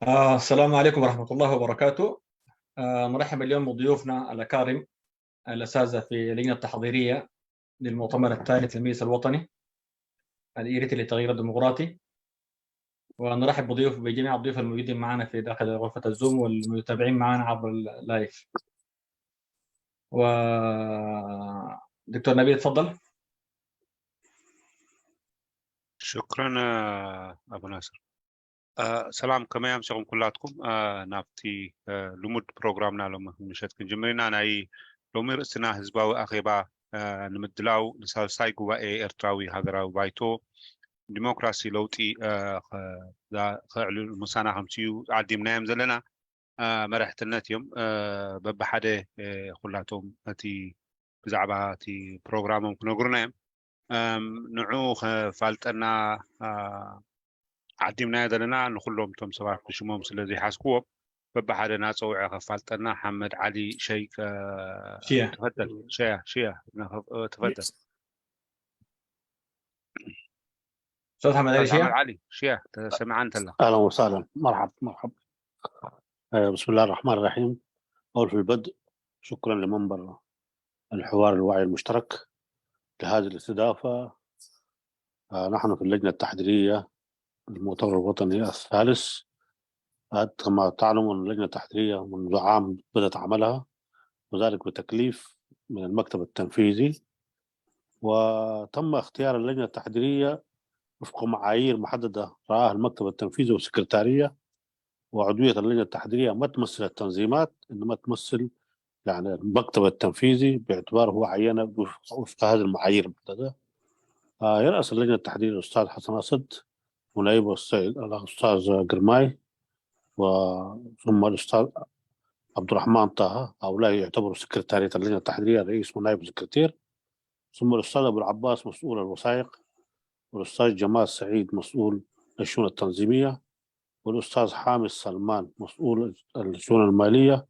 السلام عليكم ورحمة الله وبركاته. نرحب اليوم بضيوفنا الأكارم الأساتذة في اللجنة التحضيرية للمؤتمر الثالث للمجلس الوطني الإيريتي للتغيير الديمقراطي، ونرحب بجميع الضيوف الموجودين معنا في داخل غرفة الزوم والمتابعين معنا عبر اللايف. ودكتور نبيل تفضل. شكرا أبو ناصر. سلام كما يمسكم كلاتكم نافتي لمود بروغرامنا لما مشتكن جمرنا أنا أي لومير استنا حزباوي أخيبا نمدلاو لسالساي قوائي إرتراوي هاجراو بايتو ديمقراسي لوتي خعلو المسانا همسيو عديم نايم زلنا مرحتنا يوم ببحده خلاتهم أتي بزعبها تي بروغرامهم كنقرنا نعو فالتنا عديمنا دلنا نخلهم تم سبع بشموم سلذي حاسكوب ببحرنا صوع خفالتنا حمد علي شيك شيا تفضل شيا تفضل أستاذ محمد علي محمد شيا. علي شيا سمع أنت الله. أهلا وسهلا، مرحبا. بسم الله الرحمن الرحيم. أول في البدء شكرا لمنبر الحوار الوعي المشترك لهذه الاستضافة. نحن في اللجنة التحضيرية للمؤتمر الوطني الثالث. كما تعلمون اللجنة التحضيرية منذ عام بدأت عملها، وذلك بتكليف من المكتب التنفيذي، وتم اختيار اللجنة التحضيرية وفق معايير محددة رآها المكتب التنفيذي والسكرتارية. وعضوية اللجنة التحضيرية ما تمثل التنظيمات، إنما تمثل يعني المكتب التنفيذي باعتباره هو عينة وفق هذه المعايير المحددة. يرأس اللجنة التحضيرية الأستاذ حسن أسد، ونائبه الأستاذ قرماي، وثم الأستاذ عبد الرحمن طه. هؤلاء يعتبروا سكرتارية اللجنة التحضيرية، رئيس ونائب السكرتير. ثم الأستاذ أبو العباس مسؤول الوثائق، والأستاذ جمال سعيد مسؤول الشؤون التنظيمية، والأستاذ حامد سلمان مسؤول الشؤون المالية،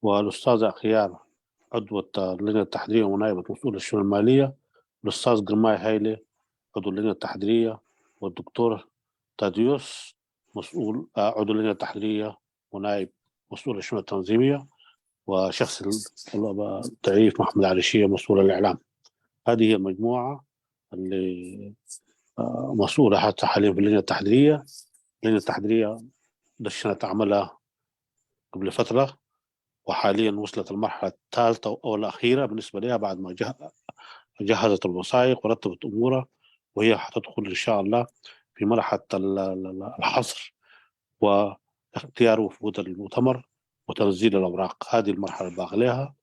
والأستاذ أخيار عضو اللجنة التحضيرية ونائب مسؤول الشؤون المالية، والأستاذ قرماي هايلي عضو اللجنة التحضيرية، والدكتور تاديوس مسؤول عضو اللجنة التحضيرية ونائب مسؤول الشؤون التنظيمية، وشخص الضعيف محمد علي شيا مسؤول الإعلام. هذه هي المجموعة اللي مسؤولة حتى حاليا في اللجنة التحضيرية. اللجنة التحضيرية دشنت عملها قبل فترة، وحاليا وصلت المرحلة الثالثة أو الأخيرة بالنسبة لها بعد ما جهزت الوثائق ورتبت أمورها، وهي حتدخل إن شاء الله في مرحلة الحصر واختيار وفود المؤتمر وتنزيل الأوراق. هذه المرحلة الباقية لها.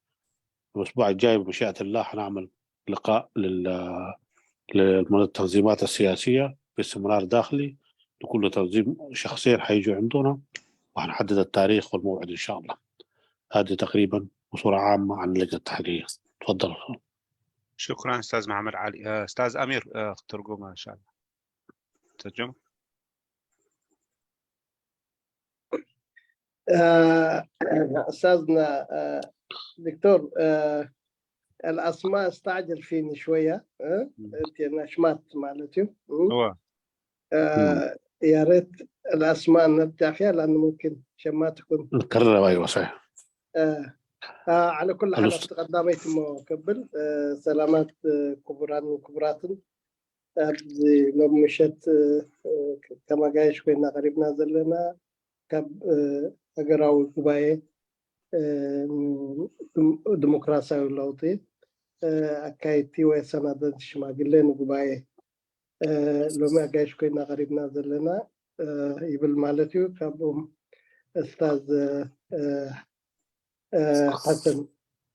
الأسبوع الجاي بمشيئة الله حنعمل لقاء للتنظيمات السياسية في سمنار داخلي، لكل تنظيم شخصين حيجوا عندنا، وحنحدد التاريخ والموعد إن شاء الله. هذه تقريبا بصورة عامة عن اللجنة التحريرية. تفضل. شكرا أستاذ محمد علي. أستاذ أمير ترجمة إن شاء الله ترجمة. أستاذنا دكتور، الأسماء استعجل فيني شوية. أنت نشمات مالتي هو يا ريت الأسماء نرجع فيها، لأنه ممكن ما تكون نكرر. أيوة صحيح. على كل حال قداميتم قبل سلامات كبران وكبرات لو مشت كما جايش كنا قريب نازل لنا كب أجراو الكباية ديمقراطية اللوطي أكايتي وسنة شماغلين كباية لو ما جايش كنا قريب نازل لنا يبل مالتيو كابوم أستاذ حسن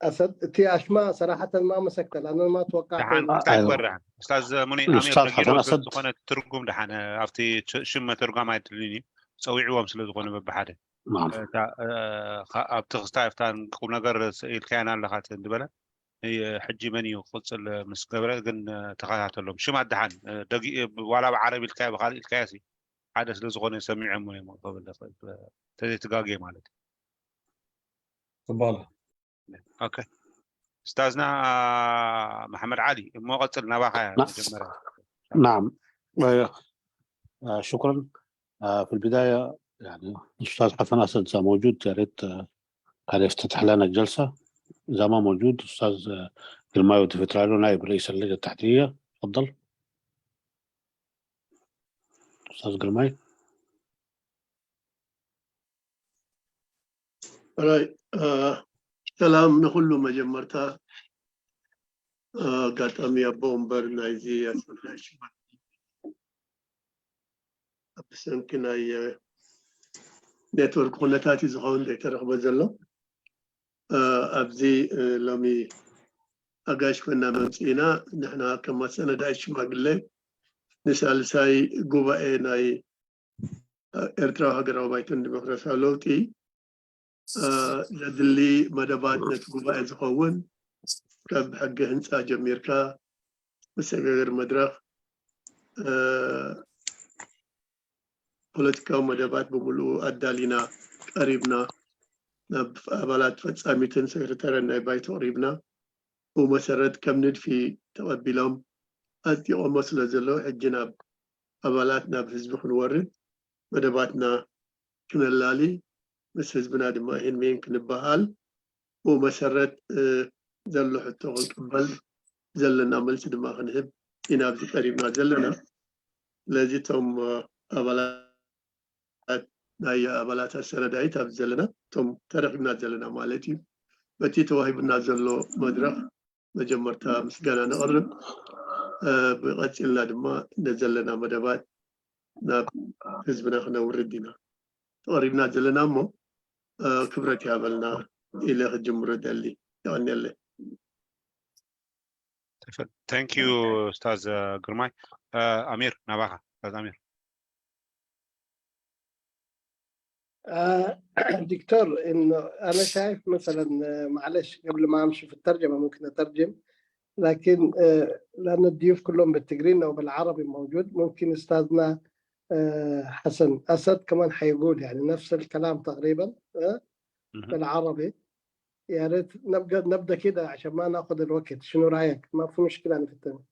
أسد. تي أشماء صراحة ما مسكت لأنه ما توقعت. أستاذ مني أمير حسن أسد زخونة ترجم دحين عرفتي شو ترجم هاي تليني سويعوا مثل زخونة ببحده. نعم. أبتغستايف تان قوم نجار الكائن اللي خات الدبلة هي حجي مني وخلص المسكبرة جن تقاعد لهم شو ما دحين دقي ولا عربي الكاي بخال الكاسي حدث لزخونة سميع مني قبل تدي تقاقي مالتي. تفضل. اوكي استاذنا محمد علي مو قتلنا بقى. نعم. شكرا. في البداية يعني الأستاذ حسن أسد إذا موجود يا ريت كان يفتتح لنا الجلسة. إذا ما موجود أستاذ قرماي ودفترالو نائب رئيس اللجنة التحتية، تفضل أستاذ قرماي. سلام نخلو مجمرتا قات أمي بومبر نايزي أسمعش بس يمكن أي نتورك قناتاتي زخون دي ترخ بزلو أبزي لمي أقاش كنا ممسينا نحنا كما سنة دايش مقلي نسأل ساي قوبا ناي إرتراو هقراو بايتون ديمقراسا لوتي لدلي مدبات نتقوبا زخون كاب حق هنسا جميركا مسغير مدرخ ፖለቲካዊ መደባት በሙሉ ኣዳሊና ቀሪብና ናብ ኣባላት ፈጻሚትን ሴክሬታርያን ናይ ባይቶ ቀሪብና ብመሰረት ከም ንድፊ ተቐቢሎም ኣፅዲቖሞ ስለ ዘለዎ ሕጂ ናብ ኣባላት ናብ ህዝቢ ክንወርድ መደባትና ክነላሊ ምስ ህዝብና ድማ ይህን ክንበሃል ብመሰረት ዘሎ ሕቶ ክንቅበል ዘለና መልሲ ድማ ክንህብ ኢና ኣብዚ ቀሪብና ዘለና። ስለዚ እቶም ኣባላት ናይ ኣባላት ኣሰረዳይት ኣብ ዘለና እቶም ተረኺብና ዘለና ማለት እዩ። በቲ ተዋሂብና ዘሎ መድረኽ መጀመርታ ምስጋና ነቕርብ ብቐፂልና ድማ ነዘለና መደባት ናብ ህዝብና ክነውርድ ኢና ተቐሪብና ዘለና እሞ ክብረት ያበልና ኢለ ክጅምሮ ደሊ ይቐኒለ። ثانك يو استاذ قرماي. امير نباخه استاذ امير. دكتور انه انا شايف مثلا معلش قبل ما امشي في الترجمه ممكن اترجم، لكن لان الضيوف كلهم بالتقرين او بالعربي موجود، ممكن استاذنا حسن اسد كمان حيقول يعني نفس الكلام تقريبا بالعربي. يا ريت نبدا كده عشان ما ناخذ الوقت. شنو رايك؟ ما في مشكله انا في التاني.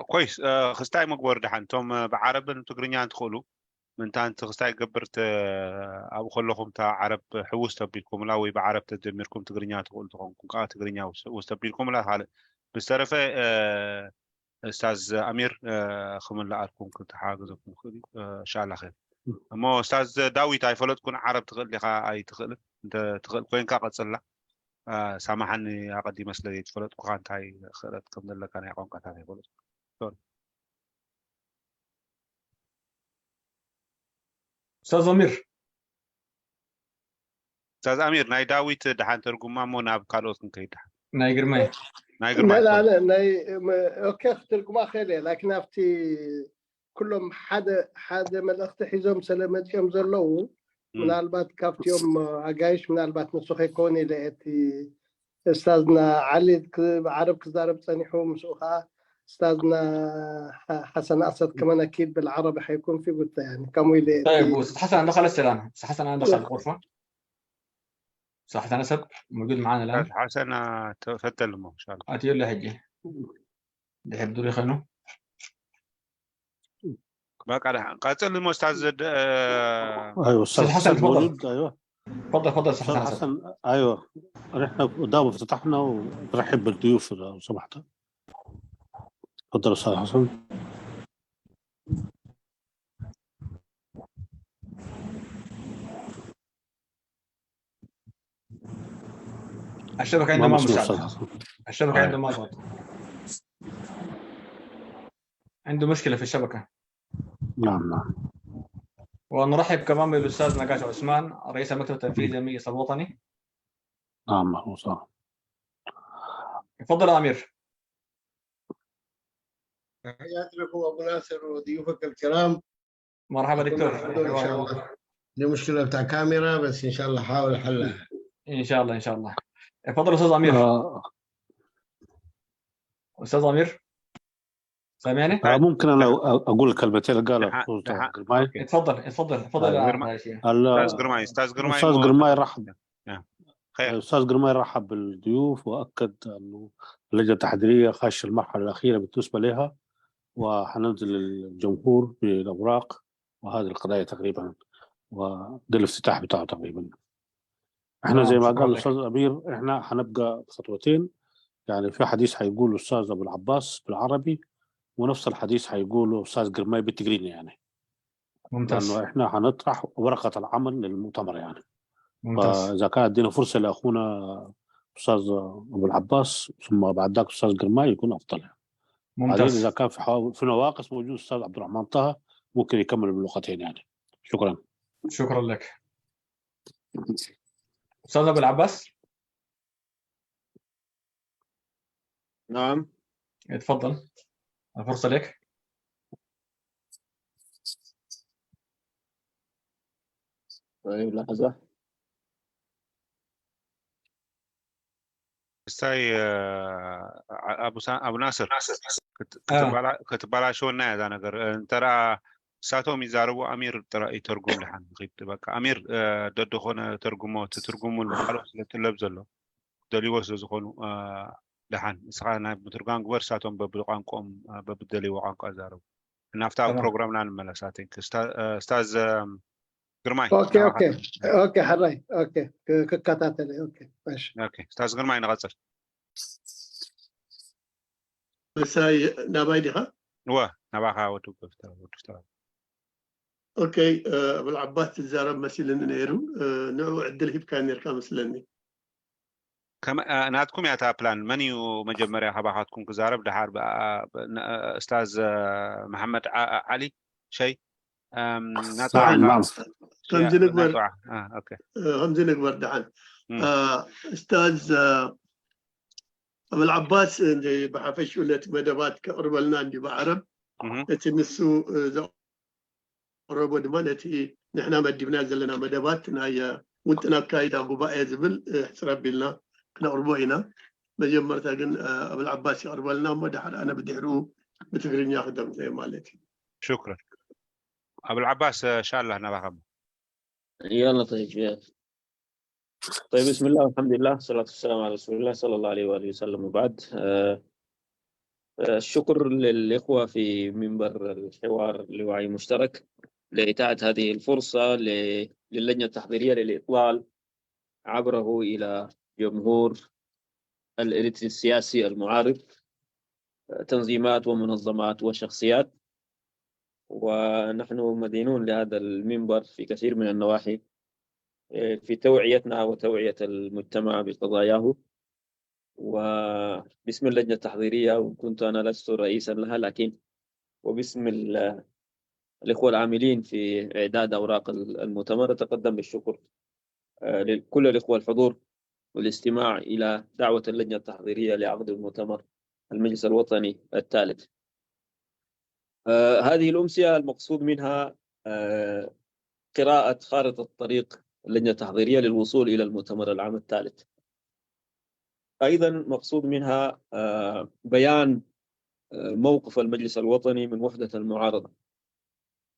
كويس. خستاي مقبر دحنتم بعرب تقرينيا تخلو من تان تخستاي قبرت ابو خلكم تا عرب حوس تبيكم لا وي بعرب تدمركم تقرينيا تقول تكون كا تقرينيا وستبيكم لا حال بالسرفه استاذ امير خمن لا اركم كنت حاجزكم ان شاء الله خير. اما استاذ داويت ايفلت كون عرب تقل لك اي تقل انت تقل كوين كا قصلا سامحني اقدي مسلي تفلت كان تاي خرت كم لك انا يقون كتا يقول استاذ امير. استاذ امير ناي داويت دحان ترجمه مو ناب كالوس كيد ناي قرماي. لا ناي اوكي ترجمه خير، لكن افتي كلهم حدا من الاخت حزام سلامت يوم زلو من البات كافت يوم عقايش من البات نسخي كوني لقيتي استاذنا علي عرب كزارب صنيحو مسوخه، استاذنا حسن اسد كمان اكيد بالعربي حيكون في قلت يعني كم ويلي. طيب استاذ حسن انا دخل السلام. استاذ حسن انا دخل الغرفه. استاذ حسن اسد موجود معنا الان. حسن تفضل ان شاء الله. اتيو له هجي دحب دوري خنو بقى قاتل المستاذ ايوه استاذ حسن موجود. ايوه تفضل استاذ حسن. ايوه احنا قدام افتتحنا ونرحب بالضيوف لو سمحت. تفضل استاذ حسن. الشبكه عنده ما مساعده. الشبكه عنده ما صوت، عنده مشكله في الشبكه. نعم. ونرحب كمان بالاستاذ نقاش عثمان رئيس المكتب التنفيذي للمجلس الوطني. نعم اهلا وسهلا. تفضل يا امير. تحياتي لكم ابو ناصر وضيوفك الكرام. مرحبا دكتور. ان شاء الله. دي مشكله بتاع كاميرا بس ان شاء الله حاول احلها. ان شاء الله ان شاء الله. تفضل استاذ امير. استاذ امير سامعني؟ ممكن انا اقول الكلمتين اللي قالها قرماي. تفضل استاذ قرماي رحب. استاذ قرماي رحب بالضيوف واكد انه اللجنه التحضيريه خاشه المرحله الاخيره بالنسبه لها، وحننزل الجمهور بالاوراق وهذه القضايا تقريبا، وده الافتتاح بتاعه تقريبا. احنا زي ما شكرا قال لك. الاستاذ امير، احنا حنبقى خطوتين، يعني في حديث حيقوله الاستاذ ابو العباس بالعربي، ونفس الحديث حيقوله استاذ قرماي بالتقريني، يعني ممتاز لانه احنا حنطرح ورقه العمل للمؤتمر يعني. ممتاز. فاذا كان ادينا فرصه لاخونا استاذ ابو العباس ثم بعد ذاك استاذ قرماي يكون افضل يعني. بعدين اذا ممتاز. كان في نواقص موجود استاذ عبد الرحمن طه ممكن يكمل باللغتين يعني. شكرا. شكرا لك. استاذ ابو العباس نعم. تفضل، الفرصه لك. طيب لحظة. استاي ابو ناصر كتب على شو الناس انا ترى ساتهم يزاربوا امير ترى يترجم لحن بقى امير ضد خونه ترجموا تترجموا المخالف لتلبز له دلي وسو زخونوا لحن سخانا بترجم غير ساتهم ببلقانكم ببدلي وقانكم زاربوا نفتح بروجرامنا الملاساتين استاذ قرماي. اوكي حراي اوكي كاتاتلي اوكي ماشي. اوكي استاذ قرماي نغصر بس هاي نابايدي ها. نباها وتفتح. اوكي ابو العباس تزارب مثلا نيرو نوع عدل هيب كان يركا مثلني كما ناتكم يا تابلان منيو مجمريا حباحاتكم كزارب دحار استاذ محمد علي شيء نعم نعم. همزة نكبر اوكي همزة نكبر دحان استاذ ابو العباس اللي بحفش ولت مدبات كأربلنا عندي بعرب تنسو قربوا دمانتي نحن مدبنا زلنا مدبات هي وانتنا كايدا قبائل زبل احتراب لنا كنا أربعنا مجمرتها قن أبو العباس أربعنا ما دحر أنا بدحرو بتقرين ياخدهم زي مالتي. شكرا أبو العباس إن شاء الله نبغى. يلا طيب. طيب بسم الله والحمد لله والصلاة والسلام على رسول الله صلى الله عليه وآله وسلم. وبعد الشكر للإخوة في منبر الحوار الوعي المشترك لإتاحة هذه الفرصة للجنة التحضيرية للإطلال عبره إلى جمهور الإريتري السياسي المعارض، تنظيمات ومنظمات وشخصيات، ونحن مدينون لهذا المنبر في كثير من النواحي في توعيتنا وتوعية المجتمع بقضاياه. وباسم اللجنة التحضيرية، وكنت أنا لست رئيسا لها، لكن وباسم الإخوة العاملين في إعداد أوراق المؤتمر أتقدم بالشكر لكل الإخوة الحضور والاستماع إلى دعوة اللجنة التحضيرية لعقد المؤتمر المجلس الوطني الثالث. هذه الأمسية المقصود منها قراءة خارطة طريق اللجنة التحضيرية للوصول إلى المؤتمر العام الثالث. أيضا مقصود منها بيان موقف المجلس الوطني من وحدة المعارضة،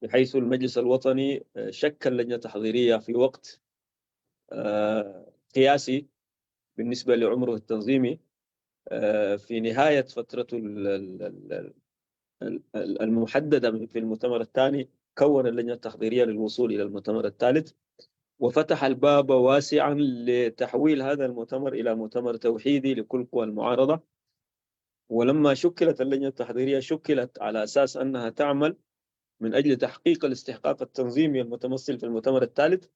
بحيث المجلس الوطني شكل لجنة تحضيرية في وقت قياسي بالنسبة لعمره التنظيمي في نهاية فترته المحددة في المؤتمر الثاني. كون اللجنة التحضيرية للوصول إلى المؤتمر الثالث، وفتح الباب واسعا لتحويل هذا المؤتمر إلى مؤتمر توحيدي لكل قوى المعارضة. ولما شكلت اللجنة التحضيرية شكلت على أساس أنها تعمل من أجل تحقيق الاستحقاق التنظيمي المتمثل في المؤتمر الثالث،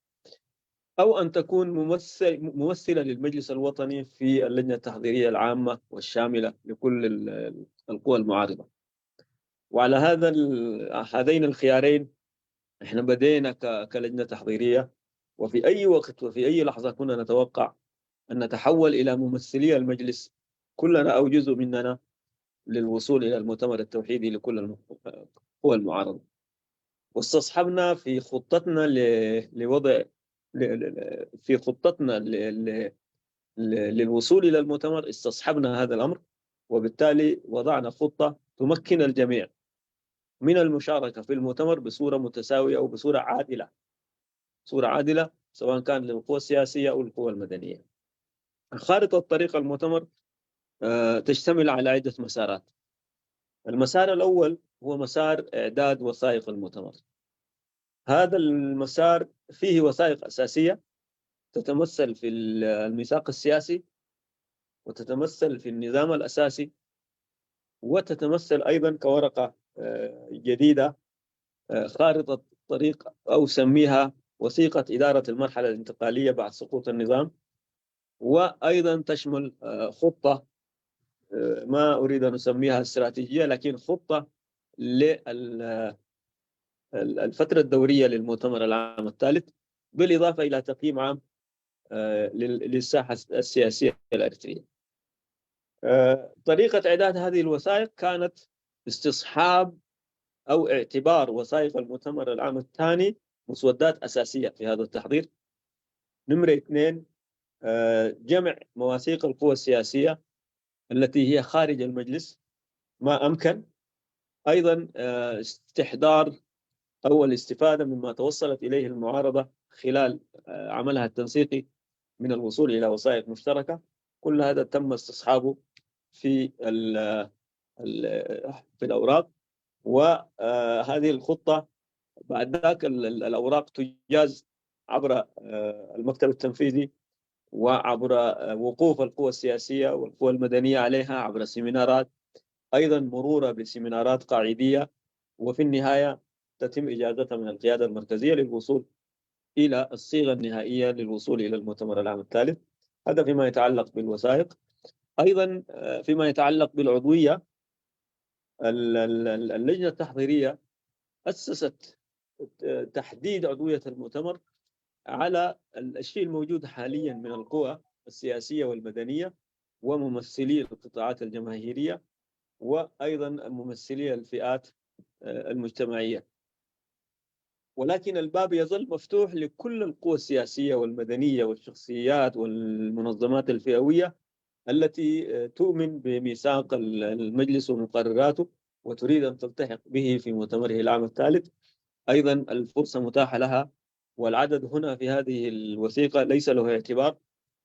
أو أن تكون ممثلة للمجلس الوطني في اللجنة التحضيرية العامة والشاملة لكل القوى المعارضة. وعلى هذين الخيارين احنا بدينا كلجنة تحضيرية، وفي أي وقت وفي أي لحظة كنا نتوقع أن نتحول إلى ممثلي المجلس كلنا أو جزء مننا للوصول إلى المؤتمر التوحيدي لكل القوى المعارضة. واستصحبنا في خطتنا لوضع في خطتنا للوصول إلى المؤتمر، استصحبنا هذا الأمر، وبالتالي وضعنا خطة تمكن الجميع من المشاركة في المؤتمر بصورة متساوية أو بصورة عادلة، سواء كان للقوى السياسية أو القوى المدنية. خارطة طريق المؤتمر تشتمل على عدة مسارات. المسار الأول هو مسار إعداد وثائق المؤتمر. هذا المسار فيه وثائق أساسية تتمثل في الميثاق السياسي، وتتمثل في النظام الأساسي، وتتمثل أيضا كورقة جديدة، خارطة طريق أو سميها وثيقة إدارة المرحلة الانتقالية بعد سقوط النظام، وأيضا تشمل خطة ما أريد أن أسميها استراتيجية، لكن خطة للفترة الدورية للمؤتمر العام الثالث، بالإضافة إلى تقييم عام للساحة السياسية الأريترية. طريقة إعداد هذه الوثائق كانت استصحاب أو اعتبار وثائق المؤتمر العام الثاني مسودات أساسية في هذا التحضير. نمرة 2 جمع مواثيق القوى السياسية التي هي خارج المجلس ما أمكن، أيضا استحضار أو الاستفادة مما توصلت إليه المعارضة خلال عملها التنسيقي من الوصول إلى وثائق مشتركة. كل هذا تم استصحابه في الأوراق، وهذه الخطة بعد ذاك الأوراق تجاز عبر المكتب التنفيذي وعبر وقوف القوى السياسية والقوى المدنية عليها عبر سيمينارات، أيضا مرورة بسيمينارات قاعدية، وفي النهاية تتم إجازتها من القيادة المركزية للوصول إلى الصيغة النهائية للوصول إلى المؤتمر العام الثالث. هذا فيما يتعلق بالوثائق. أيضا فيما يتعلق بالعضوية، اللجنة التحضيرية أسست تحديد عضوية المؤتمر على الشيء الموجود حاليا من القوى السياسية والمدنية وممثلي القطاعات الجماهيرية، وأيضا ممثلي الفئات المجتمعية. ولكن الباب يظل مفتوح لكل القوى السياسية والمدنية والشخصيات والمنظمات الفئوية التي تؤمن بميثاق المجلس ومقرراته وتريد أن تلتحق به في مؤتمره العام الثالث. أيضا الفرصة متاحة لها، والعدد هنا في هذه الوثيقة ليس له اعتبار،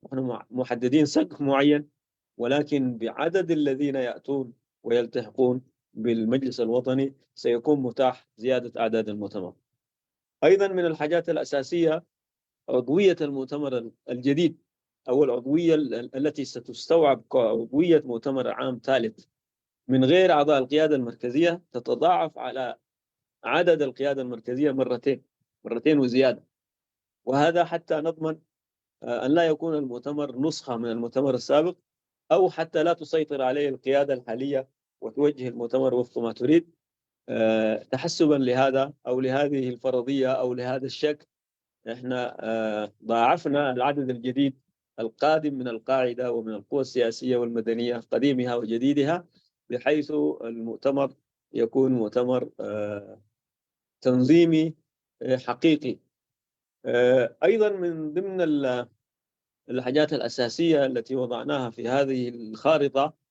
نحن محددين سقف معين، ولكن بعدد الذين يأتون ويلتحقون بالمجلس الوطني سيكون متاح زيادة أعداد المؤتمر. أيضا من الحاجات الأساسية عضوية المؤتمر الجديد أو العضوية التي ستستوعب كعضوية مؤتمر عام ثالث من غير أعضاء القيادة المركزية تتضاعف على عدد القيادة المركزية مرتين وزيادة، وهذا حتى نضمن أن لا يكون المؤتمر نسخة من المؤتمر السابق، أو حتى لا تسيطر عليه القيادة الحالية وتوجه المؤتمر وفق ما تريد. تحسبا لهذا أو لهذه الفرضية أو لهذا الشك، احنا ضاعفنا العدد الجديد القادم من القاعدة ومن القوى السياسية والمدنية قديمها وجديدها، بحيث المؤتمر يكون مؤتمر تنظيمي حقيقي. أيضا من ضمن الحاجات الأساسية التي وضعناها في هذه الخارطة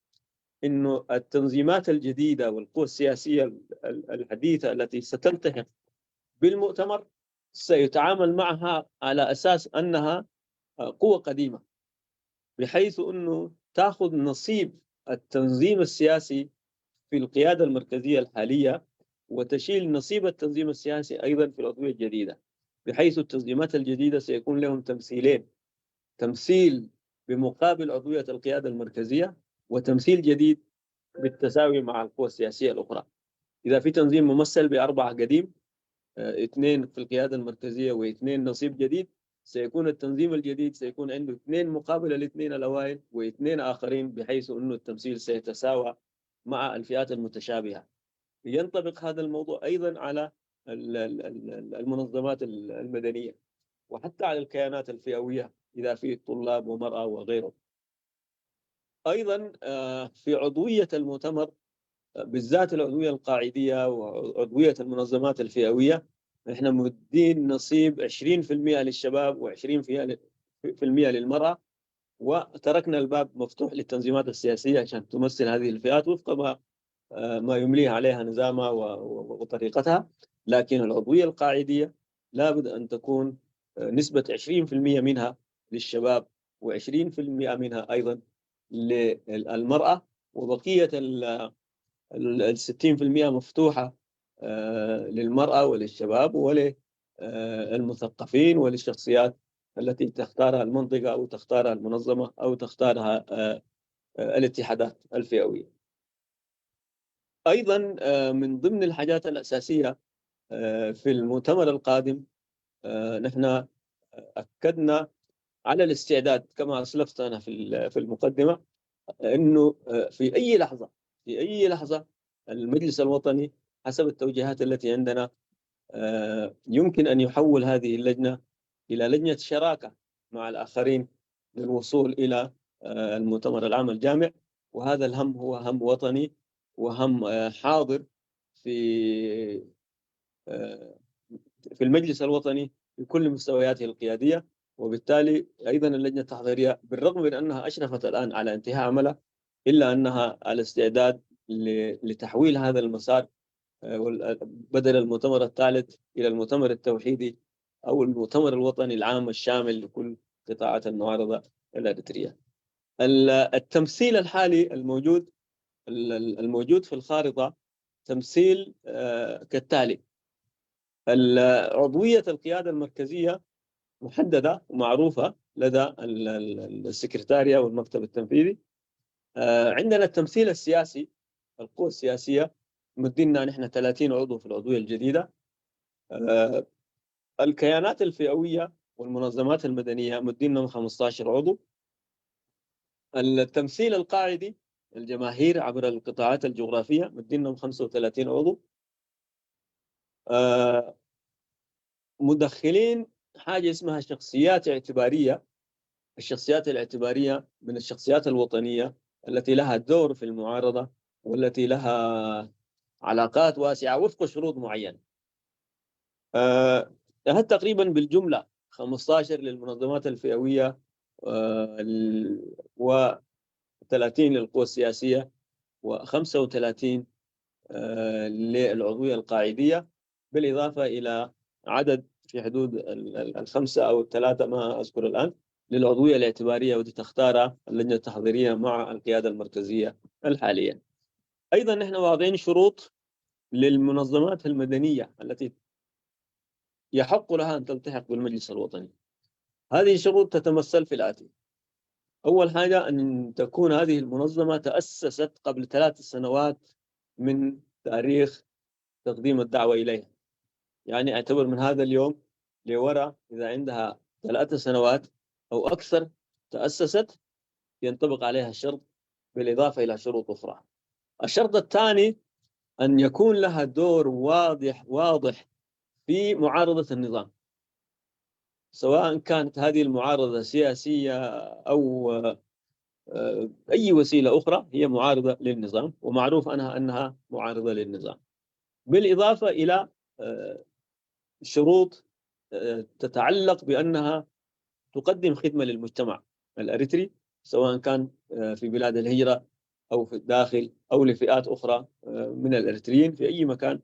إنه التنظيمات الجديدة والقوى السياسية الحديثة التي ستلتحق بالمؤتمر سيتعامل معها على أساس أنها قوة قديمة، بحيث أنه تأخذ نصيب التنظيم السياسي في القيادة المركزية الحالية، وتشيل نصيب التنظيم السياسي أيضا في العضوية الجديدة، بحيث التنظيمات الجديدة سيكون لهم تمثيلين: تمثيل بمقابل عضوية القيادة المركزية، وتمثيل جديد بالتساوي مع القوى السياسية الأخرى. إذا في تنظيم ممثل ب4 قديم، 2 في القيادة المركزية و2 نصيب جديد، سيكون التنظيم الجديد سيكون عنده 2 مقابل ال2 الأوائل و2 آخرين، بحيث أنه التمثيل سيتساوى مع الفئات المتشابهة. ينطبق هذا الموضوع أيضا على المنظمات المدنية وحتى على الكيانات الفئوية إذا في طلاب ومرأة وغيره. أيضا في عضوية المؤتمر بالذات العضوية القاعدية وعضوية المنظمات الفئوية، احنا مدين نصيب 20% للشباب و20% للمرأة، وتركنا الباب مفتوح للتنظيمات السياسية عشان تمثل هذه الفئات وفق ما يمليه عليها نظامها وطريقتها. لكن العضوية القاعدية لابد أن تكون نسبة 20% منها للشباب و20% منها أيضا للمرأة، وبقية 60% مفتوحة للمرأة وللشباب المثقفين وللشخصيات التي تختارها المنطقة أو تختارها المنظمة أو تختارها الاتحادات الفئوية. أيضا من ضمن الحاجات الأساسية في المؤتمر القادم نحن أكدنا على الاستعداد كما أسلفت أنا في المقدمة، أنه في أي لحظة المجلس الوطني حسب التوجيهات التي عندنا يمكن أن يحول هذه اللجنة إلى لجنة شراكة مع الآخرين للوصول إلى المؤتمر العام الجامع. وهذا الهم هو هم وطني وهم حاضر في المجلس الوطني بكل مستوياته القيادية. وبالتالي أيضا اللجنة التحضيرية بالرغم من أنها أشرفت الآن على انتهاء عملها إلا أنها على استعداد لتحويل هذا المسار بدل المؤتمر الثالث إلى المؤتمر التوحيدي أو المؤتمر الوطني العام الشامل لكل قطاعات المعارضة الإريترية. التمثيل الحالي الموجود في الخارطة تمثيل كالتالي: عضوية القيادة المركزية محددة ومعروفة لدى السكرتارية والمكتب التنفيذي. عندنا التمثيل السياسي، القوى السياسية مدينا نحن 30 عضو في العضوية الجديدة. الكيانات الفئوية والمنظمات المدنية مدينهم 15 عضو. التمثيل القاعدي الجماهير عبر القطاعات الجغرافية مدينهم 35 عضو. مدخلين حاجة اسمها شخصيات اعتبارية. الشخصيات الاعتبارية من الشخصيات الوطنية التي لها دور في المعارضة والتي لها علاقات واسعة وفق شروط معينة. هذا تقريبا بالجملة 15 للمنظمات الفئوية و30 للقوى السياسية و35 للعضوية القاعدية، بالإضافة إلى عدد في حدود 5 أو 3 ما أذكر الآن للعضوية الاعتبارية، ودي تختارها اللجنة التحضيرية مع القيادة المركزية الحالية. أيضا نحن واضعين شروط للمنظمات المدنية التي يحق لها أن تلتحق بالمجلس الوطني. هذه الشروط تتمثل في الآتي: أول حاجة أن تكون هذه المنظمة تأسست قبل 3 سنوات من تاريخ تقديم الدعوة إليها. يعني اعتبر من هذا اليوم لورا إذا عندها 3 سنوات أو أكثر تأسست ينطبق عليها الشرط بالإضافة إلى شروط أخرى. الشرط الثاني أن يكون لها دور واضح في معارضة النظام، سواء كانت هذه المعارضة سياسية أو أي وسيلة أخرى، هي معارضة للنظام ومعروف عنها أنها معارضة للنظام. بالإضافة إلى شروط تتعلق بأنها تقدم خدمة للمجتمع الأريتري، سواء كان في بلاد الهجرة أو في الداخل أو لفئات أخرى من الأريتريين في أي مكان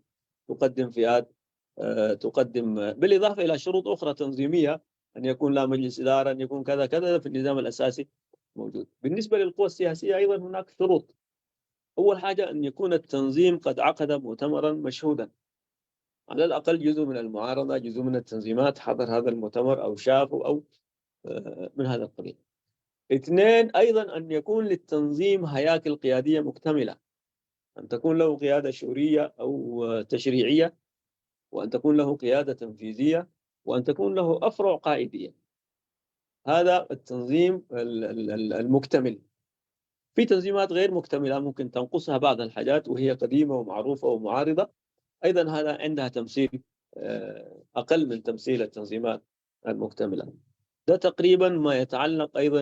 تقدم فئات تقدم، بالإضافة إلى شروط أخرى تنظيمية، أن يكون لا مجلس إدارة، أن يكون كذا كذا في النظام الأساسي موجود. بالنسبة للقوى السياسية أيضا هناك شروط. أول حاجة أن يكون التنظيم قد عقد مؤتمرا مشهودا، على الأقل جزء من المعارضة، جزء من التنظيمات حضر هذا المؤتمر أو شافه أو من هذا القبيل. 2 أيضا أن يكون للتنظيم هياكل قيادية مكتملة، أن تكون له قيادة شورية أو تشريعية، وأن تكون له قيادة تنفيذية، وأن تكون له أفرع قائدية. هذا التنظيم المكتمل. في تنظيمات غير مكتملة ممكن تنقصها بعض الحاجات وهي قديمة ومعروفة ومعارضة، أيضا هذا عندها تمثيل أقل من تمثيل التنظيمات المكتملة. ده تقريبا ما يتعلق أيضا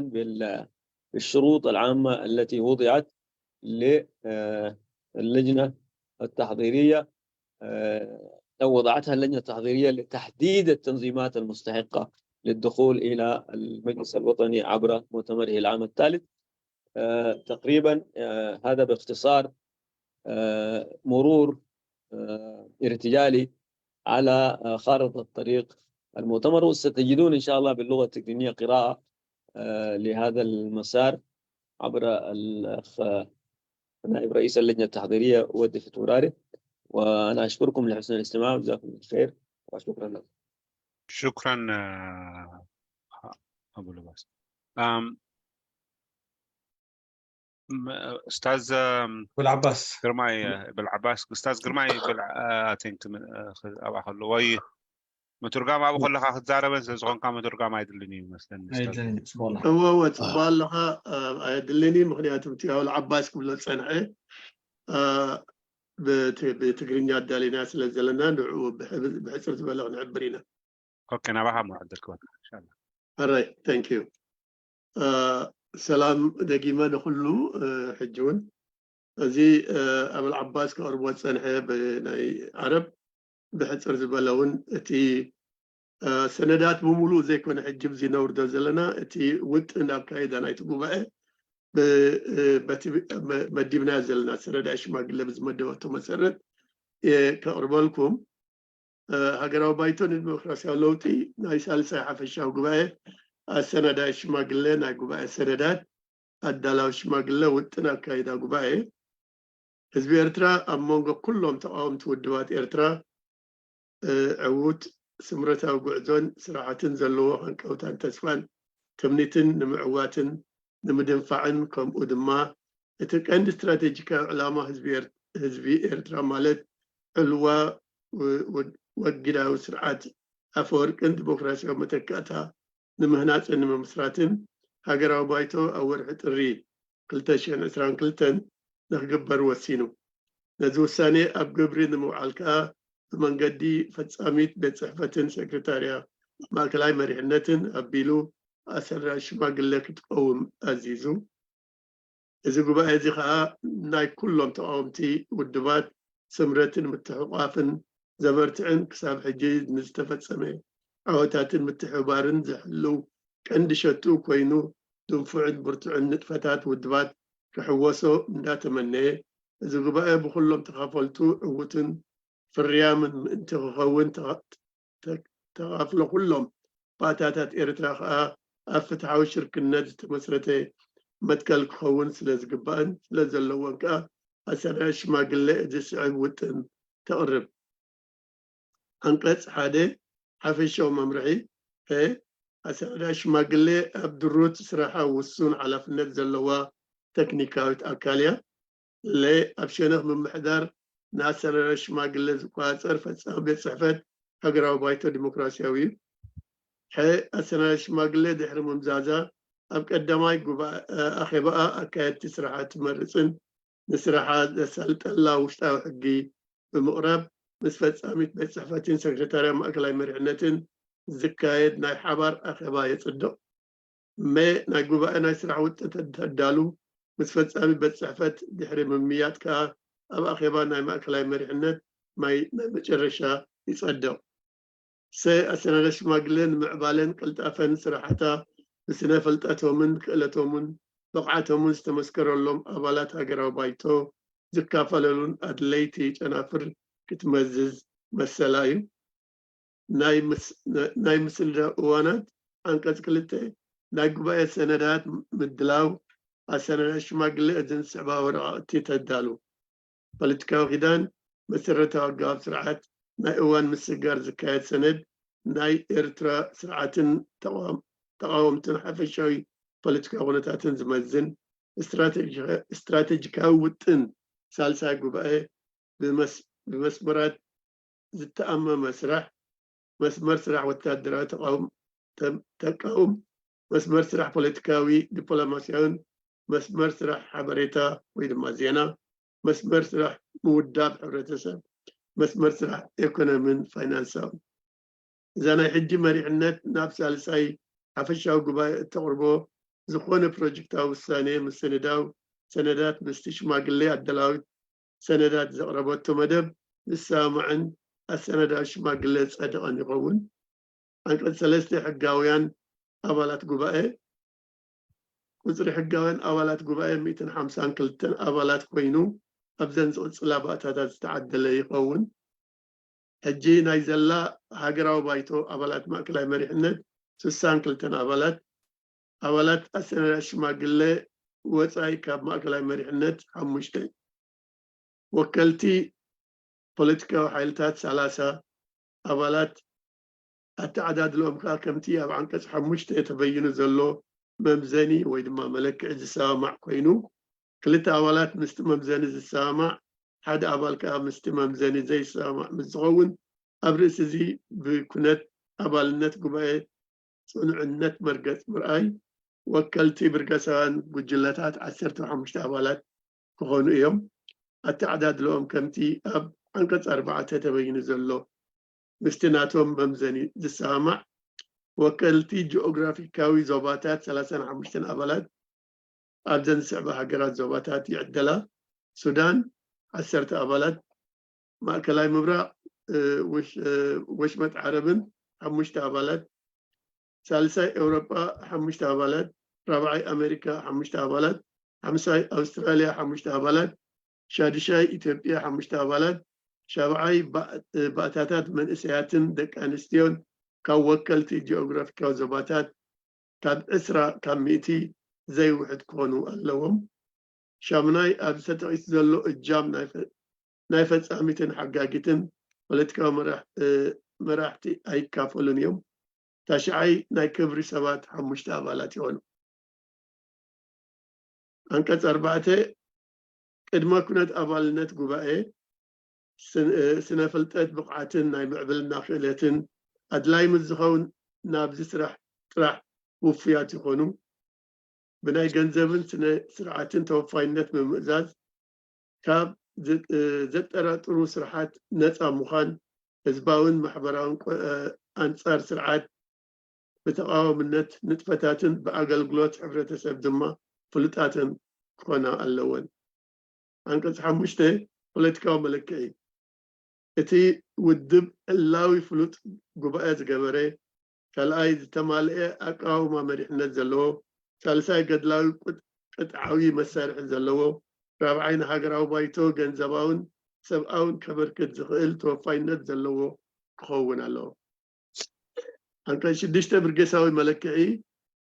بالشروط العامة التي وضعت للجنة التحضيرية أو وضعتها اللجنة التحضيرية لتحديد التنظيمات المستحقة للدخول إلى المجلس الوطني عبر مؤتمره العام الثالث. تقريبا هذا باختصار مرور ارتجالي على خارطة طريق المؤتمر. وستجدون إن شاء الله باللغة التقنية قراءة لهذا المسار عبر الأخ نائب رئيس اللجنة التحضيرية ودي فتوراري. وأنا أشكركم لحسن الاستماع وجزاكم الله خير وشكرا لكم. شكرا أبو لباس. أستاذ والعباس قرماي بالعباس أستاذ قرماي أتينك أبا خلوي مترجم أبو خلها أخذ زارة بس زغن كام مترجم يدلني مثلا أيدلني سبحان هو تبال لها يدلني مخنيات بتيها العباس كله سنة بتقرين دالي ناس لزلنا بحسر تبلغ نعبرينا. أوكي أنا بحب معدلك إن شاء الله. alright thank you. سلام دقيمة نخلو حجون زي أبو العباس كأربوات سنة بناي عرب بحسر تبلغون تي سندات بمولو زي كون حجب زي نور دزلنا تي وقت إن أبكايدا نايتبو بقى مديبنا زلنا سند أشما قلبز مدواتو مسرد كأربالكم هاجراو بايتون الديمقراطية اللوتي ناي سالسة حفشاو قبائي السند أشما قلنا قبائي سندات الدلاو أشما قلنا وقتنا كايدا قبائي حزب إرترا أمونغو كلهم تقاوم تودوات إرترا عود سمرتا وقعدون صراحة زلوا هنكوتان تسفان تمنيتن نمعواتن نمدنفعن كم أدما عند استراتيجيكا علامة حزبي إرترا مالت علوة وقدا وسرعات أفورك عند ديمقراطية متكاتها نمهنات نممسراتن هاجراو بايتو أول حتري كلتاشين أسران كلتن نخقبر وسينو نزو الثاني أبقبري نموعالكا من قدي فتساميت بتصحفتن سكرتاريا ما كلاي مريحنتن أبيلو أسر شماغ لك تقوم أزيزو إذا قبا هذه خاء ناي كلهم تقومتي والدبات سمرتن متحقافن زبرتعن كساب حجيد نستفد سمي عوتاتن متحبارن زحلو كند شتو كوينو دنفعن برتعن نتفتات والدبات كحوصو من تمنيه إذا قبا بخلهم تخافلتو عوتن فريامن انت خوون تغافلوا كلهم باتاتات إرتراخ أفتحوا شرك الناس تمسرته متكل خوون سلز قبان سلز اللوان كا أسراش ما قلة إجس عبوتن تقرب أنقلت حادي حفشوا ممرحي هي أسراش ما قلة أبدروت صراحة وصون على فنت زلوا تكنيكاوت أكاليا لي أبشنه من محضر ناصر رشما قلز قاصر فصابت صحفت حقراو بايتو ديمقراطياوي حي أسنا رشما قلز دحر ممزازا أبقدماي قبا أخي بقى أكاد تسرحات مرسن نسرحات سألت الله وشتاو حقي بمقرب مسفت ساميت بيت صحفتين سكرتاريا مأكلاي مرعنتين زكايد ناي حبر أخي بقى يتصدق ما ناي قبا أنا يسرحوت تتدالو مسفت ساميت بيت صحفت دحر مميات كا أبا أخيبانا ما أكلاي مرحنة ما مجرشة يصدق سي أسنا لش ما قلن معبالين قلت أفن سرحتا بسنا فلتاتهم من كالتهم من بقعتهم من استمسكروا لهم أبالات هاقراو بايتو زكا فللون أدليتي جنافر كتمزز مسلايم ناي مسل وانات أنكس كلتي ناي قبايا سندات مدلاو أسنا لش ما قلن أدن سعبا ورعاتي تدالو بوليتيكا وغدان مسرتها وقاف سرعات ناي اوان مسجار زكاية سند ناي إرترا سرعات تقاوم تنحفشوي بوليتيكا ونتاتن زمزن استراتيجيكا وطن سالسا قبائي بمسمرات زتأمى مسمر سرح والتادرات تقاوم مسمر سرح بوليتيكاوي دبلوماسيون مسمر سرح حبريتا ويدما زينا مسمر سرح موداب حرتسب مسمر سرح ايكونومين فاينانساو زانا حجي مريحنت نفس الساي حفشاو قباء تقربو زخون بروجكتاو الثانية من سندات مستشماقلي الدلاوي سندات زقربوتو مدب السامعن السندات شماقلي صدقان يقوون انقل سلستي حقاويان أبالات قباء وزري حقاويان أبالات قباء 250 كلتن أبالات كوينو أبزن صلابات هذا استعدل يقوون حجي نايزلا هاقراو بايتو أبالات ماكلاي مريحنت سسان كلتن أبالات أسنى شماقلي وصاي كاب ماكلاي مريحنت حمشتين وكلتي بوليتيكا وحيلتات 3 أبالات التعداد لهم كمتي أب عنكس حمشت يتبين زلو ممزني ويدما ملك السامع كوينو كلتا أولات ممزني السامع حد أبالك مست ممزني زي السامع مزغون أبرس زي بكنت أبالنت قبائي صنع النت مرقس مرأي وكلتي برقسان بجلتات 15 أبالات كونوا يوم التعداد لهم كمتي أب عنكس 4 تبين زلو مستناتهم ممزني السامع وكلتي جغرافيكاوي زوباتات 35 أبلاد أبزن سعبة حقرات زوباتات يعدلا سودان 10 أبلاد مأكلاي مبرا وشمت عربن 5 أبلاد ثالثاي أوروبا 5 أبلاد رابعاي أمريكا 5 أبلاد خمساي أستراليا 5 أبلاد شادشاي إثيوبيا 5 أبلاد شابعاي بأتاتات من إسياتن دك أنستيون كوكلتي جغرافيكاو زوباتات كاب إسرا كميتي زي وحد كونوا اللوم شامناي أبسط إسزلو الجام نايفت أميتن حقاقتن ولتكا مراحتي أي كافولون يوم تاشعي ناي كبري سبات حمشت أبالات يونو أنكت 4 قدما كنت أبالنت قبائي سنفلتت بقعتن ناي معبل ناخلتن أدلاي مزخون نابز سرح وفيات يخونو بناي جنزبن سرعتين توفاينت من مؤزاز كاب زتراترو سرحات نتأ مخان حزباون محبراون أنصار سرعات بتقاوم النت نتفتاتن بأقلقلوت حفرة سب دما فلتاتن كونا اللون أنكس حمشته فلتكاو ملكي اتي ودب اللاوي فلوت قبائز قبري كالآي تمالئ أقاوما مريحنا زلو ثالثاي قدلاوي قطعوي مسارح زلو رابعين هاقراو بايتو جنزباون سبعون كبركت زخيل توفاينت زلو كخون اللو أنك شدشتا برقساوي ملكعي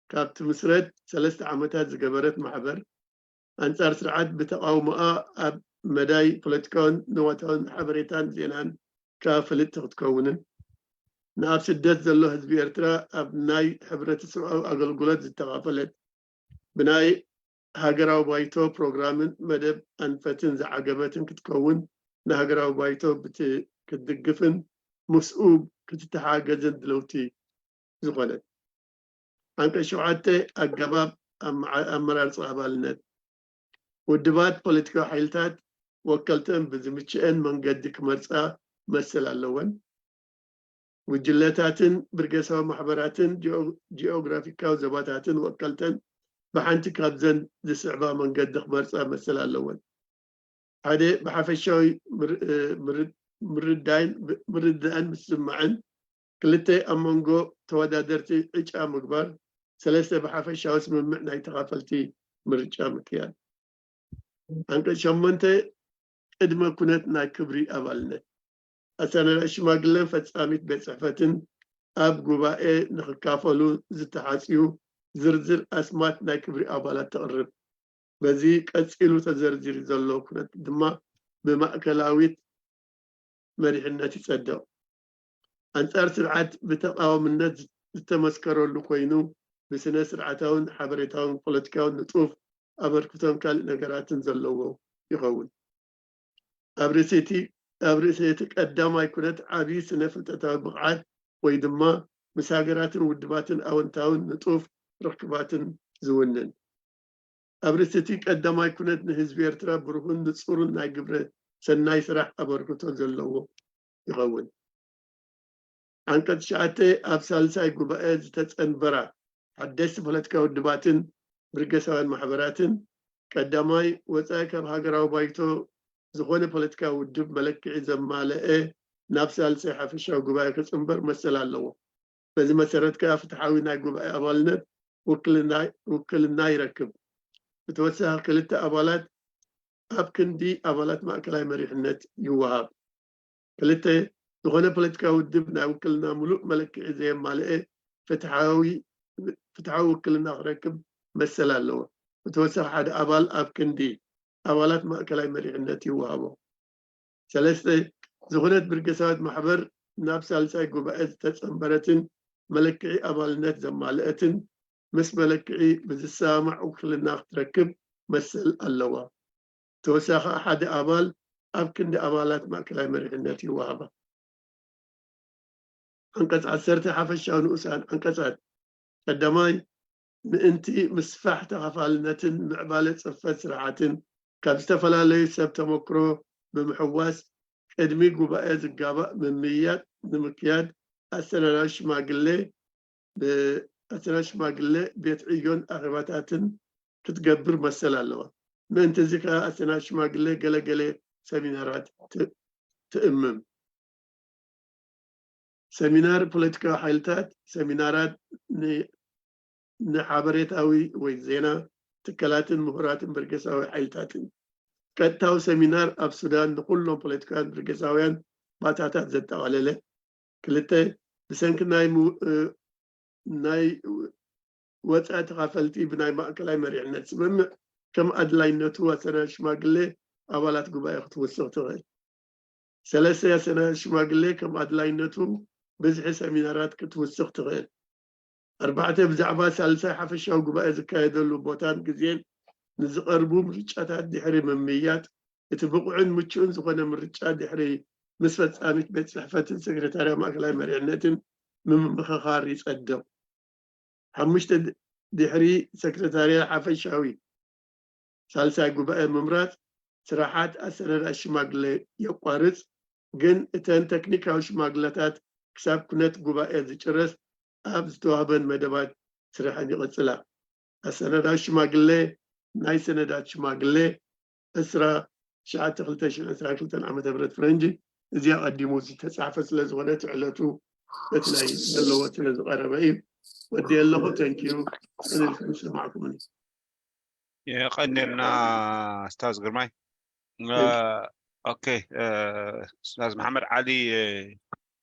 كابت مسرد 3 عامتات زقبرت محبر أنصار سرعات بتقاومها أب مداي بوليتيكون نواتون حبريتان زينان كافلت تكونن ناب سدت زلو حزب إرترا أبناي حبرة سرعة أقلقلت زتغافلت بناي هاجراو بايتو بروجرامن مدب أنفتن زعجبتن كتكون نهاجراو بايتو كتدقفن مسؤوب كتتحاجزن دلوتي زغلت أنك شوعتي الجباب أمرار صعبالنت ودبات بوليتيكا حيلتات وكلتن بزمتشئن من قدك مرسا مثل اللون وجلتاتن برقسوا محبراتن جيوغرافيكا وزباتاتن وكلتن بحنتي كابزن ذي صعبة من قدك مرسا مثل اللون هذا بحفشوي مردان مسمعن كلتي أمونغو توادادرتي إجا مقبر 3 بحفشوي اسم معنى تغافلتي مرجع مكيان أنك شمنت قدما كنت نا كبري أبالنا أسانا الأشماغلن فتساميت بصحفتن أب قبائي نخكافلو زتحاسيو زرزر أسمات نا كبري أبالات تقرب بزي قصيلو تزرزر زلو كنت دما بمأكلاويت مريحناتي تصدق أنصار سرعات بتقاوم النت تمسكروا له كوينو بسنة سرعتاون حبريتاون بوليتيكاون نطوف أبركتون كال نجاراتن زلوه يخون أبرسيتي قدام يكونت عبي سنة فلتتا بقعات ويدما مساجراتن ودباتن أونتاون نطوف ركباتن زونن أبرسيتي قدام يكونت نهزب إرترا برهون نصورن نايقبر سناي سرح أبركتون زلوه يخون عنكت شعتي أبسال ساي قبائز تتنبرا حدث بوليتيكا ودباتن برقسوان محبراتن قداماي وصايك بهاجراو بايتو زخونه بوليتيكا ودب ملكعي زمالئ نفس السي حفشاو قبائي كصنبر مثل اللو بزي مسرت كافتحاوي ناي قبائي أبالنت وكلنا يركب بتوسع كلتا أبالات أبكندي أبالات مأكلاي مريحنت يوهاب كلتا زخونه بوليتيكا ودب ناي وكلنا ملوك ملكعي زي مالئ فتحاوي كلنا ركب مثل اللو بتوسع حد أبال أبكندي أبالات مأكلاي مريحنت يوهابو 3 زغنت برقسات محبر ናብ ሳልሳይ ጉባኤ ዝተጸንበረትን መለክዒ ኣባልነት ዘማልአትን ምስ መለክዒ ብዝሰማዕ ውክልና ክትረክብ መሰል ኣለዋ። ተወሳኺ ሓደ ኣባል ኣብ ክንዲ ኣባላት ማእከላይ መሪሕነት ይወሃባ። አንቀጽ 10 ሓፈሻዊ ንኡሳን አንቀጻት ቀዳማይ ምእንቲ ምስፋሕ ተኸፋልነትን ምዕባለ ጽፈት ስርዓትን ካብ ዝተፈላለዩ ሰብ ተመክሮ ብምሕዋስ ቅድሚ ጉባኤ ዝጋባእ ምምያጥ ንምክያድ ኣሰናዳዊ ሽማግለ ቤት ዕዮን ኣኼባታትን ክትገብር መሰል ኣለዋ። ምእንቲ እዚ ከዓ ኣሰናዳዊ ሽማግለ ገለገለ ሰሚናራት ትእምም። ሰሚናር ፖለቲካዊ ሓይልታት ሰሚናራት ንሓበሬታዊ ወይ ዜና ትካላትን ምሁራትን ብርገሳዊ ሓይልታትን ቀጥታዊ ሰሚናር ኣብ ሱዳን ንኩሎም ፖለቲካውያን ብርገሳውያን ባታታት ዘጠቃለለ። ክልተ ብሰንኪ ናይ ወፃኢ ተኻፈልቲ ብናይ ማእከላይ መሪሕነት ስምምዕ ከም ኣድላይነቱ ኣሰናዳዊ ሽማግለ ኣባላት ጉባኤ ክትውስኽ ትኽእል። ሰለስተ ኣሰናዳዊ ሽማግለ ከም ኣድላይነቱ ብዝሒ ሰሚናራት ክትውስኽ ትኽእል። ኣርባዕተ ብዛዕባ ሳልሳይ ሓፈሻዊ ጉባኤ ዝካየደሉ ቦታን ግዜን ንዝቐርቡ ምርጫታት ድሕሪ ምምያጥ እቲ ብቑዕን ምቹእን ዝኾነ ምርጫ ድሕሪ ምስ ፈጻሚት ቤት ጽሕፈትን ሰክረታርያ ማእከላይ መሪሕነትን ምምኽኻር ይጸድቕ። ሓሙሽተ ድሕሪ ሰክረታርያ ሓፈሻዊ ሳልሳይ ጉባኤ ምምራፅ ስራሓት ኣሰናዳኢ ሽማግለ የቋርፅ፣ ግን እተን ቴክኒካዊ ሽማግለታት ክሳብ ኩነት ጉባኤ ዝጭረስ ኣብ ዝተዋህበን መደባት ስራሕን ይቕፅላ። ኣሰናዳኢ ሽማግለ ናይ ሰነዳት ሽማግለ 19/2022 ዓ.ም ፈረንጂ እዚኣ ቀዲሙ ዝተጻሕፈ ስለ ዝኾነ ዕለቱ በቲ ናይ ዘለዎ ስለ ዝቐረበ እዩ። ወዲ ኣለኹ ተንኪዩ ንልኩም ሰማዕኩም يقننا أستاذ قرماي. أوكي أستاذ محمد علي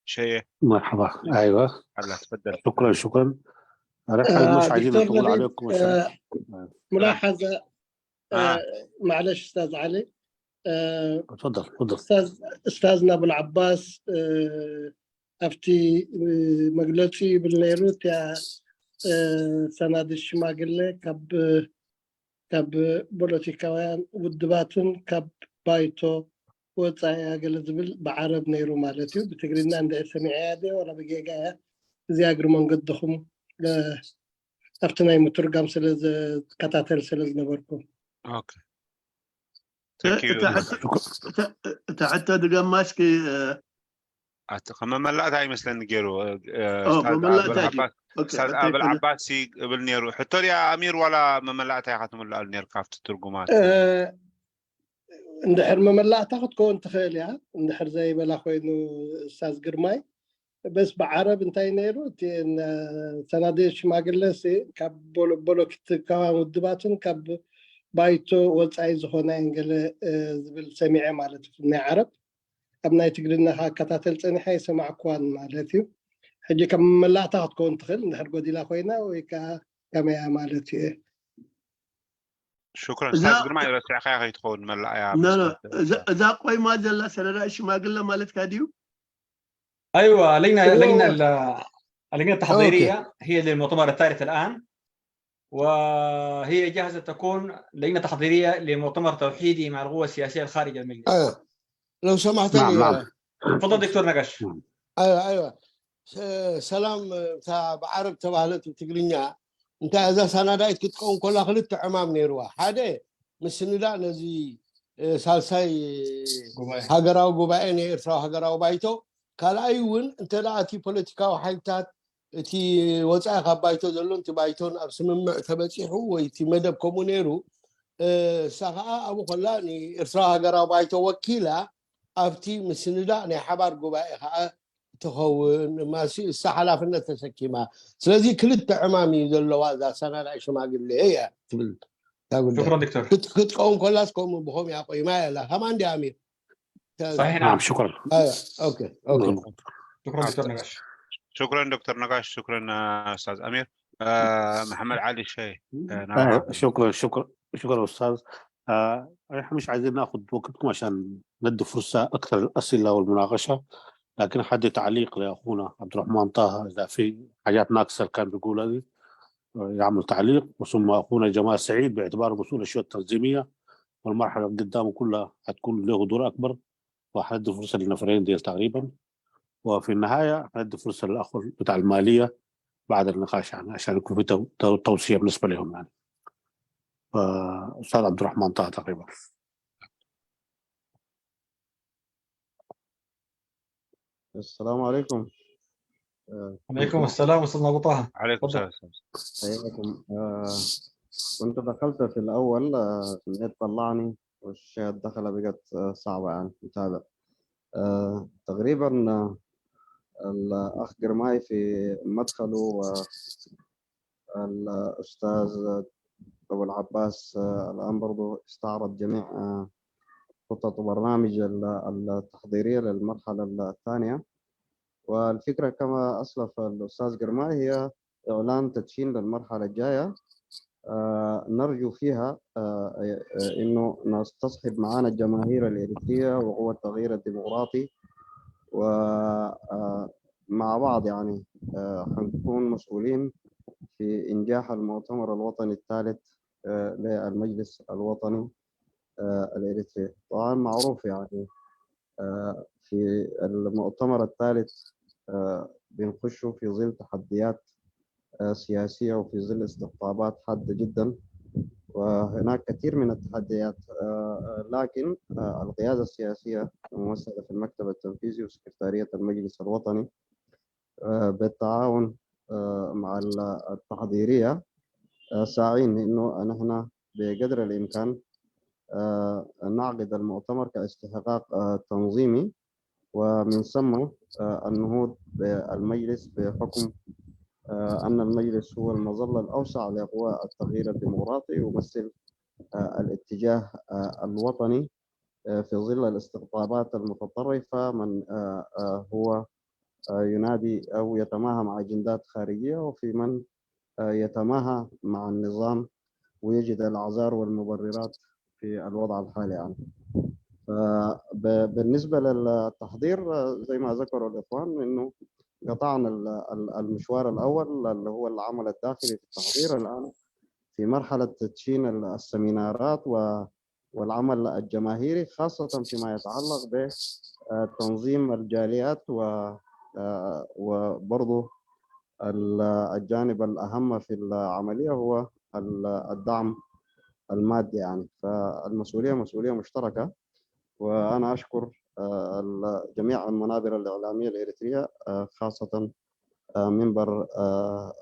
شيء. مرحبا. أيوة الله تفضل. شكرا مش عايزين نطول عليكم. ملاحظة معلش أستاذ علي. تفضل. أستاذنا أبو العباس أفتي مجلسي بالنيروت يا سناد الشماغلة كاب بوليتيكاوያን ውድባትን ካብ ባይቶ ወፃኢ ያገለ ዝብል ብዓረብ ነይሩ ማለት እዩ። ብትግርኛ እንደ ሰሚዐ ያደ ወላ በጌጋ እዚያ እግሪ መንገድኹም ኣብቲ ናይ ምትርጋም ስለ ዝከታተል ስለ ዝነበርኩም። ኦኬ ተሐተ ድገማስኪ መመላእታ ይመስለኒ ገይሩ أستاذ أبو العباس قبل نيرو حتى يا أمير ولا مملأت يا خاتم الله نير كافت الترجمات ندحر مملأت تكون تخيلها ندحر زي بلا خوينو أستاذ قرماي بس بعرب انتي نيرو تين سناديش ما قلسي كاب بولو كتكا ودباتن كاب بايتو وصاي زخونا انجل زبل سميع مالتي في عرب ابناي تقرينا كتاتل صنيحه يسمع كوان مالتي حجي كم ملاعتها تكون تخل نحر قدي لا خوينا ويكا كما مالتي. شكرا استاذ قرماي بس يا اخي تكون ملا يا لا اذا قوي ما دل سنه ما قلنا مالت كاديو. ايوه اللجنه التحضيريه هي للمؤتمر الثالث الان، وهي جاهزه تكون لجنه تحضيريه لمؤتمر توحيدي مع القوى السياسيه الخارجه من المجلس. لو سمحت نعم. تفضل دكتور نقاش. ايوه سلام تاع بعرب تبعلت بتقرينيا انت اذا سنادايت كتقون كلها خلت عمام نيروا حدا مسندا نزي سالساي هاغراو غوباين يرفع هاغراو بايتو كالايون انت لاتي بوليتيكاو حيلتات تي وصاي خبايتو زلون تي بايتون ابسمم تبصيحو وي تي مدب كومونيرو ساغا ابو خلاني يرفع هاغراو بايتو وكيلا ابتي مسندا ني حبار غوباي تخون ماشي السحلافنة تسكيما سلازي كلت عمامي ذلوا هذا سنة العيش ما قل لي هي تقول شكرا دكتور. كنت قوم كلاسكم بهم يا قوي ما لا هم عندي امير صحيح. نعم شكرا. اوكي شكرا دكتور نقاش. شكرا دكتور نقاش. شكرا استاذ امير. محمد علي شيء. شكرا استاذ. احنا مش عايزين ناخذ وقتكم عشان ندي فرصه اكثر للاسئله والمناقشه. لكن حد تعليق لاخونا عبد الرحمن طه اذا في حاجات ناقصه كان بيقول هذه يعمل تعليق، وثم اخونا جمال سعيد باعتباره مسؤول الشؤون التنظيميه والمرحله اللي قدامه كلها حتكون له دور اكبر، وحندي فرصه للنفرين ديل تقريبا، وفي النهايه حندي فرصه للاخ بتاع الماليه بعد النقاش يعني عشان يكون في توصيه بالنسبه لهم يعني. فاستاذ عبد الرحمن طه تقريبا. السلام عليكم. عليكم السلام استاذ ابو طه. عليكم تفضل. السلام. حياكم. كنت دخلت في الأول، النت طلعني والشاشة دخل بقت صعبة يعني متابع. تقريبا الأخ قرماي في مدخله والأستاذ أبو العباس الآن برضو استعرض جميع خطط وبرنامج التحضيرية للمرحلة الثانية. والفكرة كما أسلف الأستاذ قرماي هي إعلان تدشين للمرحلة الجاية، نرجو فيها إنه نستصحب معانا الجماهير الإريترية وقوى التغيير الديمقراطي، ومع بعض يعني حنكون مسؤولين في إنجاح المؤتمر الوطني الثالث للمجلس الوطني الإريتري. طبعا معروف يعني في المؤتمر الثالث بنخشوا في ظل تحديات سياسية وفي ظل استقطابات حادة جدا، وهناك كثير من التحديات، لكن القيادة السياسية الممثلة في المكتب التنفيذي وسكرتارية المجلس الوطني بالتعاون مع التحضيرية ساعين إنه نحن بقدر الإمكان نعقد المؤتمر كاستحقاق تنظيمي، ومن ثم النهوض بالمجلس بحكم أن المجلس هو المظلة الأوسع لقوى التغيير الديمقراطي، يمثل الاتجاه الوطني في ظل الاستقطابات المتطرفة من هو ينادي أو يتماهى مع أجندات خارجية، وفي من يتماهى مع النظام ويجد الأعذار والمبررات في الوضع الحالي يعني. بالنسبة للتحضير زي ما ذكروا الإخوان إنه قطعنا المشوار الأول اللي هو العمل الداخلي في التحضير، الآن في مرحلة تدشين السمينارات والعمل الجماهيري، خاصة فيما يتعلق بتنظيم الجاليات وبرضه الجانب الأهم في العملية هو الدعم المادي يعني. فالمسؤولية مسؤولية مشتركة، وأنا أشكر جميع المنابر الإعلامية الإريترية، خاصة منبر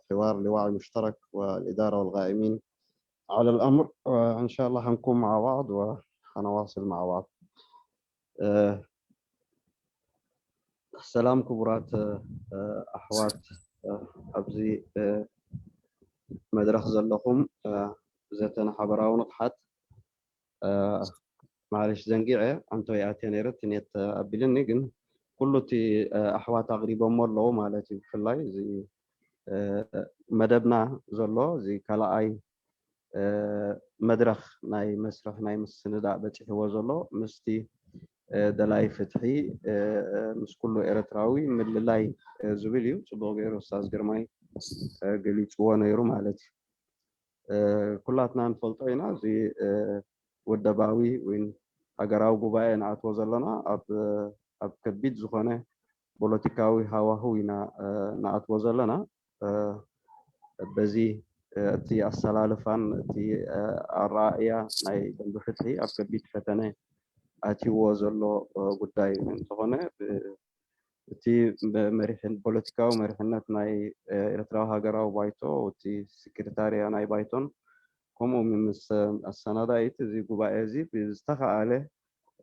حوار لوعي مشترك والإدارة والغائمين على الأمر، وإن شاء الله هنكون مع بعض وهنواصل مع بعض. السلام كبرات أحوات أبزي مدرخ زلقم زيتنا حبراو نقحت معلش زنقيعي أنتو يأتيني رتنيت أبلين نجن كله تي أحوات تقريبا مرلو مالتي في الله زي مدبنا زلو زي كلا أي مدرخ ناي مسرح ناي مسندا بتحي وزلو مستي دلاي فتحي مس كله إرتراوي من اللاي زبيليو صبغ غير أستاذ جرماي قليت وانا يروم مالتي كلاتنا نفلطينا زي ودباوي وين أجراو جباين عتوزلنا أب كبيت زخانة بوليتيكاوي هوا هوينا نعتوزلنا بزي تي السلالفان تي الرائية ناي بندفتي أب كبيت فتنة أتي وزلو قداي من زخانة تي مريحن بوليتيكا ومريحنات ناي إرتراها جراو بايتو وتي سكرتاريا ناي بايتون هم من السنة دايت زي جبائزي بيستخدم عليه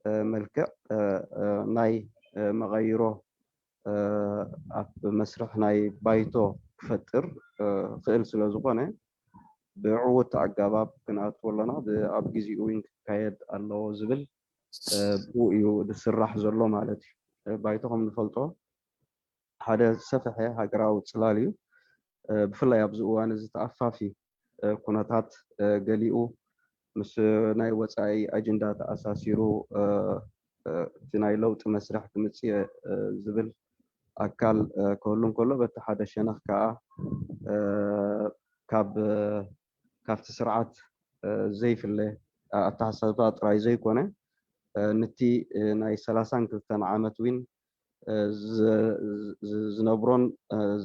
ملكة ناي مغيره بمسرح ناي بايتو فتر خيل سلازوقنا بعوت عقاباب كنات ولنا بأب جزي وين كايد الله زبل بوئيو دسرح زلو مالتي بايتهم نفلتو هذا سفح هاجراو تسلاليو بفلا يبزو وانا زتعفافي كوناتات قليو مس ناي وصاي اجندات اساسيرو እቲ ናይ ለውጢ መስርሕ ክምፅእ ዝብል ኣካል ክህሉን ከሎ በቲ ሓደ ሸነኽ ከዓ ካብቲ ስርዓት ዘይፍለ ኣተሓሳስባ ጥራይ ዘይኮነ ነቲ ናይ 32 ዓመት ውን ዝነብሮን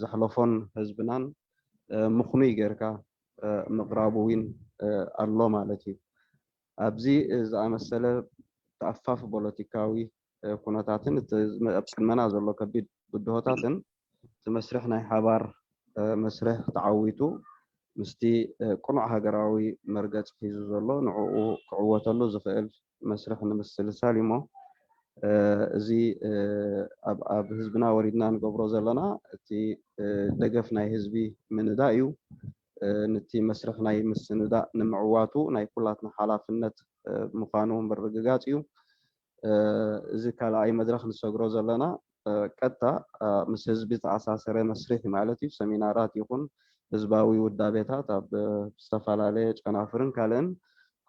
ዘሕለፎን ህዝብናን ምኽኑይ ጌርካ ምቕራቡ ውን ኣሎ ማለት እዩ። ኣብዚ ዝኣመሰለ ተኣፋፍ ፖለቲካዊ ኩነታትን ኣብ ቅድመና ዘሎ ከቢድ ጉድሆታትን እቲ መስርሕ ናይ ሓባር መስርሕ ተዓዊቱ ምስቲ ቁኑዕ ሃገራዊ መርገፂ ሒዙ ዘሎ ንዕኡ ክዕወተሉ ዝኽእል መስርሕ ንምስል ሳሊሞ እዚ ኣብ ህዝብና ወሪድና ንገብሮ ዘለና እቲ ደገፍ ናይ ህዝቢ ምንዳእ እዩ። ነቲ መስርሕ ናይ ምስንዳእ ንምዕዋቱ ናይ ኩላትና ሓላፍነት ምዃኑ ምርግጋፅ እዩ። እዚ ካልኣይ መድረክ ንሰግሮ ዘለና ቀጥታ ምስ ህዝቢ ተኣሳሰረ መስርሕ ማለት እዩ። ሰሚናራት ይኹን ህዝባዊ ውዳቤታት ኣብ ዝተፈላለየ ጨናፍርን ካልእን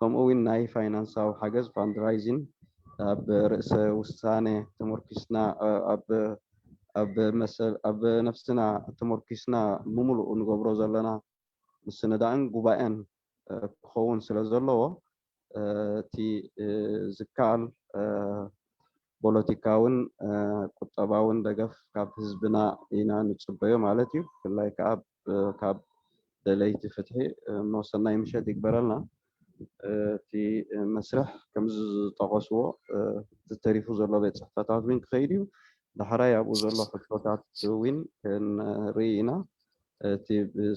ከምኡ ውን ናይ ፋይናንሳዊ ሓገዝ ፋንድራይዚንግ ኣብ ርእሰ ውሳነ ተመርኪስና ኣብ ነፍስና ተመርኪስና ምሙሉእ ንገብሮ ዘለና ምስንዳእን ጉባኤን ክኸውን ስለ ዘለዎ እቲ ዝከኣል ፖለቲካውን ቁጠባውን ደገፍ ካብ ህዝብና ኢና ንፅበዮ ማለት እዩ። ብፍላይ ከዓ ካብ ደለይቲ ፍትሒ መወሰናይ ምሸት ይግበረልና። እቲ መስርሕ ከም ዝጠቐስዎ ዝተሪፉ ዘሎ ቤት ፅሕፈታት ውን ክኸይድ እዩ። ዳሕራይ ኣብኡ ዘሎ ሕቶታት ውን ክንርኢ ኢና። እቲ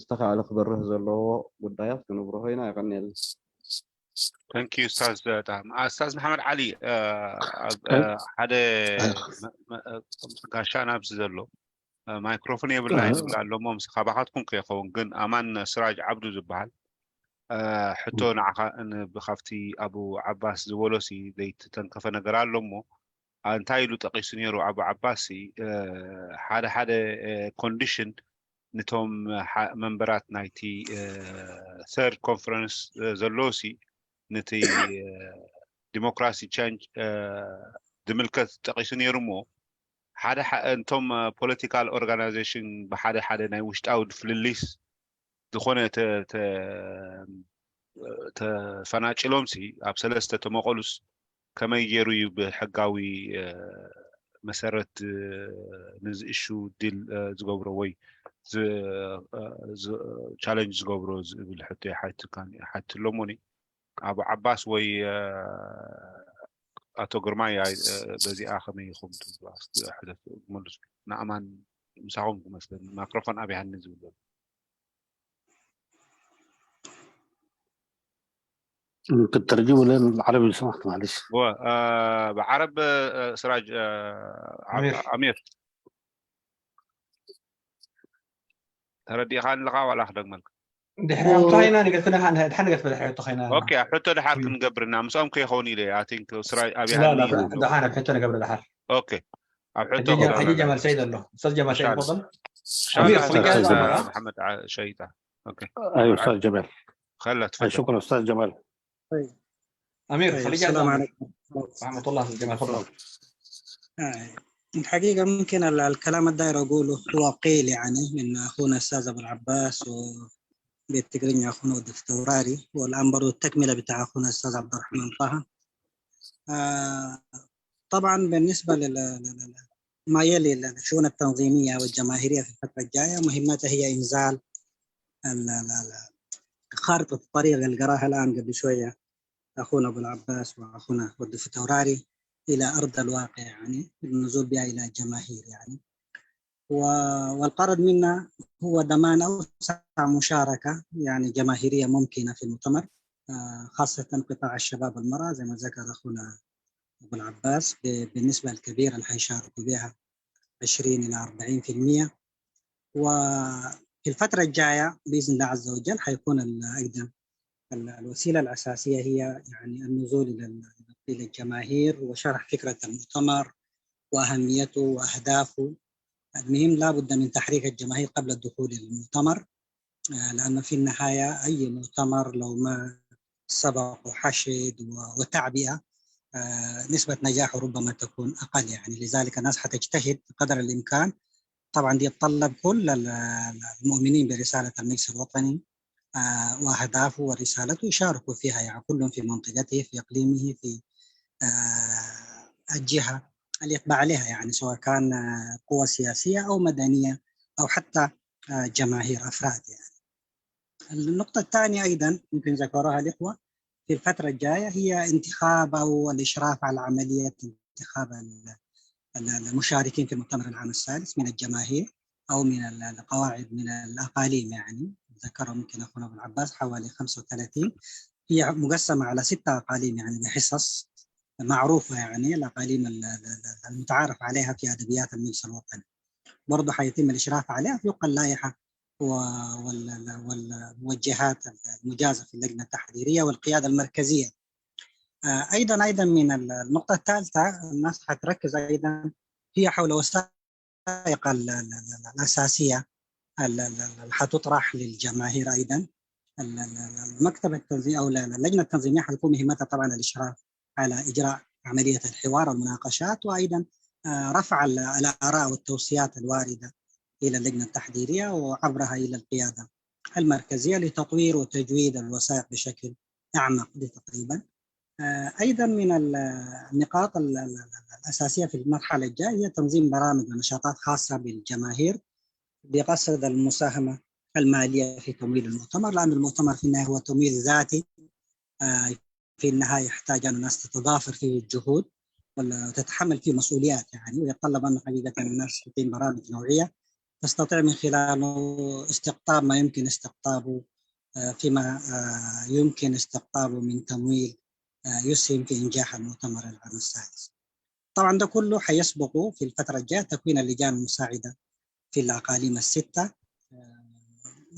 ዝተኻእለ ክበርህ ዘለዎ ጉዳያት ክንብርሆ ኢና። ይቀኒየልና። ثانك يو استاذ محمد علي ሓደ ጋሻና ብዝ ዘሎ ማይክሮፎን የብልና ይብላሎሞ ምስ ካባኻትኩም ከይኸውን ግን ኣማን ስራጅ ዓብዱ ዝበሃል ሕቶ ንዓኻ ብኻፍቲ አቡ ዓባስ ዝበሎሲ ዘይተንከፈ ነገር ኣሎሞ እንታይ ኢሉ ጠቂሱ ነይሩ አቡ ዓባሲ ሓደ ኮንዲሽን ነቶም መንበራት ናይቲ ثيرد ኮንፈረንስ ዘሎሲ ነቲ ዲሞክራሲ ቻንጅ ድምልከት ጠቂሱ ነይሩ ሞ ሓደ እንቶም ፖለቲካል ኦርጋናይዜሽን ብሓደ ናይ ውሽጣዊ ድፍልሊስ ዝኾነ ተፈናጭሎምሲ ኣብ ሰለስተ ተመቐሉስ ከመይ ገይሩ እዩ ብሕጋዊ መሰረት ንዝእሹ ዲል ዝገብሮ ወይ ቻሌንጅ ዝገብሮ ዝብል ሕቶ ሓትሎሞኒ አቡ ዓባስ ወይ አቶ ግርማይ በዚኣ ከመይ ይኹም ሕደት መልሱ ንኣማን ምሳኹም ክመስለኒ ማይክሮፎን ኣብያሃኒ ዝብል ممكن ترجمه للعربي لو سمحت معلش. بعرب سراج امير تردي خان لقا ولا خدق ملك دحين طاينا قلت لها دحين قلت لها طاينا اوكي حتى دحر كنقبرنا مسام كيخوني لي اي ثينك سراج ابي لا دحين بحطنا قبل دحر اوكي حجي جمال سيد الله استاذ جمال سيد تفضل امير محمد شيطه اوكي ايوه استاذ جمال خلت شكرا استاذ جمال. امير خليك. السلام عليكم ورحمه الله جمال تفضل. الحقيقه ممكن الكلام الداير اقوله هو قيل يعني من اخونا الاستاذ ابو العباس وبالتقريني اخونا الدكتوراري والان برضو التكمله بتاع اخونا الاستاذ عبد الرحمن طه. طبعا بالنسبه ما يلي الشؤون التنظيميه والجماهيريه في الفتره الجايه مهمتها هي انزال خارطه الطريق اللي قراها الان قبل شويه اخونا ابو العباس واخونا الدكتوراري الى ارض الواقع يعني النزول بها الى الجماهير يعني والقرض منا هو ضمان اوسع مشاركه يعني جماهيريه ممكنه في المؤتمر خاصه قطاع الشباب والمراه زي ما ذكر اخونا ابو العباس بالنسبه الكبيره اللي حيشاركوا بها 20 الى 40%. وفي الفتره الجايه باذن الله عز وجل حيكون ايضا الوسيله الاساسيه هي يعني النزول الى الجماهير وشرح فكره المؤتمر واهميته واهدافه. المهم لابد من تحريك الجماهير قبل الدخول للمؤتمر لأن في النهاية أي مؤتمر لو ما سبق حشد وتعبئة نسبة نجاحه ربما تكون أقل يعني. لذلك الناس حتجتهد بقدر الإمكان. طبعا دي يتطلب كل المؤمنين برسالة المجلس الوطني وأهدافه ورسالته يشاركوا فيها يعني، كل في منطقته في إقليمه في الجهة اللي يتبع عليها يعني، سواء كان قوى سياسية أو مدنية أو حتى جماهير أفراد يعني. النقطة الثانية أيضا يمكن ذكرها الإخوة في الفترة الجاية هي انتخاب أو الإشراف على عملية انتخاب المشاركين في المؤتمر العام السادس من الجماهير أو من القواعد من الأقاليم يعني. ذكروا ممكن أخونا أبو العباس حوالي 35، هي مقسمة على 6 أقاليم يعني بحصص معروفة يعني، الأقاليم المتعارف عليها في أدبيات المجلس الوطني. برضه حيتم الإشراف عليها وفق اللائحة والموجهات المجازة في اللجنة التحريرية والقيادة المركزية. أيضا من النقطة الثالثة الناس حتركز أيضا هي حول وثائق الأساسية اللي حتطرح للجماهير. أيضا المكتب التنظيمي أو اللجنة التنظيمية حتكون مهمتها طبعا الإشراف على إجراء عملية الحوار والمناقشات، وأيضا رفع الآراء والتوصيات الواردة إلى اللجنة التحريرية وعبرها إلى القيادة المركزية لتطوير وتجويد الوثائق بشكل أعمق تقريبا. أيضا من النقاط الأساسية في المرحلة الجاية هي تنظيم برامج ونشاطات خاصة بالجماهير بقصد المساهمة المالية في تمويل المؤتمر، لأن المؤتمر في النهاية هو تمويل ذاتي، في النهاية يحتاج أن الناس تتضافر فيه الجهود وتتحمل فيه مسؤوليات يعني، ويتطلب أن حقيقة الناس تقيم برامج نوعية تستطيع من خلاله استقطاب ما يمكن استقطابه فيما يمكن استقطابه من تمويل يسهم في إنجاح المؤتمر العام السادس. طبعا ده كله حيسبقه في الفترة الجاية تكوين اللجان المساعدة في الأقاليم ال6.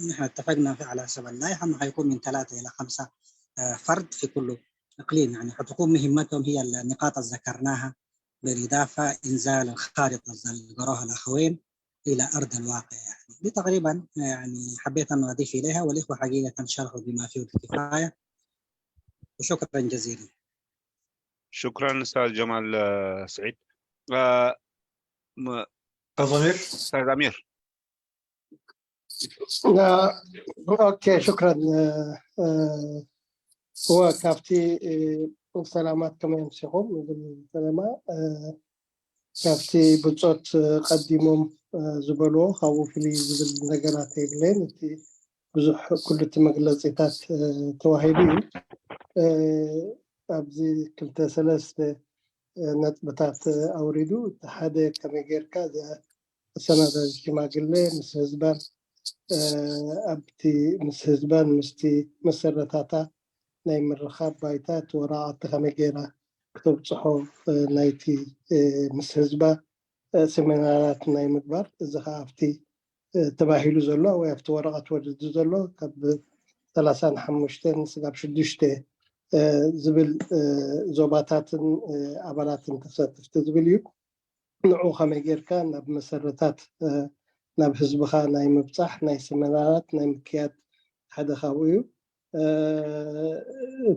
نحن اتفقنا على حسب اللائحة أنه حيكون من 3 إلى 5 فرد في كل إقليم يعني، حتكون مهمتهم هي النقاط اللي ذكرناها، بالإضافة إنزال الخارطة اللي قروها الأخوين إلى أرض الواقع يعني. دي تقريبا يعني حبيت أن أضيف إليها، والإخوة حقيقة شرحوا بما فيه الكفاية، وشكرا جزيلا. شكرا أستاذ جمال سعيد. أستاذ أمير. اوكي شكرا. هو كافتي سلامات كما يمسحهم بالسلامة كافتي بصوت قدمهم زبلو خاو في زبل نقرات يبلين بزح كل تمغلصيتات توهيبي أبزي كلتا 3 نطبتات أوريدو حدا كما غيركا السنة الجماعة مس هزبان أبتي مس هزبان مستي مسرتاتا ناي مرخاب بايتات وراء تخمجيرا كتب صحو نايتي مس هزبا سمينارات ناي مقبر إذا أبتي تباهيلو زلو ويفتو ورقة ورد زلو كب 35 سقاب 6 زبل زوباتات أبالات تساتفت زبليو نوعو خمجير كان بمسرتات ناب حزبخا ناي مبصح ناي سمنارات ناي مكيات حدا خاويو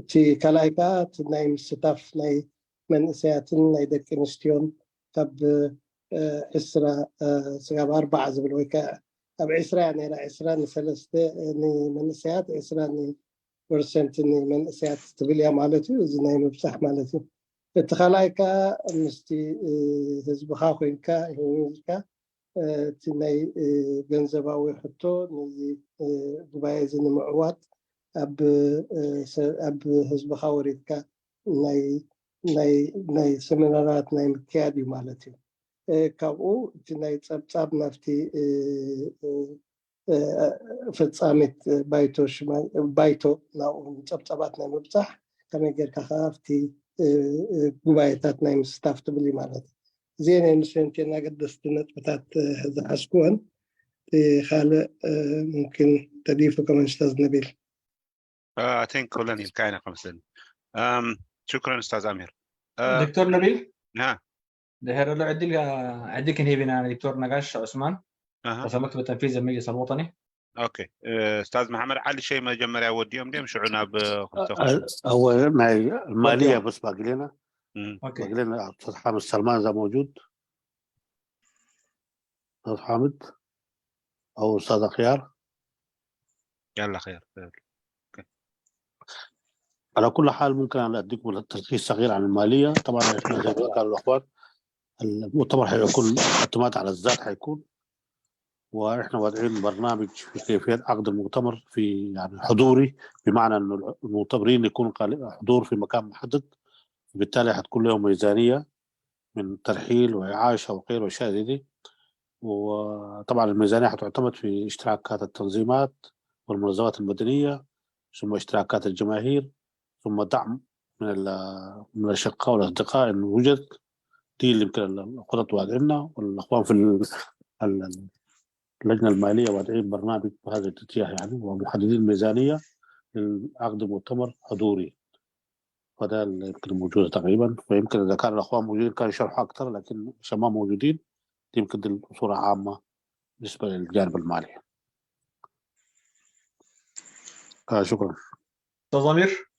تي كلايكات ناي مستاف ناي من اسياتن ناي دك انستيون تب اسرا سغاب 4 زبل ويكا اب اسرا يعني لا اسرا نسلسته ني من اسيات اسرا ني ورسنت ني من اسيات تبليا مالتي زناي مبصح مالتي التخلايكا مستي حزبخا خوينكا هينكا تناي جنزباوي حطو نزي دبي زن معوات اب حزب خاوريتكا ناي سمينارات ناي مكيادي مالتي كابو تناي تصاب نفتي فتصامت بايتو ناو تصابات ناي مبصح كما غير كخافتي غبايتات ناي مستافت بلي مالتي زين نسنتنا قدست نطبتات هذا حسكون خالق ممكن تضيفه كمان أستاذ نبيل. I think كلنا الكائنة 5. شكرا أستاذ أمير. دكتور نبيل. نعم. ده هذا عديك هي بنا دكتور نقاش عثمان. رئيس مكتب التنفيذي المجلس الوطني. اوكي استاذ محمد علي شيء ما جمر اوديهم دي مش عناب هو الماليه بس باقي لنا اوكي. باقي لنا استاذ حامد سلمان اذا موجود. استاذ حامد او استاذ اخيار. يلا خير. على كل حال ممكن أنا اديكم تلخيص صغير عن الماليه. طبعا احنا زي ما قالوا الاخوان المؤتمر حيكون اعتماد على الذات حيكون، واحنا واضعين برنامج في كيفيه عقد المؤتمر في يعني حضوري، بمعنى انه المؤتمرين يكونوا حضور في مكان محدد، بالتالي حتكون لهم ميزانيه من ترحيل واعاشه وغيره واشياء زي دي. وطبعا الميزانيه حتعتمد في اشتراكات التنظيمات والمنظمات المدنيه، ثم اشتراكات الجماهير، ثم دعم من الاشقاء والاصدقاء ان وجد. دي اللي يمكن الخطط واضعينها، والاخوان في اللجنه الماليه واضعين برنامج بهذا الاتجاه يعني، ومحددين ميزانيه لعقد مؤتمر حضوري. فده اللي يمكن موجوده تقريبا. فيمكن اذا كان الاخوان موجودين كان يشرحوا اكثر، لكن عشان ما موجودين دي يمكن دي صوره عامه بالنسبه للجانب المالي. شكرا. استاذ امير.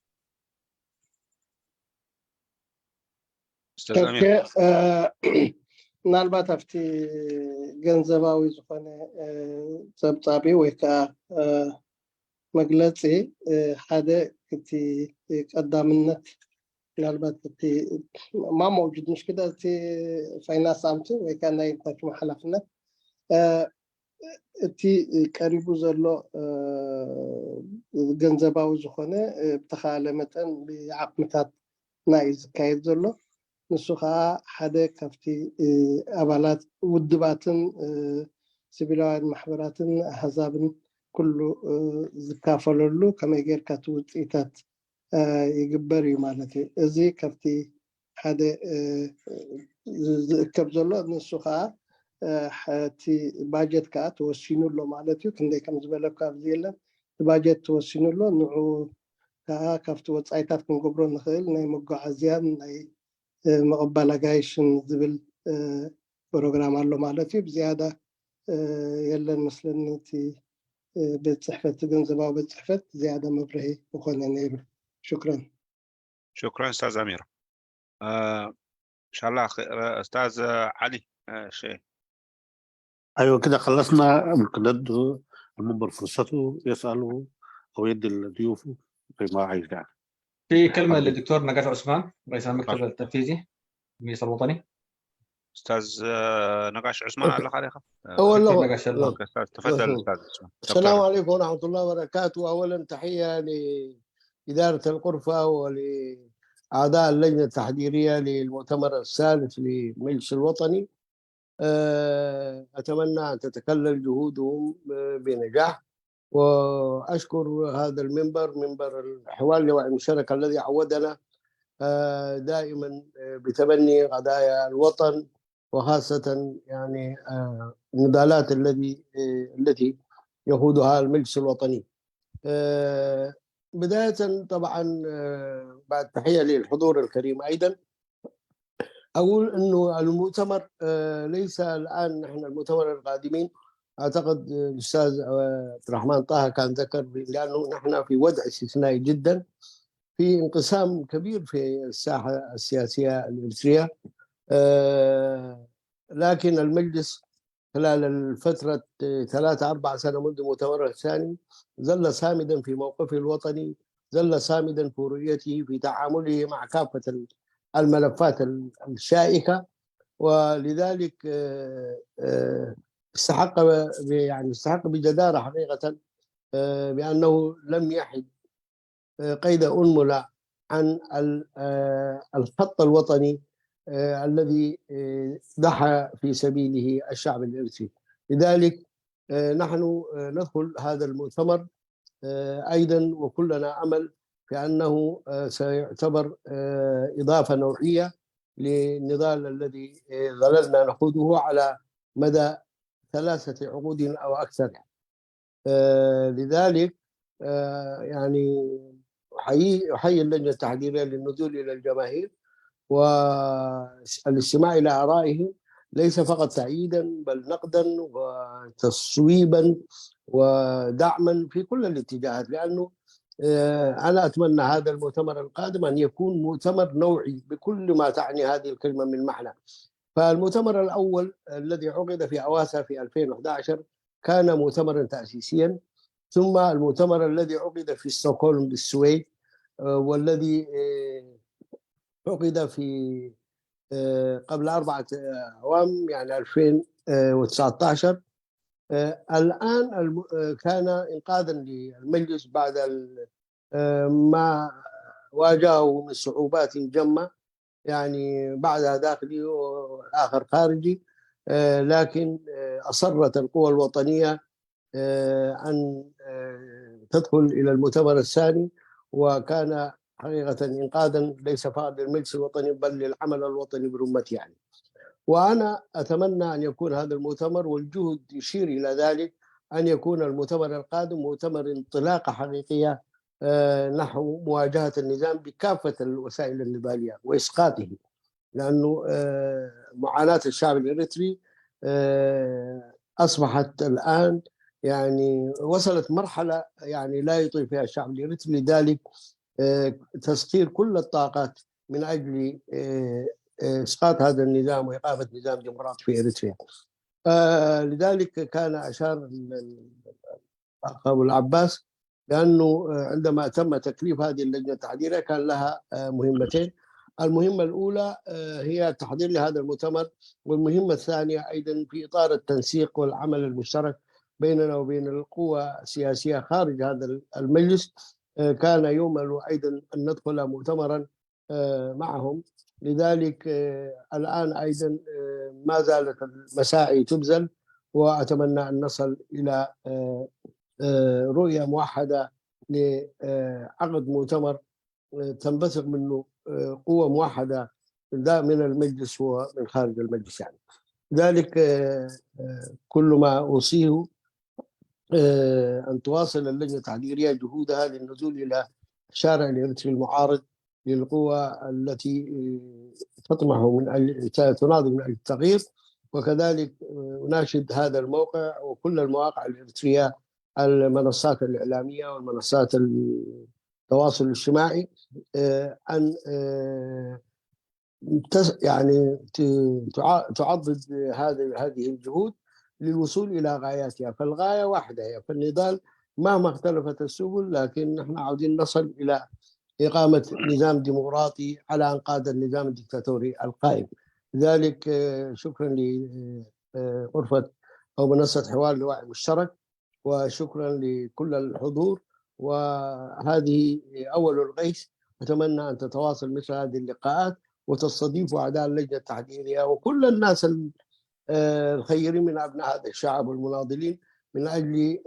استاذ امير. ምናልባት ኣብቲ ገንዘባዊ ዝኾነ ፀብፃቢ ወይ ከዓ መግለፂ ሓደ እቲ ቀዳምነት ምናልባት እቲ ما موجود مش كده እቲ ፋይናንስ ኣምቲ ወይ ከዓ ናይ ታችሞ ሓላፍነት እቲ ቀሪቡ ዘሎ ገንዘባዊ ዝኾነ ብተኻለ መጠን ብዓቅምታት ናይ ዝካየድ ዘሎ ንሱ ከዓ ሓደ ካብቲ ኣባላት ውድባትን ሲቪላውያን ማሕበራትን ኣሕዛብን ኩሉ ዝካፈለሉ ከመይ ጌርካ እቲ ውፅኢታት ይግበር እዩ ማለት እዩ። እዚ ካብቲ ሓደ ዝእከብ ዘሎ ንሱ ከዓ እቲ ባጀት ከዓ ተወሲኑሎ ማለት እዩ። ክንደይ ከም ዝበለካ ኣብዚ የለን ባጀት ተወሲኑሎ ንዑ ከዓ ካብቲ ወፃኢታት ክንገብሮ ንኽእል ናይ መጓዓዝያን ናይ مقبل جايشن زبل برنامج له مالتي بزيادة يلا مثلا تي بتصحفة جنزبا وبتصحفة زيادة مبرهي وخلنا نيرو. شكرا. شكرا استاذ امير. ان شاء الله استاذ علي شيء. ايوه كده خلصنا. ممكن ندي المنبر فرصته يساله او يدي الضيوف زي ما عايز يعني. في كلمة للدكتور نقاش عثمان رئيس المكتب التنفيذي المجلس الوطني. استاذ نقاش عثمان على خليقه. دكتور نقاش الله. تفضل استاذ. السلام عليكم ورحمة الله وبركاته. أولا تحية لإدارة الغرفة ولأعضاء اللجنة التحضيرية للمؤتمر الثالث للمجلس الوطني. أتمنى أن تتكلل جهودهم بنجاح، وأشكر هذا المنبر، منبر الحوار والمشاركة الذي عودنا دائما بتبني قضايا الوطن، وخاصة يعني النضالات التي يقودها المجلس الوطني. بداية طبعا بعد تحية للحضور الكريم أيضا أقول أنه المؤتمر ليس الآن نحن المؤتمر القادمين، أعتقد الأستاذ عبد الرحمن طه كان ذكر لأنه نحن في وضع استثنائي جدا، في انقسام كبير في الساحة السياسية الإرثرية، لكن المجلس خلال الفترة 3-4 سنة منذ مؤتمره الثاني ظل صامدا في موقفه الوطني، ظل صامدا في رؤيته في تعامله مع كافة الملفات الشائكة، ولذلك استحق بجدارة حقيقة بأنه لم يحد قيد أنملة عن الخط الوطني الذي ضحى في سبيله الشعب الإرثي. لذلك نحن ندخل هذا المؤتمر أيضا وكلنا أمل في أنه سيعتبر إضافة نوعية للنضال الذي ظللنا نخوضه على مدى 3 عقود أو أكثر. لذلك يعني أحيي اللجنة التحضيرية للنزول إلى الجماهير والاستماع إلى آرائهم، ليس فقط تأييدا بل نقدا وتصويبا ودعما في كل الاتجاهات، لأنه أنا أتمنى هذا المؤتمر القادم أن يكون مؤتمر نوعي بكل ما تعني هذه الكلمة من معنى. فالمؤتمر الأول الذي عقد في أواسا في 2011 كان مؤتمرا تأسيسيا، ثم المؤتمر الذي عقد في ستوكهولم بالسويد والذي عقد في قبل 4 أعوام يعني 2019. الآن كان إنقاذا للمجلس بعد ما واجهه من صعوبات جمة، يعني بعدها داخلي وآخر خارجي، لكن أصرت القوى الوطنية أن تدخل إلى المؤتمر الثاني، وكان حقيقة إنقاذا ليس فقط للمجلس الوطني بل للعمل الوطني برمته يعني. وأنا أتمنى أن يكون هذا المؤتمر، والجهد يشير إلى ذلك، أن يكون المؤتمر القادم مؤتمر انطلاقة حقيقية نحو مواجهة النظام بكافة الوسائل النضالية وإسقاطه، لأنه معاناة الشعب الإريتري أصبحت الآن يعني وصلت مرحلة يعني لا يطيق فيها الشعب الإريتري، لذلك تسخير كل الطاقات من أجل إسقاط هذا النظام وإقامة نظام ديمقراطي في إريتريا. لذلك كان أشار الأخ أبو العباس لأنه عندما تم تكليف هذه اللجنة التحضيرية كان لها مهمتين. المهمة الأولى هي التحضير لهذا المؤتمر، والمهمة الثانية أيضا في إطار التنسيق والعمل المشترك بيننا وبين القوى السياسية خارج هذا المجلس. كان يؤمل أيضا أن ندخل مؤتمرا معهم. لذلك الآن أيضا ما زالت المساعي تبذل، وأتمنى أن نصل إلى رؤية موحدة لعقد مؤتمر تنبثق منه قوة موحدة من المجلس ومن خارج المجلس يعني. ذلك كل ما أوصيه أن تواصل اللجنة التحضيرية جهودها للنزول إلى الشارع الإريتري المعارض للقوى التي تطمح من أجل تناضل من أجل التغيير. وكذلك أناشد هذا الموقع وكل المواقع الإريترية، المنصات الإعلامية والمنصات التواصل الاجتماعي، أن يعني تعضد هذه الجهود للوصول إلى غاياتها. فالغاية واحدة هي في النضال مهما اختلفت السبل، لكن نحن عاوزين نصل إلى إقامة نظام ديمقراطي على أنقاض النظام الدكتاتوري القائم. لذلك شكرا لغرفة أو منصة حوار الوعي المشترك، وشكرا لكل الحضور. وهذه أول الغيث، أتمنى أن تتواصل مثل هذه اللقاءات وتستضيف أعضاء اللجنة التحضيرية وكل الناس الخيرين من أبناء هذا الشعب والمناضلين من أجل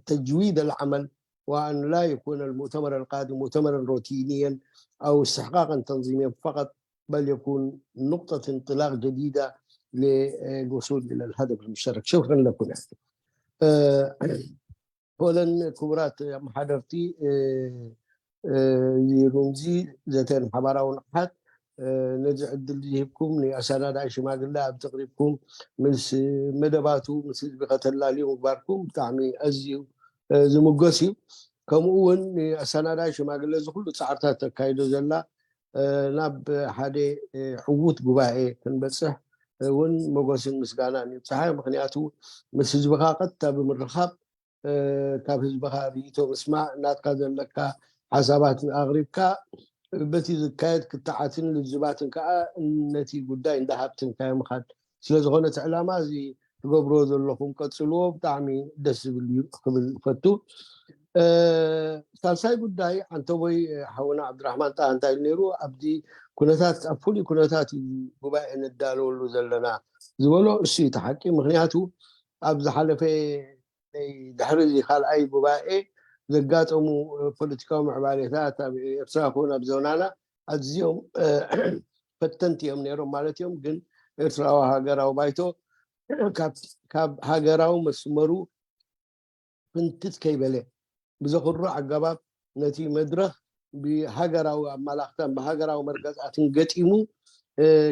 تجويد العمل، وأن لا يكون المؤتمر القادم مؤتمرا روتينيا أو استحقاقا تنظيميا فقط، بل يكون نقطة انطلاق جديدة للوصول إلى الهدف المشترك. شكرا لكم. أولا كبرات محاضرتي يرمزي زتين حبارة ونحات نجعد لجيبكم لأسانا داعش ما قلنا بتقريبكم مس مدباتو مس بقة الله لي مباركم تعمي أزيو زمقسي كمون أسانا داعش ما قلنا زخلو سعرتات كايدو زلا ناب حادي حووت قبائي كنبسح ون مقوسين مسقانا نبسحي مخنياتو مس بقى قد تابي من الرخاب تابي بقى بيتو مسمع نات قادر لك حسابات أغريبك بتي زكايت كتعاتين للزباتن كا التي قداين ذهبتن كا مخاد سلازغونة علامة زي تقبرو ذلكم كتسلوه بتعمي دس بالفتو سالساي قداي عن توي حونا عبد الرحمن تاهن تاي نيرو أبدي كنتات أفولي كنتات قبائن الدالو اللو زلنا زولو الشي تحكي مغنياتو أبز حلفي دحرزي خال أي قبائي زقاتهم بوليتيكا ومعباليثات يرساخون بزونانا أجزيهم فتنتيهم نيرهم مالتهم قن يرساوا هاقراو بايتو كاب هاقراو مسمرو فنتت كيبالي بزخروا عقباب نتي مدرخ بهاقراو مالاختان بهاقراو مركز أتنقتيمو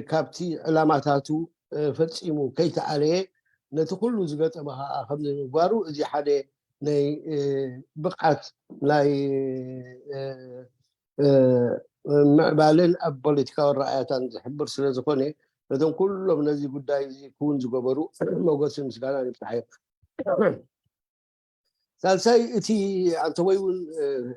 كابتي علاماتاتو فتسيمو كيت عليه نتقلو زقات بها خمس مبارو إذي حدي ناي بقعت لاي معبالين أب بوليتيكا والرأياتان زحبر سلازقوني لذن كلهم نزي قداي يكون زقبرو موقسم سكانا نفتحيق سالساي اتي عن تويون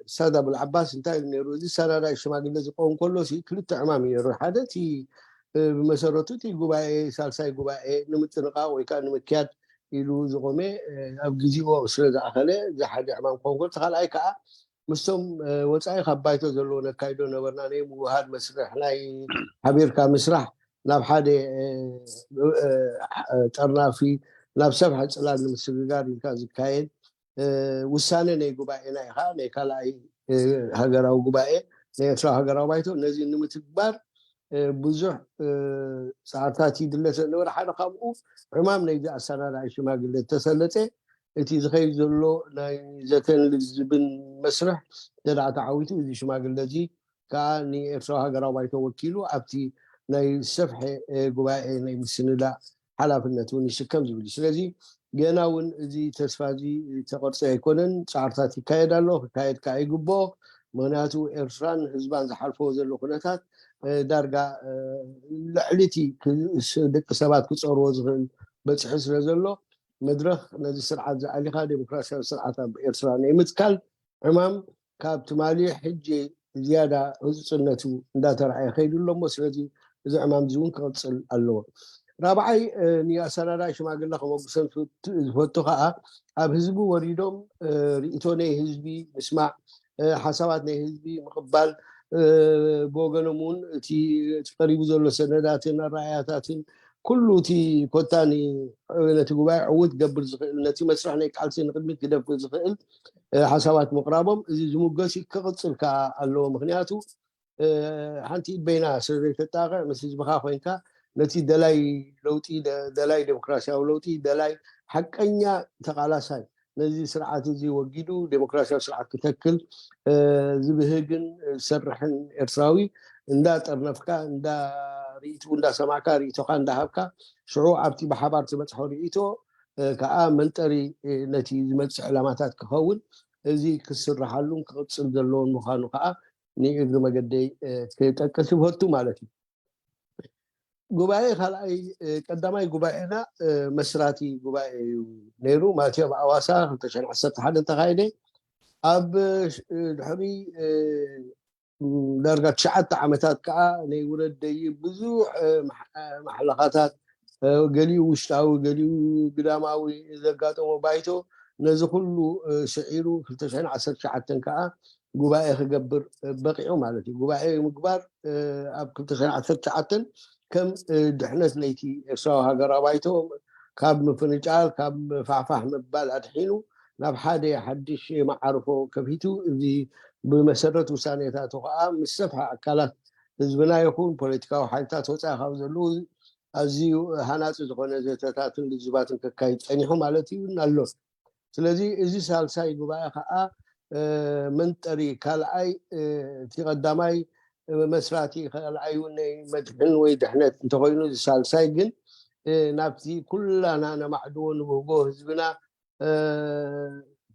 سادة أبو العباس انتاي نيروزي سارة راي شماق الذي قوم كله سي كلت عمامي يروح هذا تي بمسارته تي قبائي سالساي قبائي نمتنقا ويكان نمكيات يلو زغمي أبجزي وأسرد أخلي زي حد عمام قوم كله تخال أي كا مستم وصاي خبايتو زلونا كايدو نبرناني موهاد مسرح لاي حبير كا مسرح ناب حادي ترنا في ناب سبحة سلال المسرقار كان كاين ውሳኔ ናይ ጉባኤና ኢኻ ናይ ካልኣይ ሃገራዊ ጉባኤ ናይ ኤርትራ ሃገራዊ ባይቶ ነዚ ንምትግባር ብዙሕ ሰዓታት ይድለ ስለነበረ ሓደ ካብኡ ዕማም ናይዚ ኣሰናዳዒ ሽማግለ ተሰለጠ እቲ ዝኸይድ ዘሎ ናይ ዘተን ዝብን መስርሕ ደዳ ተዓዊቱ እዚ ሽማግለ እዚ ከዓ ንኤርትራ ሃገራዊ ባይቶ ወኪሉ ኣብቲ ናይ ሰፍሐ ጉባኤ ናይ ምስንዳእ ሓላፍነት እውን ይሽከም ዝብል ስለዚ ገና እውን እዚ ተስፋ እዚ ተቆርፀ ኣይኮነን ፃዕርታት ይካየድ ኣሎ ክካየድ ከዓ ይግብኦ ምክንያቱ ኤርትራን ህዝባን ዝሓልፎ ዘሎ ኩነታት ዳርጋ ልዕሊቲ ደቂ ሰባት ክፀርዎ ዝኽእል በፅሒ ስለ ዘሎ መድረክ ነዚ ስርዓት ዝኣሊኻ ዴሞክራሲያዊ ስርዓት ኣብ ኤርትራ ናይ ምትካል ዕማም ካብ ትማሊ ሕጂ ዝያዳ ህፁፅነቱ እንዳተረኣየ ከይዱ ኣሎ እሞ ስለዚ እዚ ዕማም እዚ እውን ክቅፅል ኣለዎ رابعي نياسانا شماغلا خموغسن ዝፈቱ ከዓ ኣብ ህዝቢ ወሪዶም ርእቶ ናይ ህዝቢ ምስማዕ ሓሳባት ናይ ህዝቢ ምቕባል ብወገኖም እውን እቲ ቀሪቡ ዘሎ ሰነዳትን ራእያታትን ኩሉ እቲ ኮታኒ ነቲ ጉባኤ ዕውት ገብር ዝኽእል ነቲ መስርሕ ናይ ቃልሲ ንቅድሚት ክደፍእ ዝኽእል ሓሳባት ምቕራቦም እዚ ዝሙገሲ ክቕፅል ከዓ ኣለዎ ምክንያቱ ሓንቲ በይና ስለዘይተጣቕዕ ምስ ህዝብኻ ኮይንካ نتي دلاي لوتي دلاي ديمقراطياوي لوتي دلاي حقنيا تقالاساي نزي سرعات زي وجدو ديمقراطياوي سرعات كتكل زبهجن سرحن إرساوي اندا طرنفكا اندا ريتو اندا سماكا ريتو كان دهبكا شعوع عبتي بحبار تبصحو ريتو كا منطري نتي زمصح علاماتات كهون زي كسرحالون كقصل دلون مخانو كا ني اغ مغدي كيتقلت بوتو مالتي ጉባኤ ካልኣይ ቀዳማይ ጉባኤና መስራቲ ጉባኤ ነይሩ ማለት ኣብ ኣዋሳ 2011 ተኻይደ ኣብ ድሕሪ ዳርጋ 9 ዓመታት ከዓ ናይ ውረደይ ብዙሕ ማሕለኻታት ገሊኡ ውሽጣዊ ገሊኡ ግዳማዊ ዘጋጠሞ ባይቶ ነዚ ኩሉ ስዒሩ 2019 ከዓ ጉባኤ ክገብር በቂዑ ማለት እዩ ጉባኤ ምግባር ኣብ 2019 كم دحنت نيتي إسراء هجرا بايتو كاب مفنجال كاب فعفح مبال أدحينو ناب حادي حدش معرفه كبيتو اللي بمسرة وسانيتاتو قام السفحة أكلات زبنا يكون بوليتيكا وحالتات وصاخا وزلوز أزيو هانات زغونا زيتاتات اللي زباتن كايت أنيهم على تيون اللوز سلازي إزي سالساي قبايا خاء من طريق كالعي تقدماي مسراتي العيون مدحن ويدحنت انتقينو سالساي جن نابتي كلنا انا معدون وجوه زبنا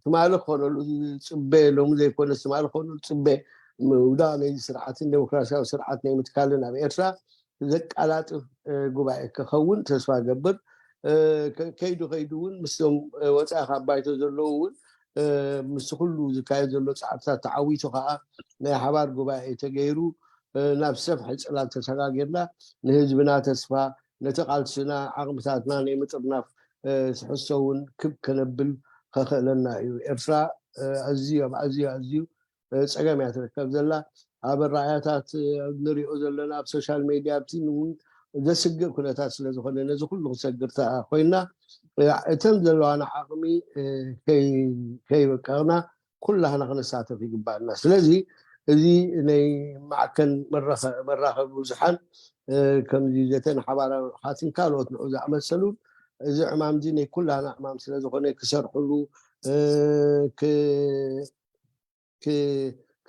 تمالك خلو صبي لهم زي كون تمالك خلو صبي ودا ني سرعات الديمقراطيا وسرعاتنا متكالنا بإرسا زك علات غباء كخون تسفا قبر كيدون مسلم وصاخ بايتو زلوون مس كله زكاي زلو صعبتا تعويتو خا ናይ ሓባር ጉባኤ ተገይሩ ናብ ሰፍሕ ፅላል ተሰጋጊርና ንህዝብና ተስፋ ነተቃልስና ዓቕምታትና ናይ ምጥርናፍ ስሕሶውን ክብ ከነብል ከኽእለና እዩ ኤርትራ ኣዝዩ ፀገም እያ ትርከብ ዘላ ኣብ ራእያታት ንሪኦ ዘለና ኣብ ሶሻል ሚድያ ኣብቲ እውን ዘስግእ ኩነታት ስለ ዝኾነ ነዚ ኩሉ ክሰግርታ ኮይና እተን ዘለዋና ዓቕሚ ከይበቀቕና ኩላህና ክንሳተፍ ይግባአና ስለዚ እዚ ናይ ማዕከን መራኸቢ ብዙሓን ከምዚ ዘተን ሓባራዊ ሓትን ካልኦት ንዑ ዝኣመሰሉን እዚ ዕማም እዚ ናይ ኩላህና ዕማም ስለ ዝኾነ ክሰርሕሉ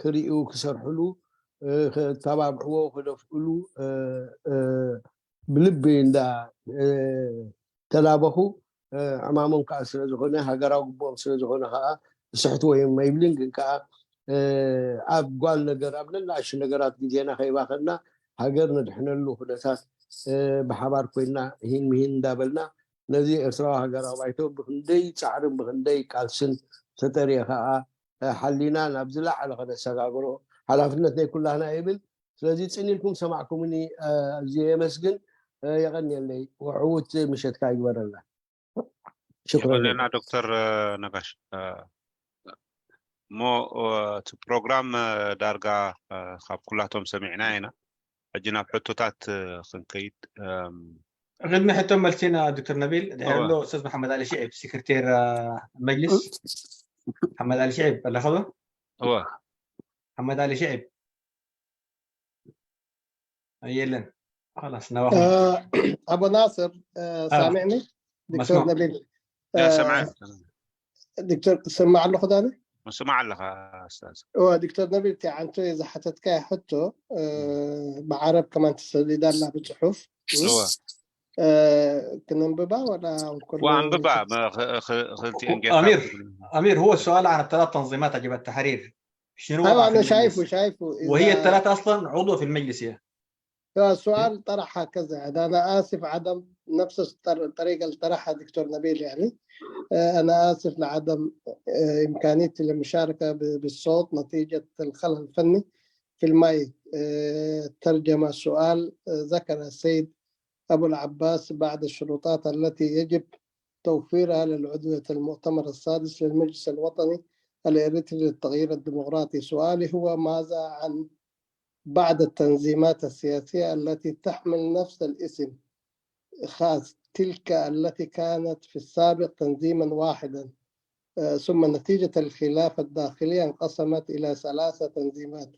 ክሪኡ ክሰርሕሉ ከተባብዕዎ ክደፍእሉ ብልቢ እንዳ ተላበኹ ዕማሞም ከዓ ስለ ዝኾነ ሃገራዊ ግቦኦም ስለ ዝኾነ ከዓ ዝስሕትዎ እዮም ይብልን ግን ከዓ ኣብ ጓል ነገር ኣብ ለላሽ ነገራት ግዜና ከይባኸና ሃገር ነድሕነሉ ኩነታት ብሓባር ኮይና ይህን ምሂን እንዳበልና ነዚ ኤርትራዊ ሃገራዊ ባይቶ ብክንደይ ፃዕርን ብክንደይ ቃልስን ተጠሪአ ከዓ ሓሊና ናብ ዝለዓለ ከነሰጋግሮ ሓላፍነት ናይ ኩላህና ይብል ስለዚ ፅኒልኩም ሰማዕኩምኒ ኣዝየ የመስግን የቀኒየለይ ውዕውት ምሸትካ ይግበረልና شكرا لنا دكتور نقاش مو بروجرام دارجا خاب كلاتهم سمعنا هنا اجينا بحطوتات خنكيد غدنا حتى ملتينا دكتور نبيل دحر له استاذ محمد علي شعيب سكرتير المجلس محمد علي شعيب اللي اخذه هو محمد علي شعيب يلا خلاص نواخذ ابو ناصر سامعني دكتور نبيل سمعت دكتور سمع له خداني سمع لك استاذ هو دكتور نبيل تاعنتو اذا حتتك حطه بعرب كمان تسديدان له بصحف هو كنا نببا ولا وانببا خلتي امير هو السؤال عن الثلاث تنظيمات اجب التحرير شنو انا شايفه وهي الثلاثه اصلا عضو في المجلس هي السؤال طرح هكذا انا اسف عدم نفس الطريقه اللي طرحها دكتور نبيل يعني انا اسف لعدم امكانيتي للمشاركه بالصوت نتيجه الخلل الفني في المايك ترجمه السؤال ذكر السيد ابو العباس بعد الشروطات التي يجب توفيرها للعضويه المؤتمر السادس للمجلس الوطني الإيرتري للتغيير الديمقراطي. سؤالي هو ماذا عن بعض التنظيمات السياسية التي تحمل نفس الاسم خاص تلك التي كانت في السابق تنظيما واحدا ثم نتيجة الخلاف الداخلي انقسمت إلى 3 تنظيمات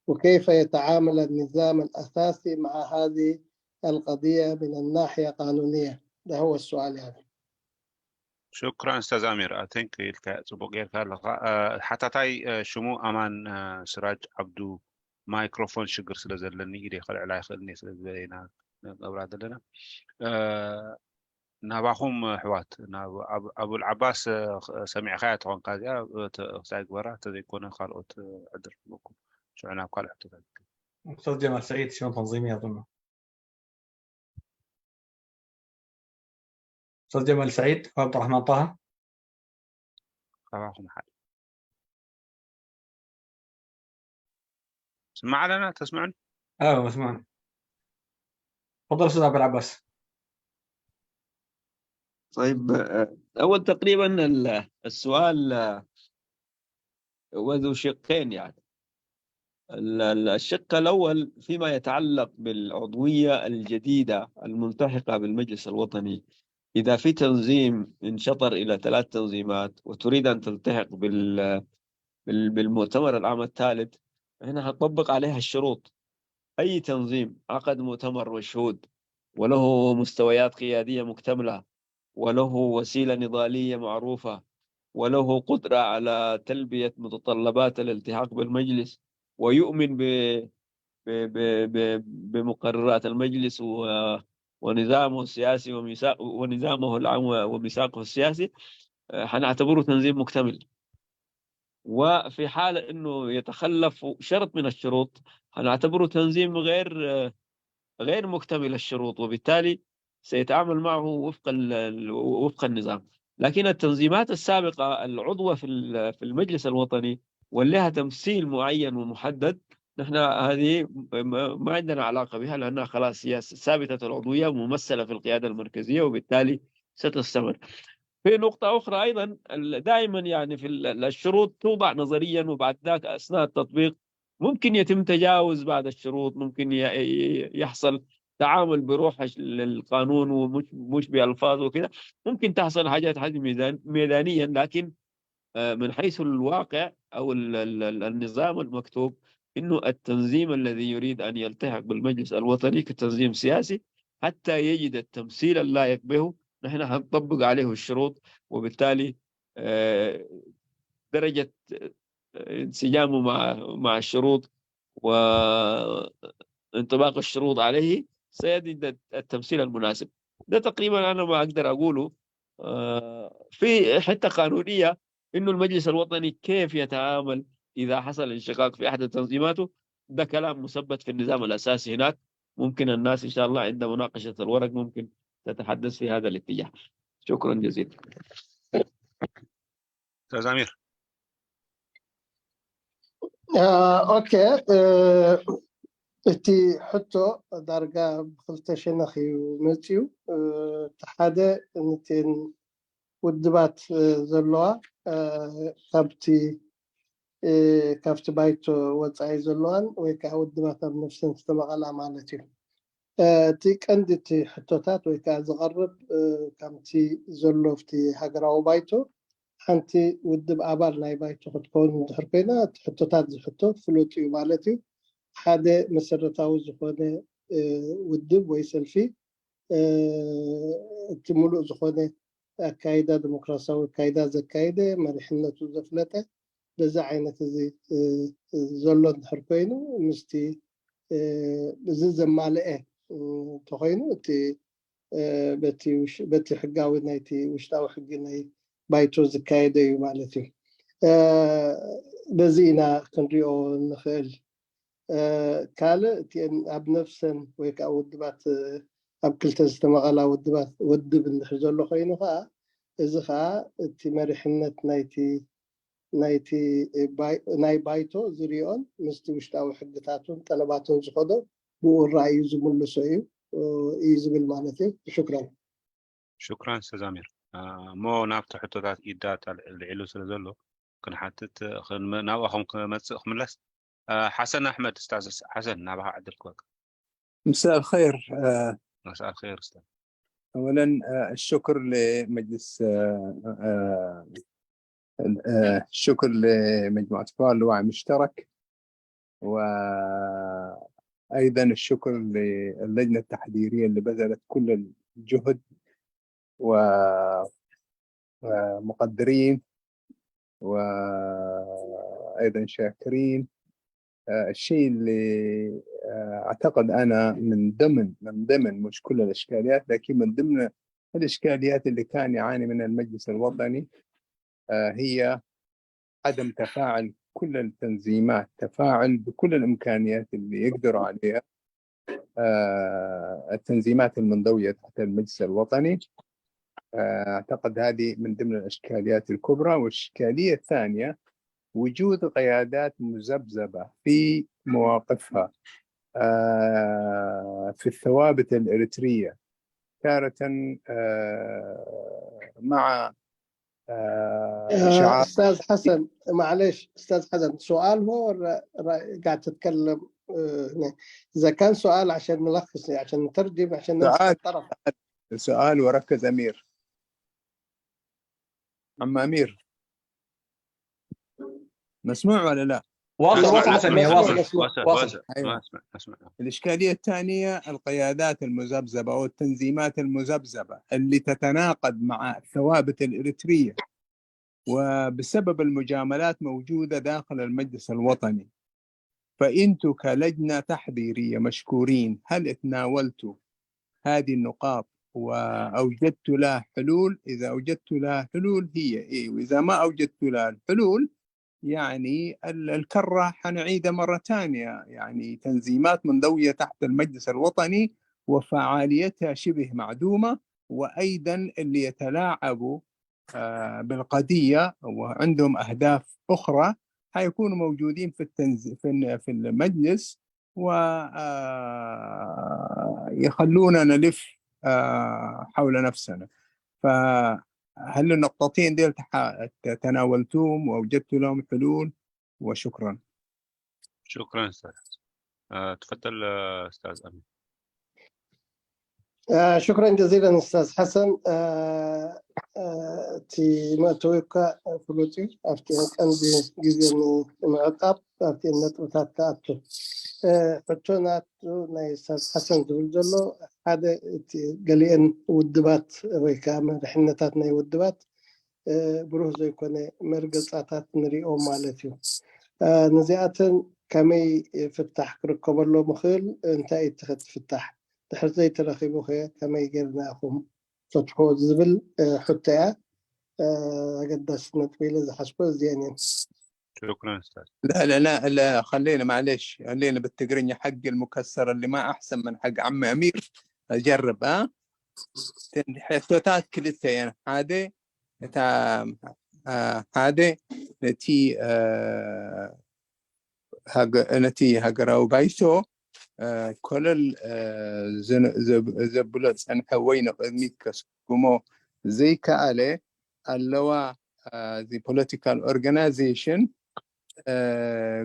وكيف يتعامل النظام الأساسي مع هذه القضية من الناحية القانونية؟ ده هو السؤال يعني. شكرا استاذ امير I think صبغير حتى تاي شمو امان سراج عبدو مايكروفون شجر سلازلني إيدي خلع لا يخلني سلازلنا أولاد لنا نباهم حوات أبو العباس سمع خيات عن قاضي سايق ورا تذكرون خالوت عدل بكم شو أنا قال احتفال أستاذ جمال سعيد شلون تنظيمي أظن أستاذ جمال سعيد وعبد الرحمن طه خلاهم حال سمع لنا تسمعني؟ مسموعنا. تفضل استاذ عبد العباس. طيب اول تقريبا السؤال وذو شقين يعني. الشق الاول فيما يتعلق بالعضويه الجديده الملتحقه بالمجلس الوطني، اذا في تنظيم انشطر الى 3 تنظيمات وتريد ان تلتحق بالمؤتمر العام الثالث، هنا هنطبق عليها الشروط. أي تنظيم عقد مؤتمر مشهود وله مستويات قيادية مكتملة وله وسيلة نضالية معروفة وله قدرة على تلبية متطلبات الالتحاق بالمجلس ويؤمن بمقررات المجلس ونظامه السياسي ونظامه العام وميثاقه السياسي، هنعتبره تنظيم مكتمل. وفي حال انه يتخلف شرط من الشروط هنعتبره تنظيم غير مكتمل الشروط، وبالتالي سيتعامل معه وفق النظام. لكن التنظيمات السابقة العضوة في المجلس الوطني ولها تمثيل معين ومحدد، نحن هذه ما عندنا علاقة بها لأنها خلاص هي ثابتة العضوية وممثلة في القيادة المركزية وبالتالي ستستمر. في نقطة أخرى أيضا دائما يعني في الشروط توضع نظريا وبعد ذاك أثناء التطبيق ممكن يتم تجاوز بعض الشروط، ممكن يحصل تعامل بروح للقانون ومش بألفاظ وكذا، ممكن تحصل حاجات ميدانيا، لكن من حيث الواقع أو النظام المكتوب إنه التنظيم الذي يريد أن يلتحق بالمجلس الوطني كتنظيم سياسي حتى يجد التمثيل اللائق به نحن هنطبق عليه الشروط، وبالتالي درجة انسجامه مع الشروط وانطباق الشروط عليه سيجد التمثيل المناسب. ده تقريبا أنا ما أقدر أقوله في حتة قانونية إنه المجلس الوطني كيف يتعامل إذا حصل انشقاق في أحد تنظيماته. ده كلام مثبت في النظام الأساسي هناك. ممكن الناس إن شاء الله عند مناقشة الورق ممكن تتحدث في هذا الاتجاه. شكرا جزيلا. استاذ امير. اوكي. اتي حطو درجة بخلطة شنخي ومتيو تحادة نتين ودبات زلوا كابتي بايتو وطعي زلوان ويكا ودبات بنفسن استمغالا مالتي تي كندتي حطوتات ويكا زغرب كامتي زلو فتي هاقراو بايتو حنتي ودب آبال ناي بايتو خدكون دحركينا تحطوتات زحطو فلوتي مالتي حدا مسرتاو زخونه ودب ويسلفي تملؤ زخونه أكايدا ديمقراسية أكايدا زكايدا مريحنا زفلته بزا عينة زي زلون حركينو مستي بزز مالئه تخينو تي بتي حقاوي نايتي وشتاو حقي ناي بايتو زكايدا مالتي بزينا كنريو نخيل كاله تين أب نفسن ويك أودبات أب كلتا استمغلا ودب النخزول له خينها إذا خا تمرحنة نايتي ناي بايتو زريون مستوشتاو حقتاتون طلباتون زخدو بو الرأي زمل سوي يزبل معناته. شكرا استاذ امير. مو نفتح حطوتات ايدات العلو سلازلو كن حتت ناوخم كمصخ ملس. حسن احمد. استاذ حسن نابها عدلك وقت. مساء الخير. مساء الخير استاذ. اولا الشكر لمجلس الشكر لمجموعة فؤاد الوعي المشترك، وأيضا الشكر للجنة التحضيرية اللي بذلت كل الجهد ومقدرين وأيضا شاكرين. الشيء اللي أعتقد أنا من ضمن مش كل الإشكاليات، لكن من ضمن الإشكاليات اللي كان يعاني منها المجلس الوطني هي عدم تفاعل كل التنظيمات، تفاعل بكل الإمكانيات اللي يقدروا عليها التنظيمات المنضوية تحت المجلس الوطني. أعتقد هذه من ضمن الإشكاليات الكبرى. والإشكالية الثانية وجود قيادات مذبذبة في مواقفها في الثوابت الإريترية، تارة مع أستاذ حسن معلش أستاذ حسن، سؤال هو قاعد تتكلم إذا كان سؤال عشان نلخص عشان نترجم عشان نمسك الطرف. سؤال وركز أمير. أما أمير مسموع ولا لا؟ واصل سمية واصل. أيوة. أسمع. الإشكالية الثانية القيادات المذبذبة أو التنظيمات المذبذبة اللي تتناقض مع الثوابت الإريترية، وبسبب المجاملات موجودة داخل المجلس الوطني. فأنتوا كلجنة تحضيرية مشكورين، هل تناولتوا هذه النقاط وأوجدت لها حلول؟ إذا أوجدت لها حلول هي إيه، وإذا ما أوجدت لها الحلول يعني الكرة حنعيدها مرة ثانية. يعني تنظيمات منضوية تحت المجلس الوطني وفعاليتها شبه معدومة، وأيضا اللي يتلاعبوا بالقضية وعندهم أهداف أخرى حيكونوا موجودين في المجلس ويخلونا نلف حول نفسنا. فهل النقطتين دي تناولتوهم ووجدت لهم حلول؟ وشكرا. شكرا استاذ. تفضل استاذ امين. شكرا جزيلا استاذ حسن. تي ما توقع فلوتي افتي عندي جزء من عقاب افتي النتوتات كاتو فتونات ناي استاذ حسن زبلجلو هذا قالين ودبات ويكامل حنتات ناي ودبات بروح زي كونه مرقصاتات نريو مالتيو نزياتن كمي فتح كركبلو مخيل انت اتخذ فتح تحرزي ترخيبو خير كما يقرنا أخوهم فتحو زبل حتى قداس نتبيل إذا حسبه زيانين. شكرا استاذ. لا خلينا معلش، خلينا بالتقريني حق المكسر اللي ما احسن من حق عم امير. اجرب حيثوتات كلتها يعني هذه هذه نتي نتي هاجراو بايسو كل زبلت سن حوينا ميكس كومو زي كالي اللوا the political organization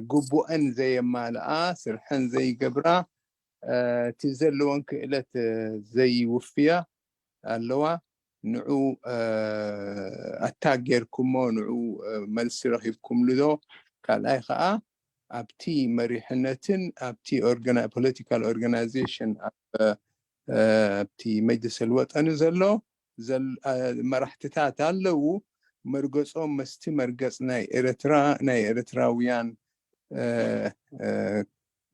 قبو أن زي ما لآس الحن زي قبرا تزلون كإلت زي وفيا اللوا نعو التاجر كمو نعو ملسي رخيبكم لذو كالاي خاء أبتي مريحنة أبتي political organization أبتي مجلس الوطن زلو زل مرحتتات اللو مرقصهم مستي مرقص ناي إرتراويان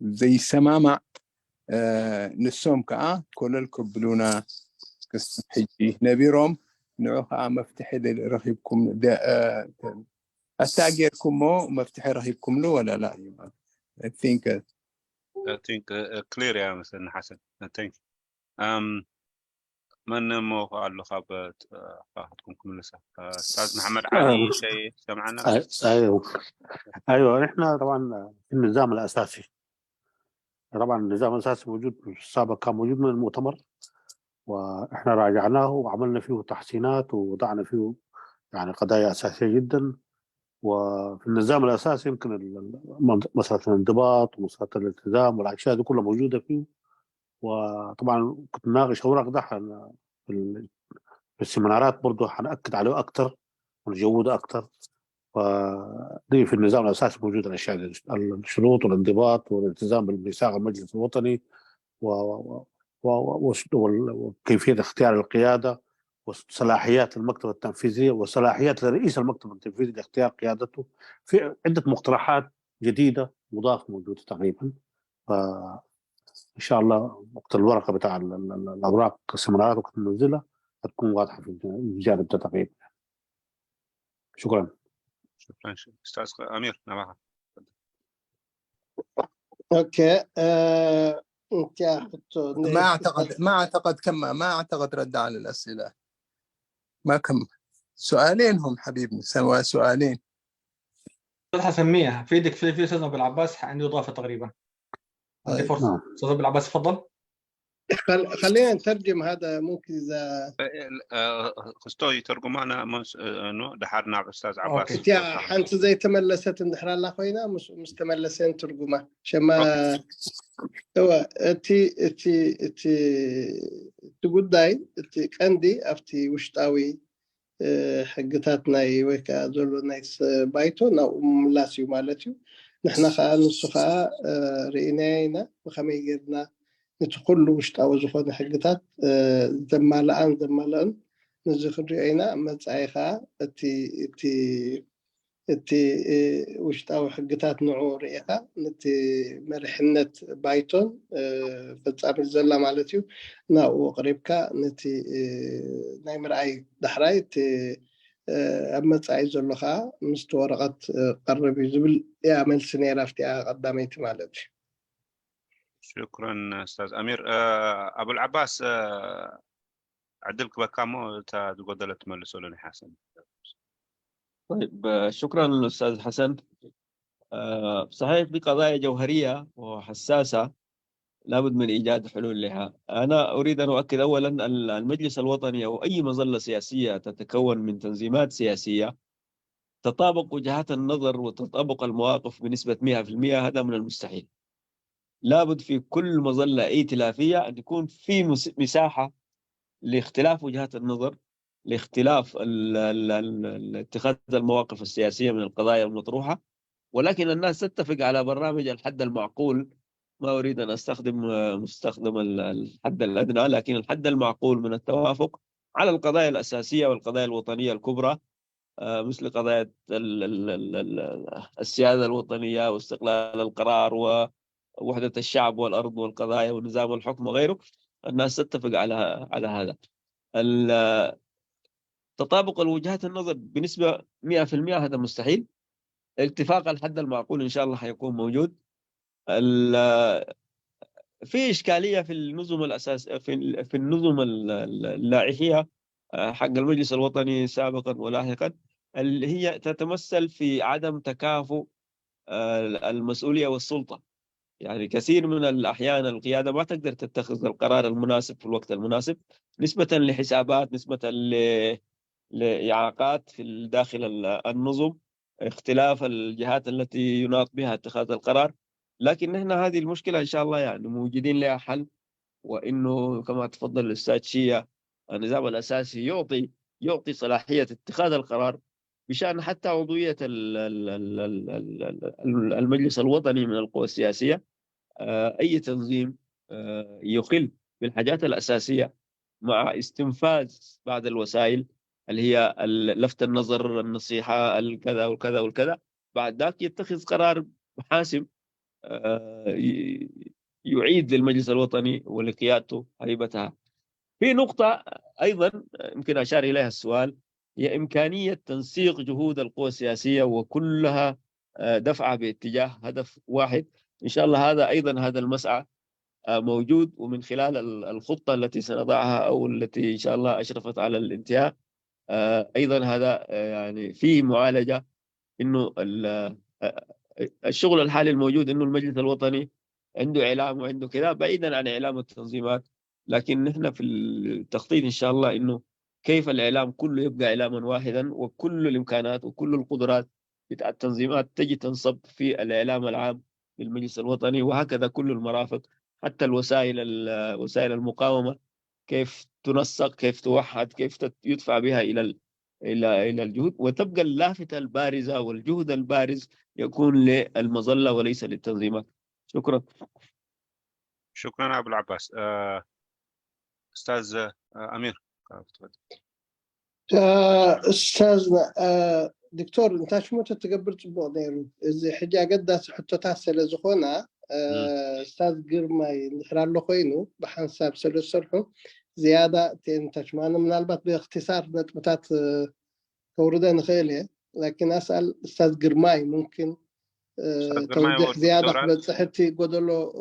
زي سمامع نسوم كأ كل الكبلونا قصة حجي نبيرهم نوعها مفتح رهيبكم أستاجركم مو مفتح رهيبكم له ولا لا؟ I think clear يا مثلا حسن. thank you. من مو قال خابت فاحتكم كم لسه استاذ محمد علي شيء سمعنا؟ ايوه احنا طبعا النظام الاساسي، طبعا النظام الاساسي موجود في السابق، كان موجود من المؤتمر واحنا راجعناه وعملنا فيه تحسينات ووضعنا فيه يعني قضايا اساسيه جدا. وفي النظام الاساسي يمكن مساله الانضباط ومساله الالتزام والاشياء دي كلها موجوده فيه. وطبعا كنت ناقش اوراق ده في السيمينارات برضه حنأكد عليه اكثر ونجوده اكثر. فدي في النظام الاساسي موجود الاشياء دي، الشروط والانضباط والالتزام بميثاق المجلس الوطني وكيفيه اختيار القياده وصلاحيات المكتب التنفيذي وصلاحيات رئيس المكتب التنفيذي لاختيار قيادته. في عده مقترحات جديده مضافه موجوده تقريبا. فان شاء الله وقت الورقه بتاع الاوراق السيمينارات وقت ننزلها هتكون واضحه في الجانب ده تقريبا. شكرا. شكرا استاذ امير. نعم. اوكي ما اعتقد رد على الاسئله. ما كم سؤالين هم حبيبنا، سوا سؤالين. استاذ حسن فيدك في استاذ ابو العباس عنده اضافه تقريبا. عندي فرصه. استاذ ابو العباس تفضل. خلينا نترجم هذا ممكن اذا خستوي ترجمانا انه دحرنا استاذ عباس. انت حنت زي تملست اندحر الله خوينا مستملسين ترجمه شما هو تي تقداي تي كاندي افتي وشتاوي حقتاتنا ويكا زولو نايس بايتو نو ملاسيو مالتيو نحن خا نسخا رينينا وخمي قدنا نتقول له وشتاو زخون حقتات زمالان نزخ رينا مصايخا تي وشتاو حقتات نعور إيها نتي مرحنة بايتون فتعمل زلا مالتيو ناو قريبكا نتي نايمر أي دحراي تي أما تعي زلخا مستورقت قرب يزبل يعمل سنة رافتي قداميتي مالتي. شكرا استاذ امير. ابو العباس عدلك بكامو تقدر تملسوا لنا حسن. طيب شكرا للأستاذ حسن. صحيح في قضايا جوهرية وحساسة لابد من إيجاد حلول لها. أنا أريد أن أؤكد أولا المجلس الوطني أو أي مظلة سياسية تتكون من تنظيمات سياسية تطابق وجهات النظر وتطابق المواقف بنسبة 100%، هذا من المستحيل. لابد في كل مظلة ائتلافية أن يكون في مساحة لاختلاف وجهات النظر، لاختلاف اتخاذ المواقف السياسية من القضايا المطروحة، ولكن الناس تتفق على برنامج الحد المعقول. ما أريد أن مستخدم الحد الأدنى، لكن الحد المعقول من التوافق على القضايا الأساسية والقضايا الوطنية الكبرى، مثل قضايا السيادة الوطنية واستقلال القرار ووحدة الشعب والأرض والقضايا ونظام الحكم وغيره. الناس تتفق على هذا. تطابق الوجهات النظر بنسبة 100% هذا مستحيل. اتفاق الحد المعقول إن شاء الله حيكون موجود. في إشكالية في النظم الأساس في النظم اللائحية حق المجلس الوطني سابقا ولاحقا، اللي هي تتمثل في عدم تكافؤ المسؤولية والسلطة. يعني كثير من الأحيان القيادة ما تقدر تتخذ القرار المناسب في الوقت المناسب، نسبة لحسابات، نسبة لإعاقات في داخل النظم، اختلاف الجهات التي يناط بها اتخاذ القرار. لكن نحن هذه المشكلة إن شاء الله يعني موجودين لها حل، وإنه كما تفضل الأستاذ شيا النظام الأساسي يعطي صلاحية اتخاذ القرار بشأن حتى عضوية المجلس الوطني من القوى السياسية. أي تنظيم يخل بالحاجات الأساسية مع استنفاذ بعض الوسائل اللي هي لفت النظر، النصيحة، الكذا والكذا والكذا، بعد ذاك يتخذ قرار حاسم يعيد للمجلس الوطني ولقيادته هيبتها. في نقطة أيضا يمكن أشار إليها السؤال، هي إمكانية تنسيق جهود القوى السياسية وكلها دفعة باتجاه هدف واحد. إن شاء الله هذا أيضا هذا المسعى موجود، ومن خلال الخطة التي سنضعها أو التي إن شاء الله أشرفت على الانتهاء أيضا هذا يعني فيه معالجة. إنه الشغل الحالي الموجود إنه المجلس الوطني عنده إعلام وعنده كذا بعيدا عن إعلام التنظيمات، لكن نحن في التخطيط إن شاء الله إنه كيف الإعلام كله يبقى إعلاما واحدا، وكل الإمكانات وكل القدرات بتاع التنظيمات تجي تنصب في الإعلام العام للمجلس الوطني، وهكذا كل المرافق حتى وسائل المقاومة كيف تنسق، كيف توحد، كيف يدفع بها إلى الجهود، وتبقى اللافتة البارزة والجهد البارز يكون للمظلة وليس للتنظيمات. شكرا. شكرا أبو العباس. أستاذ أمير. أستاذنا دكتور انت شو تتقبل تبغى نيرو إذا حاجة قد حتى تحصل زخونة أستاذ قرماي نحرر له خينه بحنساب سلسلهم زيادة تنتج معنا من البات باختصار نتبتات توردين خيلية، لكن أسأل أستاذ قرماي ممكن توضيح زيادة بتصحتي قدلو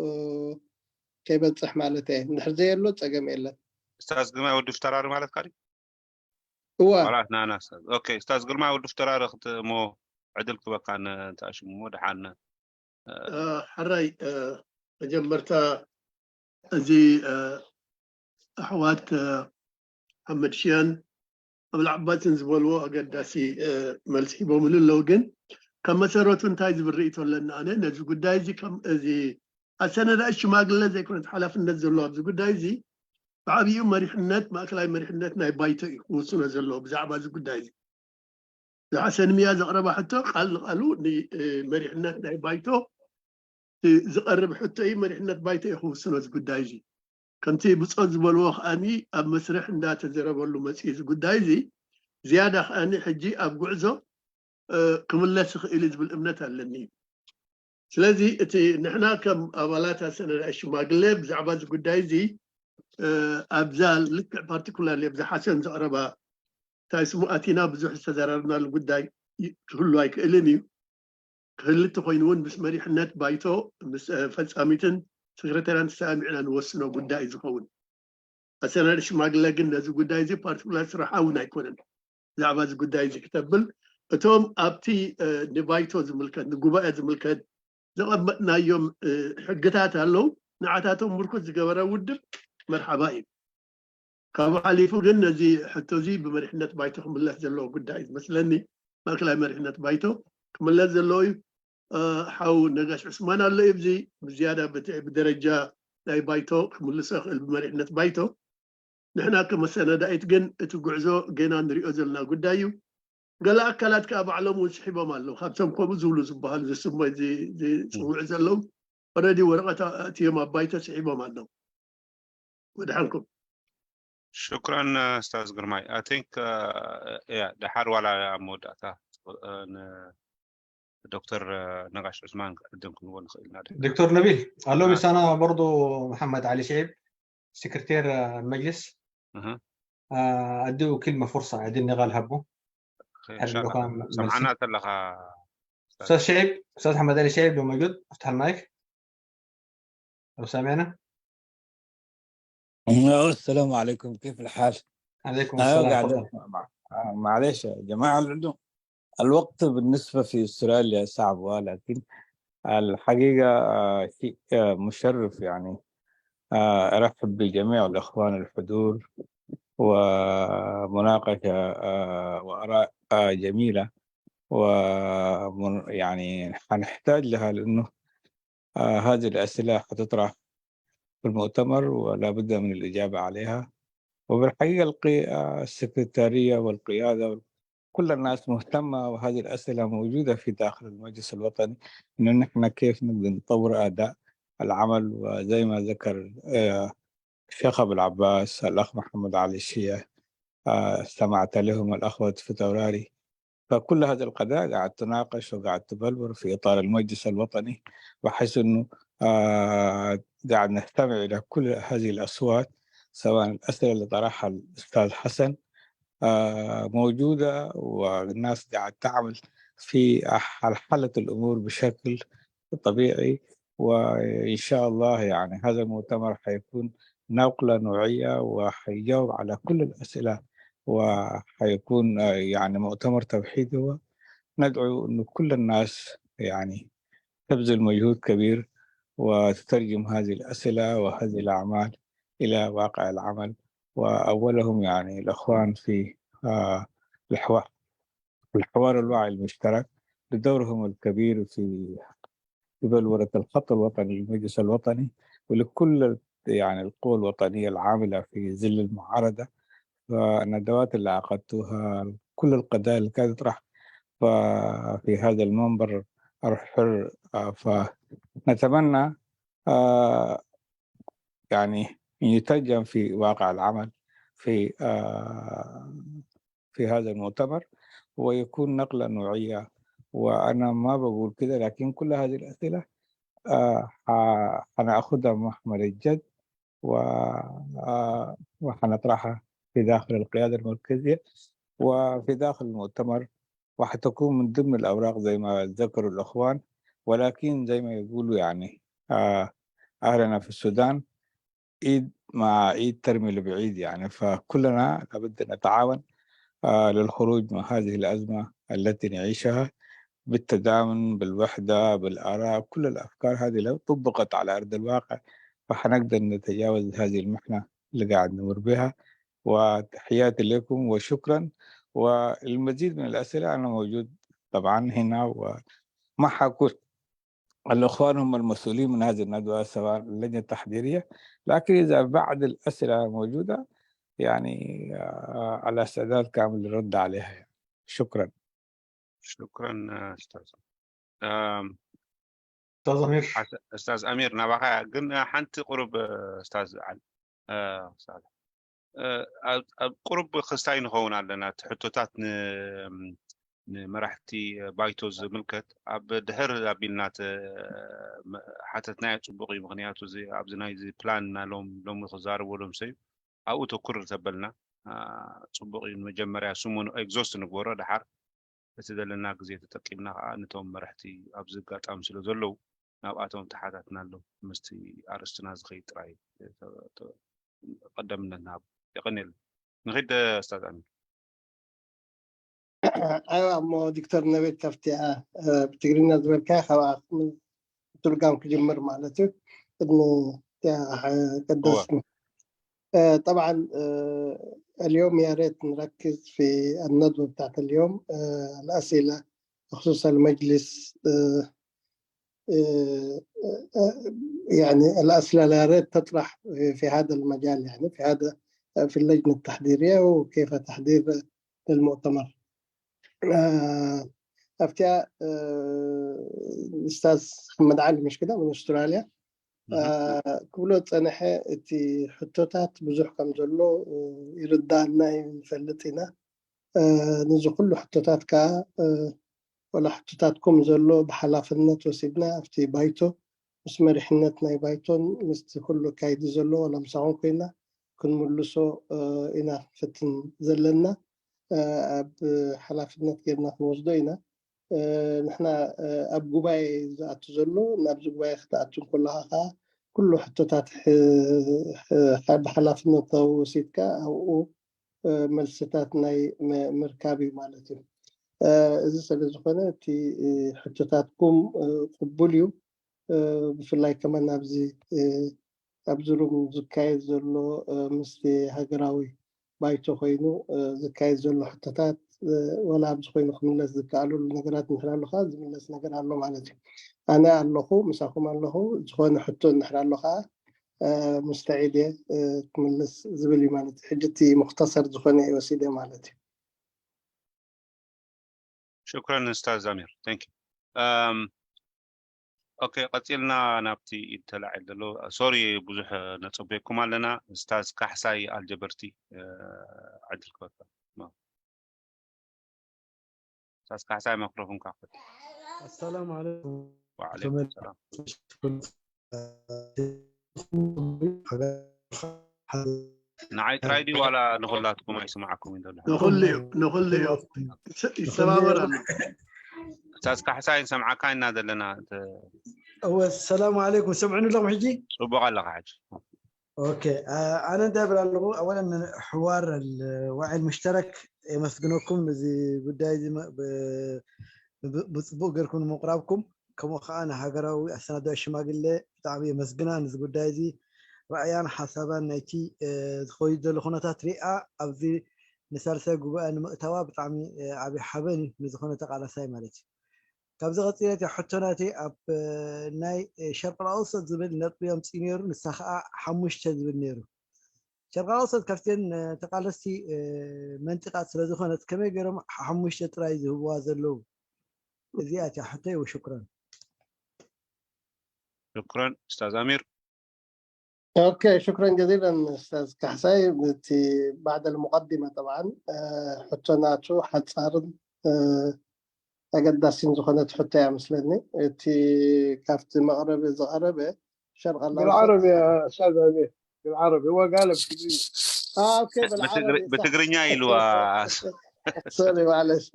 كيف بتصح مالتين نحر زي اللو تقامي له أستاذ قرماي ودي افترار مالت قريب هو خلاص أنا أستاذ أوكي أستاذ قرماي ودي افترار أخت مو عدلك بقى أن تأشم مو دحان حراي جمرتا زي أحوات محمد شيان أبو العباس نزبولو أقداسي ملسي بومل اللوجن كم مسيرات انتايز بالرئيس ولا أنا نزو قدايزي كم زي السنة ده الشماغل زي كنت حلف النزل له زو قدايزي بعبي مريح النت ما أكلاي مريح النت ناي بايته وصل نزل له بزعبا زو قدايزي حسن مياز أقرب حتى قالوا ني مريح النت ناي بايته زقرب حتى مريح النت بايته وصل نزل قدايزي كنتي بصوت بالوخ أني أب مسرح إنها تزرب له مسيز قدايزي زيادة أني حجي أب قعزو كمل لسخ إليز بالإمنة لني سلازي إتي نحنا كم أولاتها سنة الشماغلة بزعباز قدايزي أبزال لك بارتيكولارلي أبزا حسن زقربا تايسمو أتينا بزوح استزررنا القداي كله هيك إليني كهلت خوينون بس مريح النت بايتو بس فلساميتن سكرتيران سامعنا نوصلوا قداي زخون أسأل الشماغلة قلنا زو قداي زي بارتيكولار صراحة يكونن زعبا زو قداي زي كتبل أتوم أبتي نبايتو زملكت نقوباء زملكت زغبنا يوم حقتات هلو نعتاتهم مركز زقبرا ودب مرحبا كما حليفو قلنا زي حتى زي بمرحنة بايتو كم الله زلو قداي مثلني ما كلا مرحنة بايتو كم الله زلو حاو نقاش عثمان الله يبزي بزيادة بدرجة لاي بايتو كمل سخ بمرحنة بايتو نحنا كمسنا دايت جن تقعزو جينا نريو زلنا قدايو قال أكلات كأب علم وسحبه ماله خبزهم كم زولو زبهال زي سمي زي سوع زلو وردي ورقة تيما بايتو سحبه ماله ودحنكم شكرا أستاذ قرماي I think دحار ولا عمود دكتور نقاش عثمان قدمكم دكتور نبيل قالوا بس أنا برضو محمد علي شعيب سكرتير المجلس اديه كلمه فرصه عايزين نغال هبو ان شاء لو الله كان سمعنا تلخ استاذ شعيب، استاذ محمد علي شعيب لو موجود افتح المايك لو سامعنا. السلام عليكم، كيف الحال؟ عليكم السلام، قاعد تفضل. معلش يا جماعة، الوقت بالنسبة في أستراليا صعب، ولكن الحقيقة شيء مشرف يعني. أرحب بجميع الأخوان الحضور ومناقشة وآراء جميلة، ويعني حنحتاج لها، لأنه هذه الأسئلة حتطرح في المؤتمر ولا بد من الإجابة عليها. وبالحقيقة السكرتارية والقيادة كل الناس مهتمة، وهذه الأسئلة موجودة في داخل المجلس الوطني، إنه نحن كيف نقدر نطور أداء العمل. وزي ما ذكر الشيخ أبو العباس، الأخ محمد علي الشيع، استمعت لهم الأخ فتوراري، فكل هذه القضايا قاعد تناقش وقاعد تبلور في إطار المجلس الوطني، بحيث إنه قاعد نستمع إلى كل هذه الأصوات، سواء الأسئلة اللي طرحها الأستاذ حسن موجودة، والناس قاعد تعمل في حلة الأمور بشكل طبيعي. وإن شاء الله يعني هذا المؤتمر حيكون نقلة نوعية، وحيجاوب على كل الأسئلة، وحيكون يعني مؤتمر توحيدي. وندعو أن كل الناس يعني تبذل مجهود كبير وتترجم هذه الأسئلة وهذه الأعمال إلى واقع العمل، وأولهم يعني الأخوان في الحوار الوعي المشترك لدورهم الكبير في بلورة الخط الوطني للمجلس الوطني، ولكل يعني القوى الوطنية العاملة في ظل المعارضة، والندوات اللي عقدتوها، كل القضايا اللي كانت تطرح في هذا المنبر الحر. فنتمنى يعني يترجم في واقع العمل في هذا المؤتمر، ويكون نقلة نوعية. وأنا ما بقول كده، لكن كل هذه الأسئلة حنأخذها محمل الجد، وحنطرحها في داخل القيادة المركزية وفي داخل المؤتمر، وحتكون من ضمن الأوراق زي ما ذكروا الأخوان. ولكن زي ما يقولوا يعني أهلنا في السودان إيد مع إيد ترمي لبعيد يعني، فكلنا لابد نتعاون للخروج من هذه الأزمة التي نعيشها بالتضامن، بالوحدة، بالآراء. كل الأفكار هذه لو طبقت على أرض الواقع فحنقدر نتجاوز هذه المحنة اللي قاعد نمر بها. وتحياتي لكم وشكرا. والمزيد من الأسئلة أنا موجود طبعا هنا، وما حكون الأخوان هم المسؤولين من هذه الندوة سواء اللجنة التحضيرية، لكن إذا بعد الأسئلة موجودة يعني على استعداد كامل للرد عليها يعني. شكرا. شكرا استاذ أمير. استاذ امير نبقى قلنا حنت قرب استاذ علي استاذ قرب خستاين هون على تحطوتات مرحتي بايتوز ملكت اب دهر ابيلنات حتتنا صبغي مغنياتو زي ابزناي زي بلان لهم خزار ولهم سي او تكرر تبلنا صبغي مجمريا سمون اكزوست نغورو دحر بتدلنا غزي تتقينا نتوم مرحتي ابزقات امسلو زلو ناباتهم تحاتاتنا له مستي ارستنا زخي تراي قدمنا ناب يقنل نغيد استاذ امين. ايوه مو دكتور نبيل كفتي بتقرينا زبركا خلاص تلقام كجمر معناته انه قدسنا. طبعا اليوم يا ريت نركز في الندوة بتاعت اليوم، الأسئلة خصوصا المجلس. يعني الأسئلة يا ريت تطرح في هذا المجال، يعني في هذا في اللجنة التحضيرية وكيف تحضير للمؤتمر. أفتيا الأستاذ محمد علي مش كده من أستراليا كله تصنحي تي حطوتات بزوح كم زلو يردالنا يفلتنا نزو كله حطوتات كا ولا حطوتاتكم زلو بحلافنا توسيدنا افتي بايتو مسمري حنتنا بايتون مست كله كايد زلو ولا مسعون كينا كنملسو إنا فتن زلنا بحلافنا كيرنا نوجدو إنا نحن أب جباي زعتو زلو ناب جباي اختاتو كلها كله حتى تاتح بحلافنا تو سيتكا أو ملستات ناي مركابي مالتي إذا سلزخنا تي حتتاتكم قبوليو بفلاي كمان أبزي أبزرم زكاية زلو مستي هجراوي بايتو خوينو زكاية زلو حتتات ولا أبز خوينو خملس زكالو النجرات نحرالو خاز ملس نجرالو مالتي أنا علوخو مساكم علوخو زخونا حتو نحرالو خا مستعدة تملس زبلي مالتي حجتي مختصر زخوني وسيلة مالتي. شكرا استاذ امير ثانك يو. اوكي قتلنا نابتي تلعب له سوري بزح نصبيكم لنا استاذ كحساي الجبرتي عدل كوتا استاذ كحساي ميكروفون كافت. السلام عليكم. وعليكم السلام. نعيت رايدي ولا نغلاتكم ما يسمعكم من دول نغلي السلام استاذ كحساي سمعك كاين لنا السلام عليكم. سمعوني لهم حجي وبقى لك حاجه. اوكي انا دابر اولا حوار الوعي المشترك يمسكنكم زي بدايه بصبوق يكون مقربكم كما خانا هاجراوي السنه الشماغله بتاعي مسجنا نز بدايه رأيان حسابا نيتي خويد لخونتات رئة أبذي نسالسة جباء مؤتوا بتعمي عبي حبني نزخونة على ساي مالتي كابز غطيرتي حطوناتي أب ناي شرق الأوسط زبل نطبيهم سينيرو نسخاء حموش تزبل نيرو شرق الأوسط كفتين تقالستي منطقة سلزخونة كما يقولون حموش ترايز هو زلو زياتي حطي وشكرا. شكرا أستاذ أمير. اوكي شكرا جزيلا استاذ كحساي. بعد المقدمه طبعا حطناتو حد صار اقداسين زخنه حتى مثلني تي كافت مغرب زغربه شرق الاوسط بالعربي يا استاذ ابي بالعربي هو قالب بالانجليزي. اوكي بالعربي بتقرينيا يلوا سوري معلش.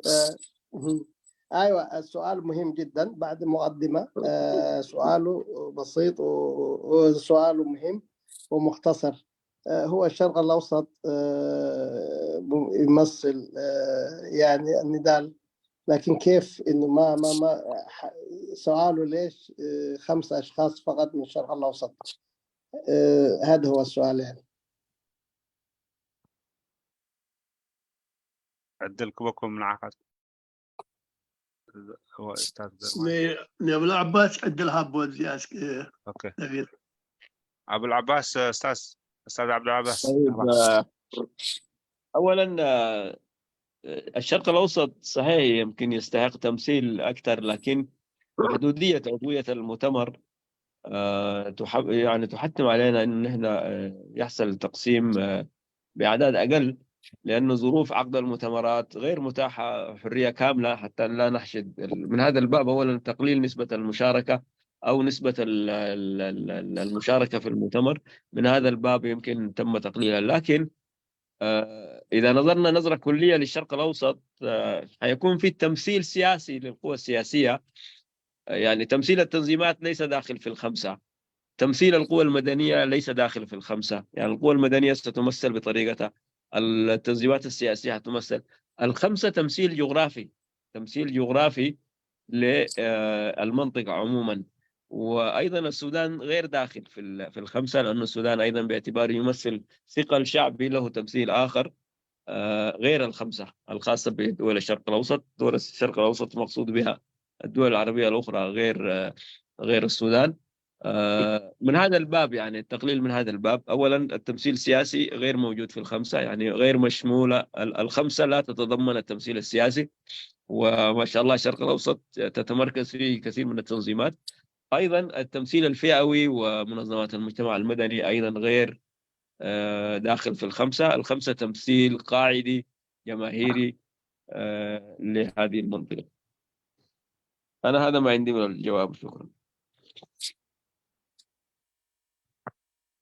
ايوه السؤال مهم جدا بعد مقدمه سؤاله بسيط وسؤاله مهم ومختصر. هو الشرق الاوسط يمثل يعني النضال، لكن كيف انه ما سؤاله ليش 5 اشخاص فقط من الشرق الاوسط؟ هذا هو السؤال يعني. عدلكم بكم من عقد هو استاذ ابو العباس عدلها بودي اوكي ابو العباس استاذ عبد العباس. طيب اولا الشرق الاوسط صحيح يمكن يستحق تمثيل اكثر، لكن محدوديه عضويه المؤتمر يعني تحتم علينا ان نحن يحصل تقسيم باعداد اقل، لأن ظروف عقد المؤتمرات غير متاحة حرية كاملة حتى لا نحشد. من هذا الباب أولا تقليل نسبة المشاركة أو نسبة المشاركة في المؤتمر، من هذا الباب يمكن تم تقليلها. لكن إذا نظرنا نظرة كلية للشرق الأوسط حيكون في تمثيل سياسي للقوى السياسية، يعني تمثيل التنظيمات ليس داخل في ال5، تمثيل القوى المدنية ليس داخل في ال5. يعني القوى المدنية ستمثل بطريقتها، التنظيمات السياسية هتمثل، ال5 تمثيل جغرافي للمنطقة عموما. وأيضا السودان غير داخل في ال5، لأن السودان أيضا باعتباره يمثل ثقل شعبي له تمثيل آخر غير ال5 الخاصة بدول الشرق الأوسط. دول الشرق الأوسط مقصود بها الدول العربية الأخرى غير السودان. من هذا الباب يعني التقليل من هذا الباب. أولا التمثيل السياسي غير موجود في ال5، يعني غير مشمولة، ال5 لا تتضمن التمثيل السياسي، وما شاء الله الشرق الأوسط تتمركز فيه كثير من التنظيمات. أيضا التمثيل الفئوي ومنظمات المجتمع المدني أيضا غير داخل في ال5 تمثيل قاعدي جماهيري لهذه المنطقة. أنا هذا ما عندي من الجواب. شكرا.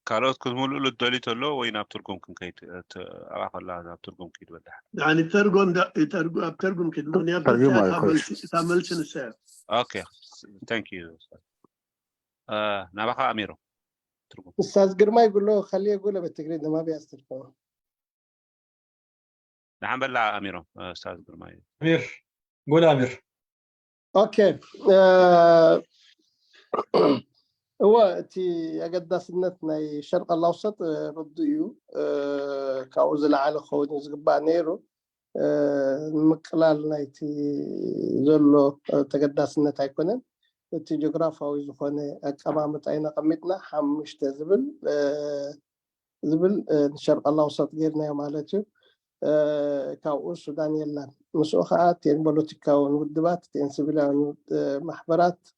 كالوت كمول له الدوليت له وين أبترقم كن كيت أراح الله أبترقم كيد بدها يعني ترجم كده مغنية ترجمة تعمل سنة. أوكي thank you نبقى أميرو ترقم استاذ قرما يقول له خليه يقولها بالتقريد ما بيستلفون. نعم بلا أميرو أستاذ قرماي أمير قول أمير. اوكي هو تي أقدر سنتنا الشرق الأوسط رديو كأوزل على خود نزقبا نيرو مقلال نايتي زلو تقدر سنتنا يكونن تي جغرافيا ويزخوني أكبامة أين قمتنا حمش تزبل زبل الشرق الأوسط غيرنا مالتو كاو السودان يلا مسوخات ين بوليتيكاون ودبات تين سبيلان محبرات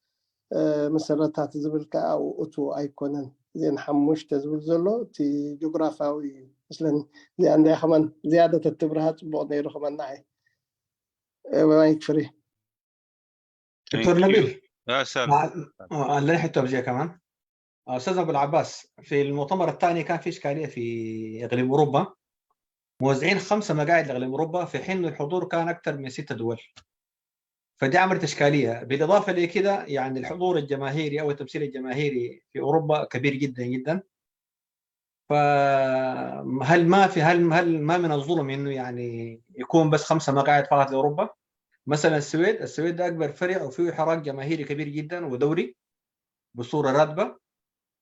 مسرتات زبل أو أتو أيكونن زين حموش تزبل زلو تي جغرافياوي مثلا زي عندي خمان زيادة التبرهات بوديرو خمان ناعي ما يكفري. دكتور نبيل يا سلام اللي حتى بجي كمان أستاذ أبو العباس في المؤتمر الثاني كان في إشكالية في إقليم أوروبا موزعين 5 مقاعد لإقليم أوروبا في حين الحضور كان أكثر من 6 دول، فدي عملت إشكالية. بالإضافة لكده يعني الحضور الجماهيري أو التمثيل الجماهيري في أوروبا كبير جدا جدا، فهل ما من الظلم إنه يعني يكون بس 5 مقاعد فقط لأوروبا؟ مثلا السويد ده أكبر فرع وفيه حراك جماهيري كبير جدا ودوري بصورة راتبة،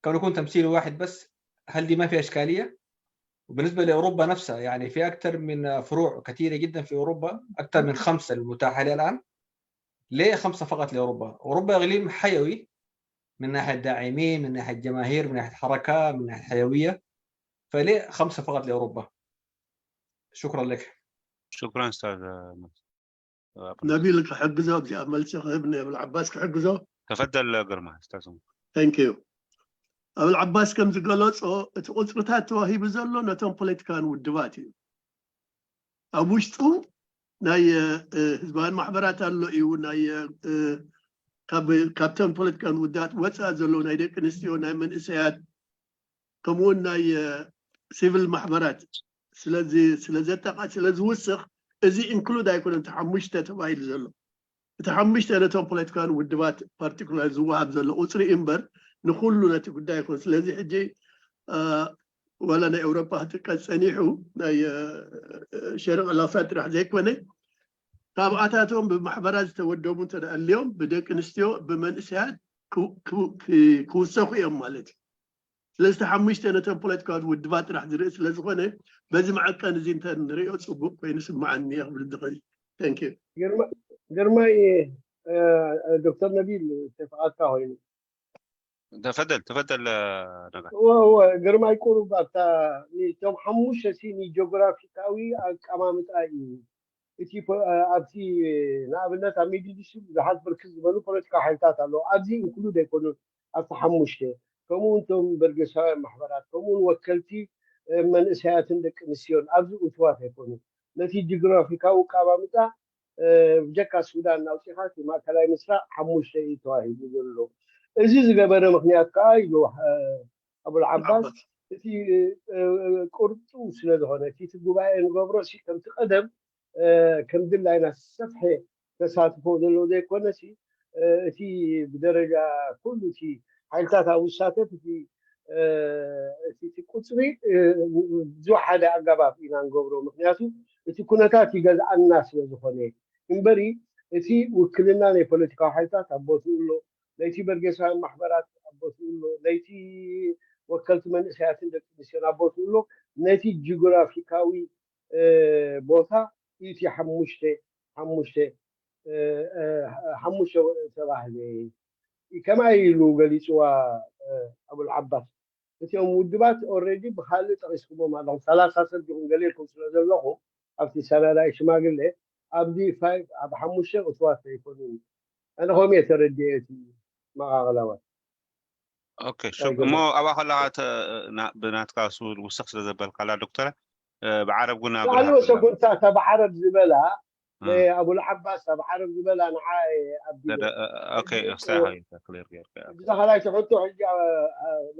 كان يكون تمثيل واحد بس، هل دي ما فيها إشكالية؟ وبالنسبة لأوروبا نفسها يعني في أكثر من فروع كثيرة جدا في أوروبا، أكثر من 5 المتاحة لي الآن. ليه 5 فقط لأوروبا؟ أوروبا إقليم حيوي من ناحية داعمين، من ناحية جماهير، من ناحية حركة، من ناحية حيوية، فليه 5 فقط لأوروبا؟ شكرا لك. شكرا أستاذ نبيل كحجزه بدي أعمل شغله ابن أبو العباس كحجزه. تفضل قرمه أستاذ. ثانك يو. أبو العباس كم زقلوت أسرتات وهي بزلوا نتهم بوليتيكان والدباتي. أبوشتو ناي هزبان محبرات الله إيو ناي كابتن بوليتيكان ودات وسا زلوا ناي ديك نستيو ناي من إسياد كمون ناي سيفل محبرات سلازي تقع سلازي وسخ إزي إنكلود هيكون تحمشته تبايل زلوا تحمشته نتهم بوليتيكان والدبات بارتيكولار زواب زلوا أسري إمبر نخلو نتي قد يكون سلازي حجي ولا نا أوروبا هتكاد سنيحو ناي شرق الأوسط راح زي كوني تابعاتهم بمحبرات تودومون ترى اليوم بدك نستيو بمن إسهاد كوسخ يوم مالتي سلست حمشت أنا تمبلت كاد والدفات راح درس لزخونة بس معك كان زين تنريو صبوك وينسمع عني قبل الدقيقة. ثانك يو. قرماي دكتور نبيل تفعلت هاي. تفضل نبيل. هو قرماي يكون بعتا نيتهم حموش سيني جغرافيكاوي أمام تأيي. إتي أبتي نابلنا تاميدي ديشو لحد بركز بنو بوليتيكا حيلتات الله أبزي يكونوا ده يكونوا أتحموشته كمون أنتم برجسها محبرات كمون وكلتي من إسهات عندك نسيون أبزي أتوات يكونوا نتيجة جغرافيكا وكابامتا بجكا السودان ناوسيخاتي ما كلاي مصر حموشته يتواهي بيقول له إزيز قبل مخنيات كايلو أبو العباس إتي قرطو سنده تي تجوبا إن قبرصي كم تقدم كم دل على السفح تساتفو دلو دي كونسي في بدرجة كل شيء حالتها أو ساتف في قصري زو حدا أقباب إن أنقبرو مخنياتو في كونتاتي جز الناس يزخوني إنبري في وكلنا ني بوليتيكا حالتها أبوتولو ليتي برجسها محبرات أبوتولو ليتي وكلت من سياسين دكتور أبوتولو نتي جغرافيكاوي بوتا يتي حموشته تبعه كما يلو قاليسوا أبو العباس يوم ودبات أوريدي بخالد رئيسكم ما لهم 3 سنة يوم قال لكم سنة لهم أفتي سنة لا إيش ما قال له أبدي 5 أبو حموشة أتواصل يكونون أنا هم يترديتي ما أغلبه اوكي شكرا مو ابا خلاص بنات كاسول وسخ زبل قال دكتور بعرب قلنا قالوا سكنت تبع عرب زبالة ابو العباس بعرف جبل انا لا لا اوكي استاهل كلير دخل تحطوا حاجه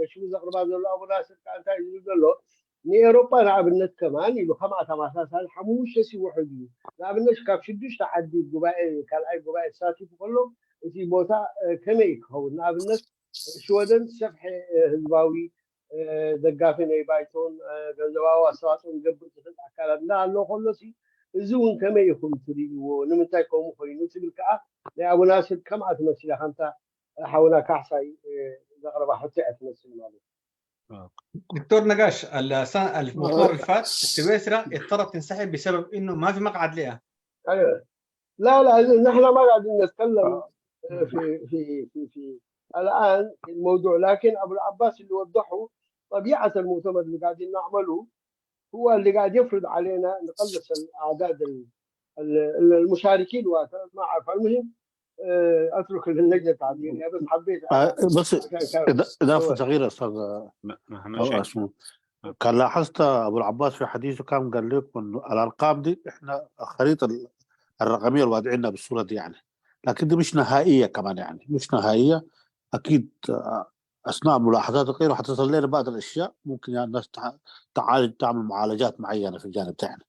مش زغربا له ابو ناصر كان تايز له ني اوروبا نعبنت كمان يلو خما اساسا حموش سي وحدي نعبنت كاب شدش تحدي جبائي كان اي جبائي ساتي كله في بوتا كميك هو نعبنت شودن سفح هزباوي دقافين اي بايتون ገንዘባው አስተዋጽኦን ገብር ተሰጥ አካላትና አለው ሁሉሲ እዚውን ከመይ ይኹን ትሪ ወንምታይ ቆሙ ኮይኑ ትብል ከዓ ናይ አቡና ስድ ከምዓ ትመስላ ከምታ حاولنا كحصي زغربة حتى أتمثل ماله. دكتور نقاش المؤتمر اللي فات سويسرا اضطرت تنسحب بسبب انه ما في مقعد لها. ايوه لا نحن ما قاعدين نتكلم في الان الموضوع، لكن ابو العباس اللي وضحه طبيعه المؤتمر اللي قاعدين نعمله هو اللي قاعد يفرض علينا نقلص الاعداد المشاركين ما اعرف. المهم اترك للجنه التعديليه بس حبيت بس اضافه صغيره استاذ محمد. كان لاحظت ابو العباس في حديثه كان قال لكم انه الارقام دي احنا الخريطه الرقميه اللي واضعينها بالصوره دي يعني، لكن دي مش نهائيه كمان يعني مش نهائيه. اكيد اثناء ملاحظات غيره حتصل لنا بعض الاشياء ممكن يعني الناس تعمل معالجات معينه في الجانب تاعنا.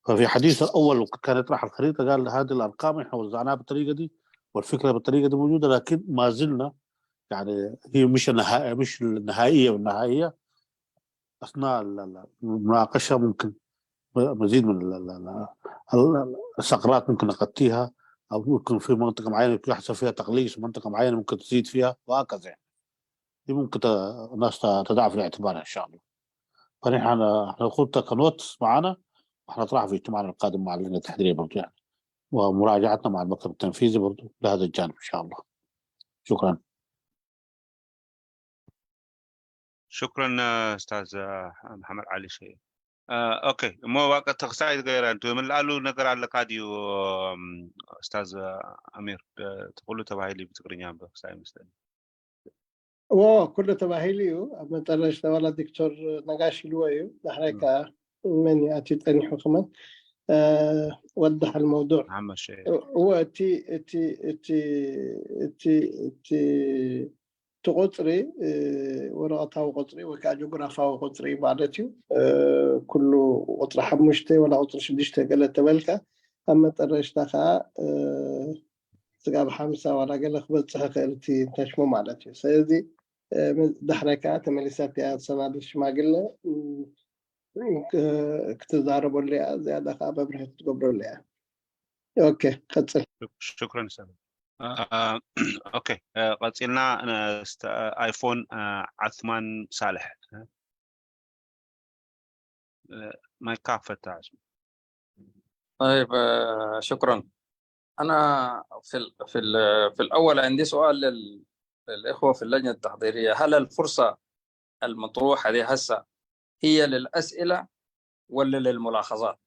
ففي حديثه الاول كان يطرح الخريطه قال هذه الارقام احنا وزعناها بالطريقه دي والفكره بالطريقه دي موجوده، لكن ما زلنا يعني هي مش النهائيه والنهائيه. اثناء المناقشه ممكن مزيد من الثغرات ممكن نغطيها، او ممكن في منطقه معينه يحصل فيها تقليص ومنطقه معينه ممكن تزيد فيها وهكذا يعني. دي ممكن الناس تضع في الاعتبار ان شاء الله. فنحن ناخذها كنوت معنا وحنطرحها في اجتماعنا القادم مع اللجنه التحضيريه برضه يعني، ومراجعتنا مع المكتب التنفيذي برضه لهذا الجانب ان شاء الله. شكرا. شكرا استاذ محمد علي شيء. اوكي مو وقت تخصائي غير انتم من قالوا نقر على قاديو استاذ امير تقولوا تبعيلي بتقرينيا بخصائي مستني كله تباهيليو أما ترى ولا دكتور نقاش الويو لحركة من يأتي تاني حكما وضح الموضوع. عم الشيء هو تي تقطري ورقة وقطري وكاجوغرافا وقطري بعدتيو كله قطر حمشتي ولا قطر شدشتي قالت تبلكا أما ترى اشتاقا تقاب حمسة ولا قال خبز حقيقتي تشمو مالتي سيدي دحركات مليسات يا سنادش ما قلنا كتضاربوا لي زيادة خابة برهت تقبروا لي. اوكي قصل. شكرا استاذ. اوكي قصلنا ايفون عثمان صالح ما يكافئ تعجب. طيب شكرا. أنا في الأول عندي سؤال للإخوة في اللجنة التحضيرية. هل الفرصة المطروحة دي هسه هي للأسئلة ولا للملاحظات؟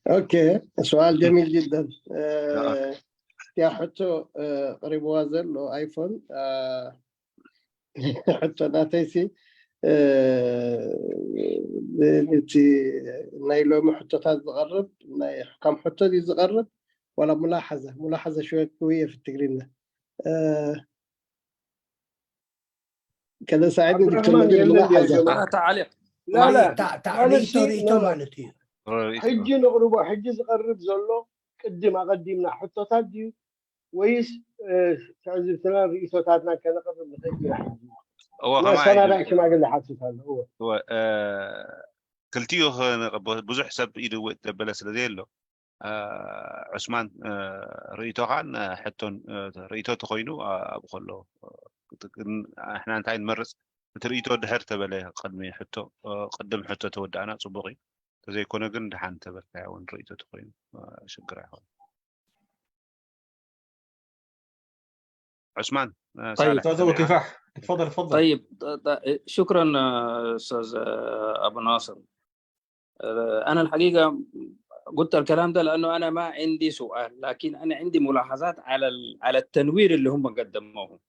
اوكي سؤال جميل جدا. يا حتى قريب وازل لو ايفون حتى ناتيسي انتي نايلو محطات تغرب كم حطة دي تغرب ولا ملاحظة شوية قوية في التقرير. كذا ساعدني دكتور نبيل ملاحظة. تعليق. لا ريتو مالتي حجي نغربو حجي تغرب زلو قدمنا حطة دي ويس تعزل ثلاث رئيساتنا كان قبل نحجي حجي هو ما سنة ما قلنا حاسس هذا هو كلتيو بزح حساب إيده بلس لديله عثمان رئيتو عن حتى رئيتو تخينو أبو خلو إحنا نتاعي نمرس رئيتو دهرت بله قدم حتى تودعنا صبغي زي كنا قلنا حان تبركا وان رئيتو تخينو شكرا عثمان طيب استاذ كفاح تفضل. طيب شكرا استاذ ابو ناصر. انا الحقيقه قلت الكلام ده لانه انا ما عندي سؤال، لكن انا عندي ملاحظات على التنوير اللي هم قدموه.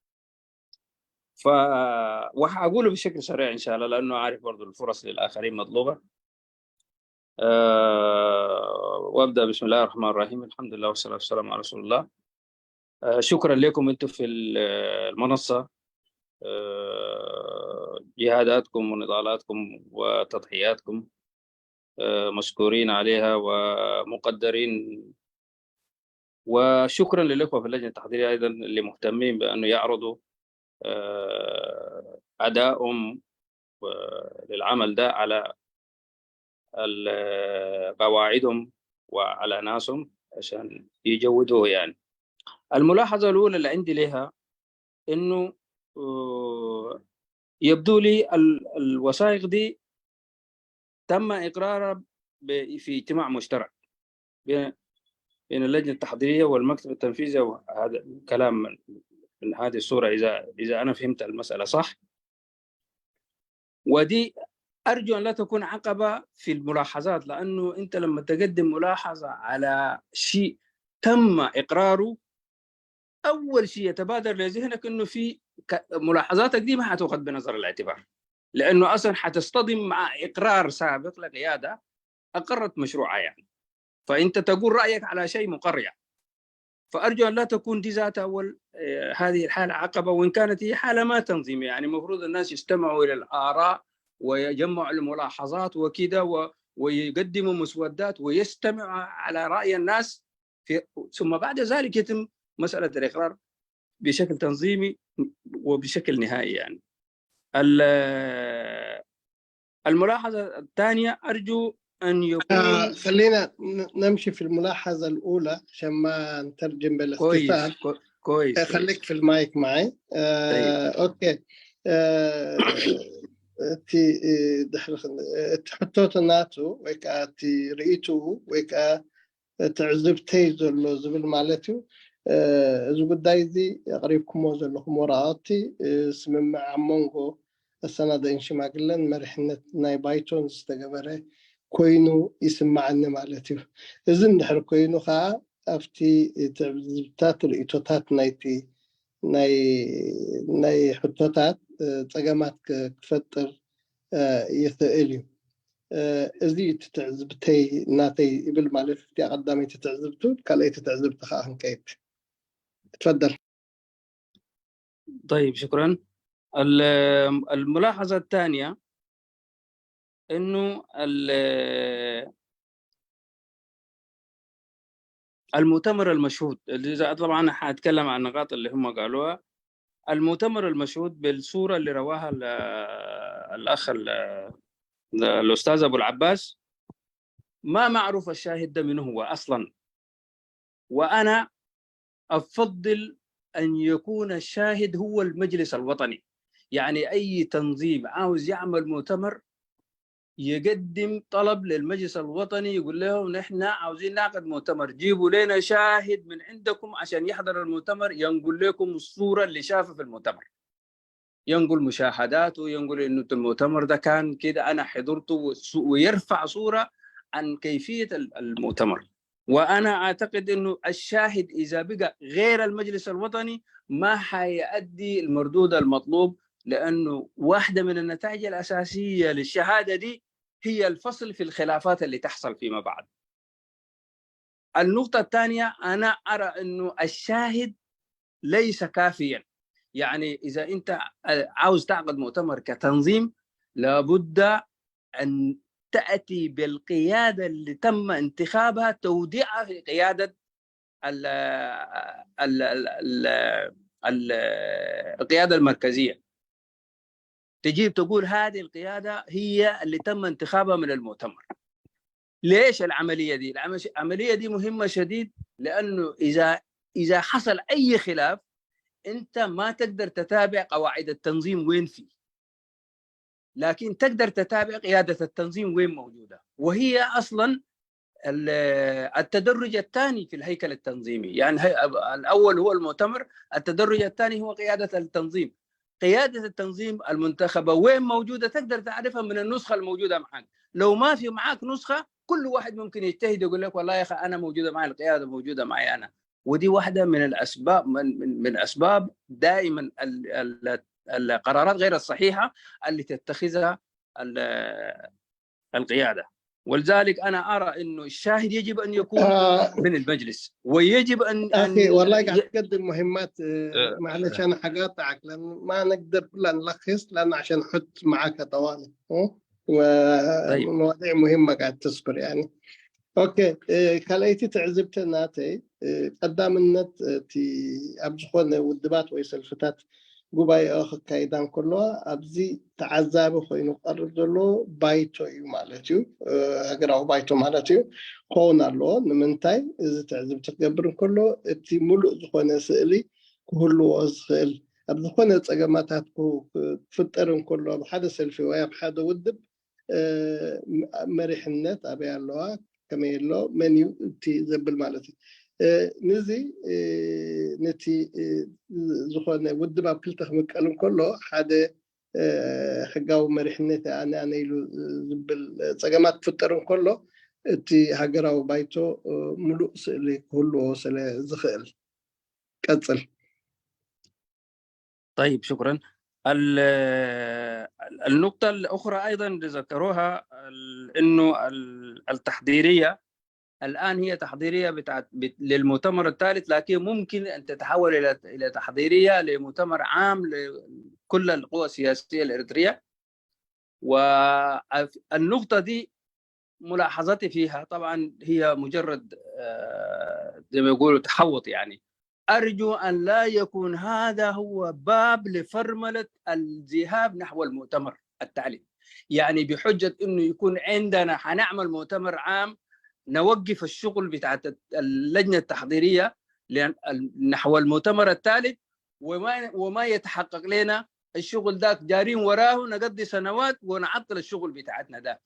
وهقوله بشكل سريع إن شاء الله لأنه عارف برضو الفرص للآخرين مطلوبة. وأبدأ بسم الله الرحمن الرحيم. الحمد لله والصلاة والسلام على رسول الله. شكرا لكم أنتم في المنصة، جهاداتكم ونضالاتكم وتضحياتكم مشكورين عليها ومقدرين. وشكرا للإخوة في اللجنة التحضيرية أيضا اللي مهتمين بأنه يعرضوا أدائهم للعمل ده على قواعدهم وعلى ناسهم عشان يجودوه. يعني الملاحظة الأولى اللي عندي لها إنه يبدو لي الوثائق دي تم إقرارها في اجتماع مشترك بين اللجنة التحضيرية والمكتب التنفيذي. وهذا كلام من هذه الصورة إذا أنا فهمت المسألة صح. ودي أرجو أن لا تكون عقبة في الملاحظات، لأنه أنت لما تقدم ملاحظة على شيء تم إقراره أول شيء يتبادر لذهنك أنه في ملاحظاتك دي ما حتأخذ بنظر الاعتبار، لأنه أصلا حتصطدم مع إقرار سابق لقيادة أقرت مشروعها يعني، فأنت تقول رأيك على شيء مقرع. فأرجو أن لا تكون دي ذات أول هذه الحالة عقبة، وإن كانت هي حالة ما تنظيمية. يعني المفروض الناس يستمعوا إلى الآراء ويجمعوا الملاحظات وكذا ويقدموا مسودات ويستمعوا على رأي الناس ثم بعد ذلك يتم مسألة الإقرار بشكل تنظيمي وبشكل نهائي. يعني الملاحظة الثانية أرجو أن يكون خلينا نمشي في الملاحظة الأولى عشان ما نترجم بالاختصار. كويس. خليك في المايك معي. أوكي. تي تحطوت الناتو ويكا تي رئيتو ويكا تعزبتي زلو زبل مالتو زبل دايزي قريبكم وزلكم وراءتي اسم مع مونغو السنة دا إنشي ماقلن مرحنة ناي بايتون استقبره كوينو يسمعنا مالتو إذن نحر كوينو خا أفتي تعزبتات رئيتوتات نايتي ناي حطوتات تقامات كفتر يثقليو إذي تتعزبتي ناتي إبل مالتي قدامي تتعزبتو كالي تتعزبت خاهم كيت. تفضل. طيب شكرا. الملاحظة الثانية إنه المؤتمر المشهود اللي طبعا أنا حأتكلم عن النقاط اللي هم قالوها. المؤتمر المشهود بالصورة اللي رواها الأخ الأستاذ أبو العباس ما معروف الشاهد ده منه هو أصلا، وأنا أفضل أن يكون الشاهد هو المجلس الوطني. يعني أي تنظيم عاوز يعمل مؤتمر يقدم طلب للمجلس الوطني يقول لهم نحن عاوزين نعقد مؤتمر، جيبوا لنا شاهد من عندكم عشان يحضر المؤتمر ينقل لكم الصورة اللي شافه في المؤتمر، ينقل مشاهداته، ينقل إنه المؤتمر ده كان كده أنا حضرته، ويرفع صورة عن كيفية المؤتمر. وأنا أعتقد إنه الشاهد إذا بقى غير المجلس الوطني ما حيؤدي المردود المطلوب، لأنه واحدة من النتائج الأساسية للشهادة دي هي الفصل في الخلافات اللي تحصل فيما بعد. النقطة الثانية أنا أرى إنه الشاهد ليس كافيا. يعني إذا أنت عاوز تعقد مؤتمر كتنظيم لابد أن تأتي بالقيادة اللي تم انتخابها توديعها في قيادة القيادة المركزية. تجيب تقول هذه القيادة هي اللي تم انتخابها من المؤتمر. ليش العملية دي؟ العملية دي مهمة شديد، لأنه إذا حصل أي خلاف أنت ما تقدر تتابع قواعد التنظيم وين فيه، لكن تقدر تتابع قيادة التنظيم وين موجودة، وهي أصلاً التدرج الثاني في الهيكل التنظيمي. يعني الأول هو المؤتمر، التدرج الثاني هو قيادة التنظيم. قيادة التنظيم المنتخبة وين موجودة تقدر تعرفها من النسخة الموجودة معك. لو ما في معك نسخة كل واحد ممكن يجتهد يقول لك والله يا أخي أنا موجودة معي، القيادة موجودة معي أنا. ودي واحدة من الأسباب من أسباب دائما القرارات غير الصحيحة اللي تتخذها القيادة. ولذلك أنا أرى إنه الشاهد يجب أن يكون من المجلس، ويجب أن أخي والله قاعد تقدم مهمات. معلش أنا حقاطعك لأن ما نقدر كلنا نلخص، لأن عشان نحط معك طوالي ومواضيع مهمة قاعد تصبر يعني. اوكي خليتي تعزبت ناتي قدام النت تي ابزخون ودبات ويسلفتات ጉባኤ ካይዳን كله ابزي تعذاب خوينو قرب زلو بايتو مالتيو هغراو بايتو مالتيو خونالو نمنتاي از تعذب تقبر كله تي ملؤ زخونه سئلي كله وزخل ابزخونه صقماتات فطرن كله بحد سلفي ويا بحد ودب مريحنت ابي الله كما يلو منيو تي زبل مالتي نزي نتي زخونه ودب بكلتخ مقلن كله حدا حقاو مريحنت انا يلو زبل صقمات فطرن كله تي هاغراو بايتو ملؤ سلي كله سلا زخل قصل. طيب شكرا. النقطة الأخرى أيضا ذكروها إنه التحضيرية الآن هي تحضيرية للمؤتمر الثالث، لكن ممكن أن تتحول إلى تحضيرية لمؤتمر عام لكل القوى السياسية الإريترية. والنقطة دي ملاحظتي فيها طبعا هي مجرد زي ما يقولوا تحوط يعني. أرجو أن لا يكون هذا هو باب لفرملة الذهاب نحو المؤتمر التالي، يعني بحجة إنه يكون عندنا حنعمل مؤتمر عام نوقف الشغل بتاعت اللجنة التحضيرية نحو المؤتمر الثالث وما يتحقق لنا الشغل ذاك جارين وراه نقضي سنوات ونعطل الشغل بتاعتنا ده.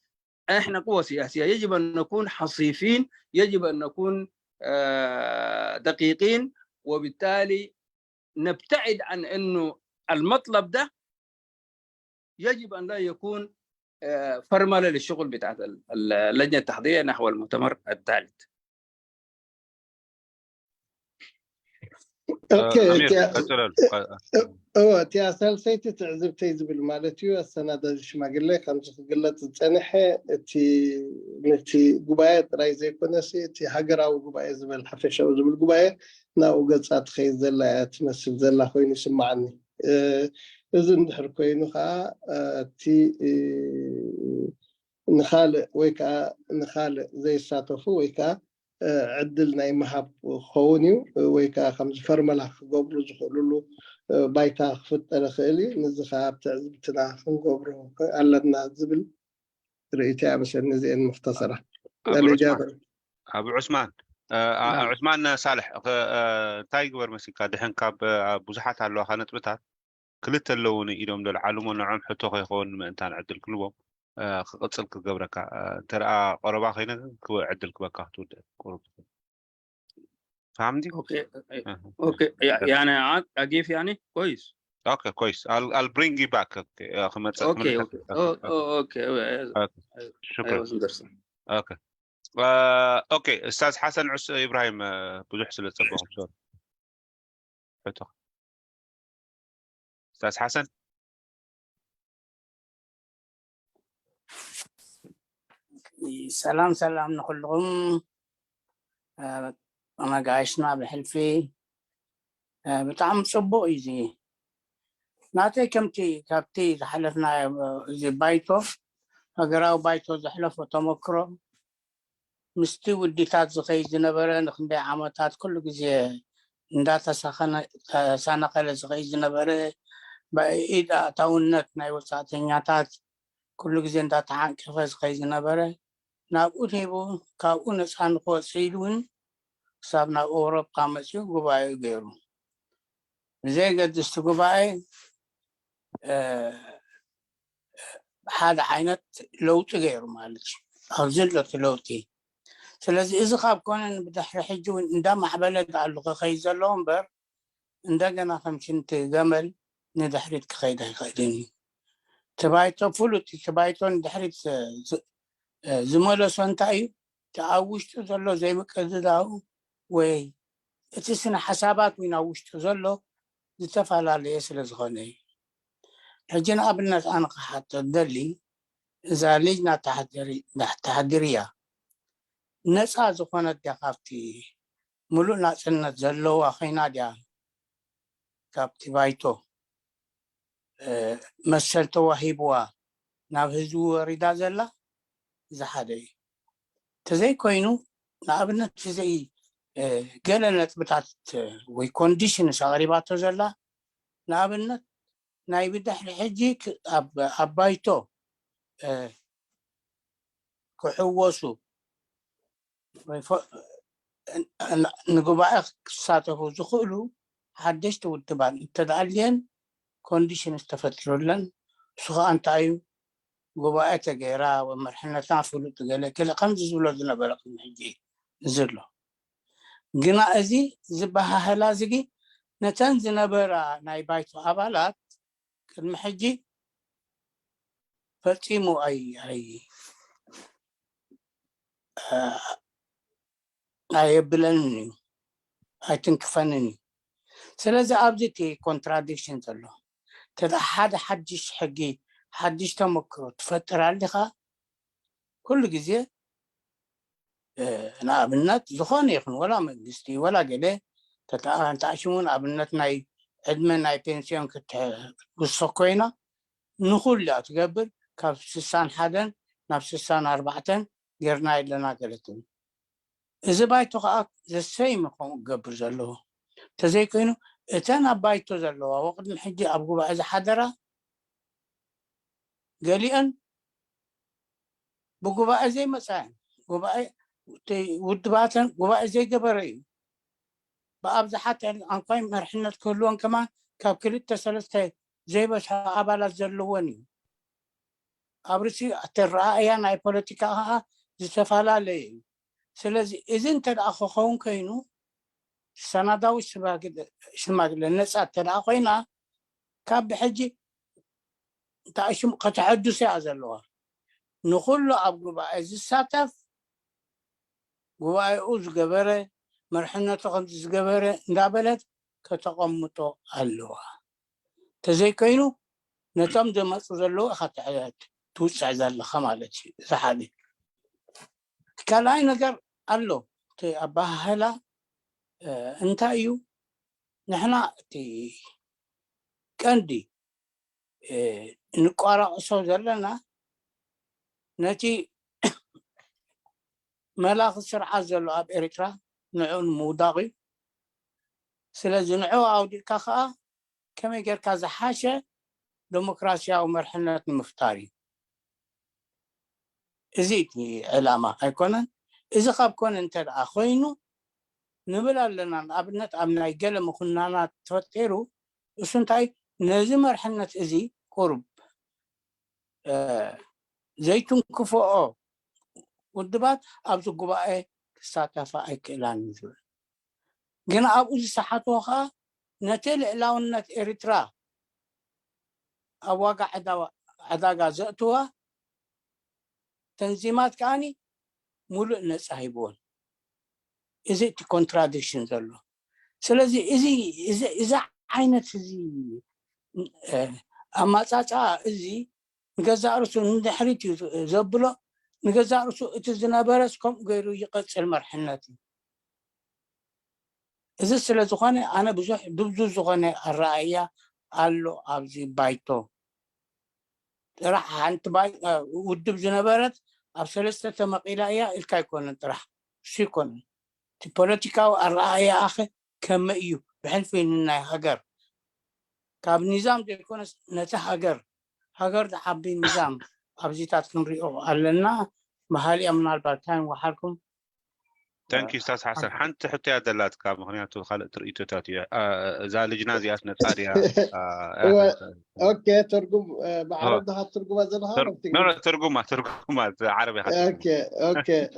احنا قوة سياسية يجب أن نكون حصيفين، يجب أن نكون دقيقين، وبالتالي نبتعد عن انه المطلب ده يجب ان لا يكون فرمله للشغل بتاعت اللجنه التحضيريه نحو المؤتمر الثالث. اوكي أمير تي اسال سيتي تعزب تيزبل مالتيو السنه د شماغله خمس قلت تصنحه تي غبايه راي زي كنسي تي هاغراو غبايه زبل حفشه زبل غبايه ناو قصات خيز زلا تمثل زلا خوين يسمعني اذن دحر كوينو خا تي نخال زي ساتوفو ويكا عدلنا مهاب خونيو ويكا خمس فرمله قبل زخللو بايتا خفت الخيلي نزخها بتعزبتنا نقبرو علنا زبل رئيتها بس النزين مختصرة. الإجابة أبو عثمان عثمان صالح تايجور مسكا دحين كاب بزحات على خانة بتاعت كلت اللون إيدهم للعالم ونعم حتى يكون مئتان عدل كلهم قصل كجبرك ترى قربا خينا كو عدل كبكا تود فهمتي؟ اوكي يعني اجيف يعني كويس. اوكي كويس I'll bring you back. اوكي شكرا. اوكي اوكي استاذ حسن ابراهيم بزح سله صباح شلون استاذ حسن؟ سلام نقولهم أنا قايشنا بحلفي بتعم صبو إيزي ناتي كابتي زحلفنا زي بايتو أقراو بايتو زحلف وتمكرو مستي وديتات زخي زنبرة نخندي عامتات كل جزء نداتا سانقل زخي زنبرة بإيدا تاونت نايو ساتنياتات كل جزء نداتا عن كفاز زخي زنبرة نابوني بو كاون سانقو سيدون سابنا أوروب قامتشو قبائي غيرو زي قدستو قبائي هذا عينت لوت غيرو مالتش أو زلت لوتي سلازي إذا خاب كونن بدحر حجو ندام حبلد على اللغة خيزة لومبر ندقنا خمسين تقمل ندحرت خيديني تبايتو فلوتي تبايتو ندحرت زمولو سنتايو تعاوشتو زلو زي مكذداو وي اتسنا حسابات من عوشتو زلو زتفعل على يسل زغني حجنا أبنت أنا حتى دلي إذا لجنا تحضيرية نسعى زخونة دقافتي ملو ناسنا زلوا خينا ديا كابتي بايتو مسلتو وهيبوا نافذو ريدا زلا زحدي تزي كوينو نابنت زي قالنت بتاعت وي كونديشن شغريباتو زلا نابنت ناي بدح الحجيك أبايتو كحوسو نقبع ساتفو زخولو حدشت والتبان تدعلين كونديشن استفتلو لن سخا أنت أيو قبعة غيرا ومرحلة تعفلو تقالي كلا قمز زولودنا بلق من حجي نزلو قنا أزي زبها هلازقي نتنز نبرا ناي بايتو أبالات كالمحجي فتيمو أي يبلنني أي تنكفنني سلازي أبزيتي كونتراديكشن تلو تدا حدش حقي حدش تمكرو تفتر عليها كل جزء أنا أبنات زخون يخن ولا مجلستي ولا قلة تعشمون أبنات ناي عدمن ناي بنسيون كت بالسقينا نقول لا تقبل كاف سسان حدا نفس سسان 4 غيرنا لنا قلتن إذا بايتو خاك زسيم قبل زلو تزي كينو اتانا بايتو زلو وقت الحجي أبقوا بعد حدرة قالي بقوا بقى زي مساء وبقى ودباتن وبقى زي قبري بأبز حتى أنقيم مرحلة كلون كمان كاب كلتا سلسة زي بس أبالا زلواني أبرسي الرأي أنا بوليتيكا زسفالا لي سلازي إذن تدأخو خون كينو سنة داو شماق للناس تدأخوينا كاب بحجي تعيشم قتعدو ساعة زلوها نقول له أبقوا بقى زي ساتف وواي أوز قبره مرحلة تقمز قبره دابلت كتقمتو اللوها تزي كينو نتم دمت زلو أخذت عيات توسع زل خمالتي زحادي كلاي نقر قالو تي أباها هلا انت أيو نحنا تي كندي نقارا أصو زلنا نتي ملاخ السرعة زلو أب إريترا نعون موداغي سلازي نعو عودي كاخا كما يقول كازا حاشا ديمقراطيا ومرحلة المفتاري زيتني علامة أيكونن إذا خاب كون أنت أخوينو نبلا لنا أبنت أمنا يقل مخنانا توتيرو وسنتاي نزي مرحلة إزي قرب زيتون كفو والدبات أبزو قبائي ساتفا أيكلان نزول قنا أبو زي صحاتوها نتيل إلاونة إريترا أواقع عداقا زأتوها تنظيمات كاني ملء نصايبون إذا كونتراديكشن زلو سلازي إذا عينت زي أما تاتا إزي نجزا رسو ندحريتي زبلو نجزا رسو اتزنا برسكم غيرو يقص المرحلاتي إذا سلازو خاني أنا بزوح دبزو زغاني الرأية قالو أبزي بايتو راح أنت باي ودب زنبرت أبسلسة مقيلة الكاي كون راح شي كون تبوليتيكا الرأي أخي كم إيو بحلفين إنه هجر كاب نظام دي يكون نتا هجر ده حبي نظام أبزيتات نريو علنا محالي أمنا البركان وحالكم تانكي استاذ حسن حنت حتى دلات كاب مخنياتو خالق تريتو تاتي زال جنازيات نتاريا اوكي ترجم بعرضها ترجم زلها لا ترجمها عربي حتى اوكي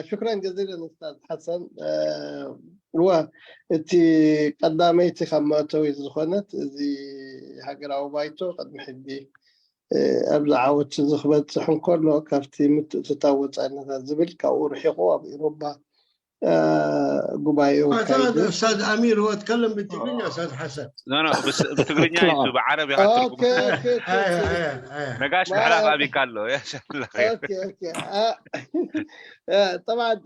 شكرا جزيلا استاذ حسن وانتي قداميتي خماتوي زخنت زي هاجراو بايتو قد محدي ابزع عاوت زخبت حنكر له كافتي تتاوت أنها زبل كأو رحيقوا بإوروبا قبائي أعتقد وكايدو. أستاذ أمير هو تكلم بالتقنية أستاذ حسن. لا بس بتقرينيا انتوا بعربي اوكي نقاش بحلاف ابي كارلو يا شاء الله خير. اوكي طبعا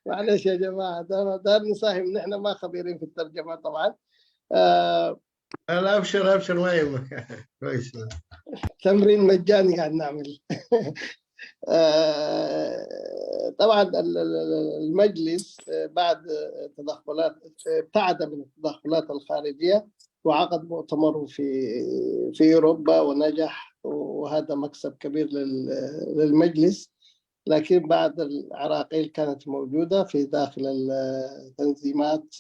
معلش يا جماعه دار نساهم، نحن ما خبيرين في الترجمه طبعا. لا ابشر ما يهمك. كويس. تمرين مجاني قاعد نعمل. طبعا المجلس بعد تدخلات ابتعد من التدخلات الخارجيه وعقد مؤتمره في اوروبا ونجح، وهذا مكسب كبير للمجلس. لكن بعض العراقيل كانت موجوده في داخل التنظيمات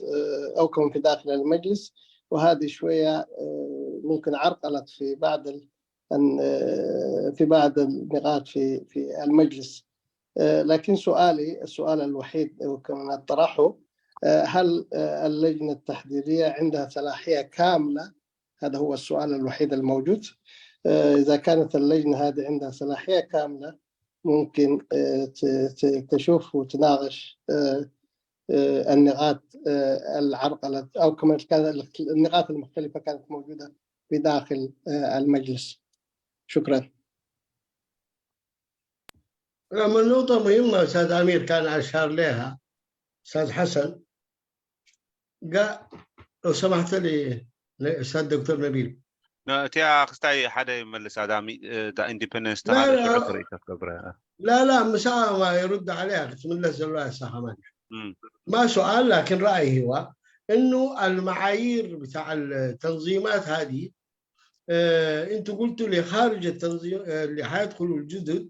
او كمان في داخل المجلس، وهذه شويه ممكن عرقلت في بعض النقاط في المجلس. لكن السؤال الوحيد وكما طرحه، هل اللجنة التحضيرية عندها صلاحية كاملة؟ هذا هو السؤال الوحيد الموجود. إذا كانت اللجنة هذه عندها صلاحية كاملة ممكن تشوف وتناقش النقاط العرقلة أو كما كانت النقاط المختلفة كانت موجودة في داخل المجلس. شكرا. من نقطة مهمة أستاذ أمير كان أشار لها أستاذ حسن، قال لو سمحت لي أستاذ دكتور نبيل. تيا أختي حدا يملس هذا دا إنديبندنس لا مساء ما يرد عليها بسم الله زلوا ساهمان. ما سؤال لكن رأيي هو إنه المعايير بتاع التنظيمات هذه أنتوا قلتوا لي خارج التنظيم اللي حيدخلوا الجدد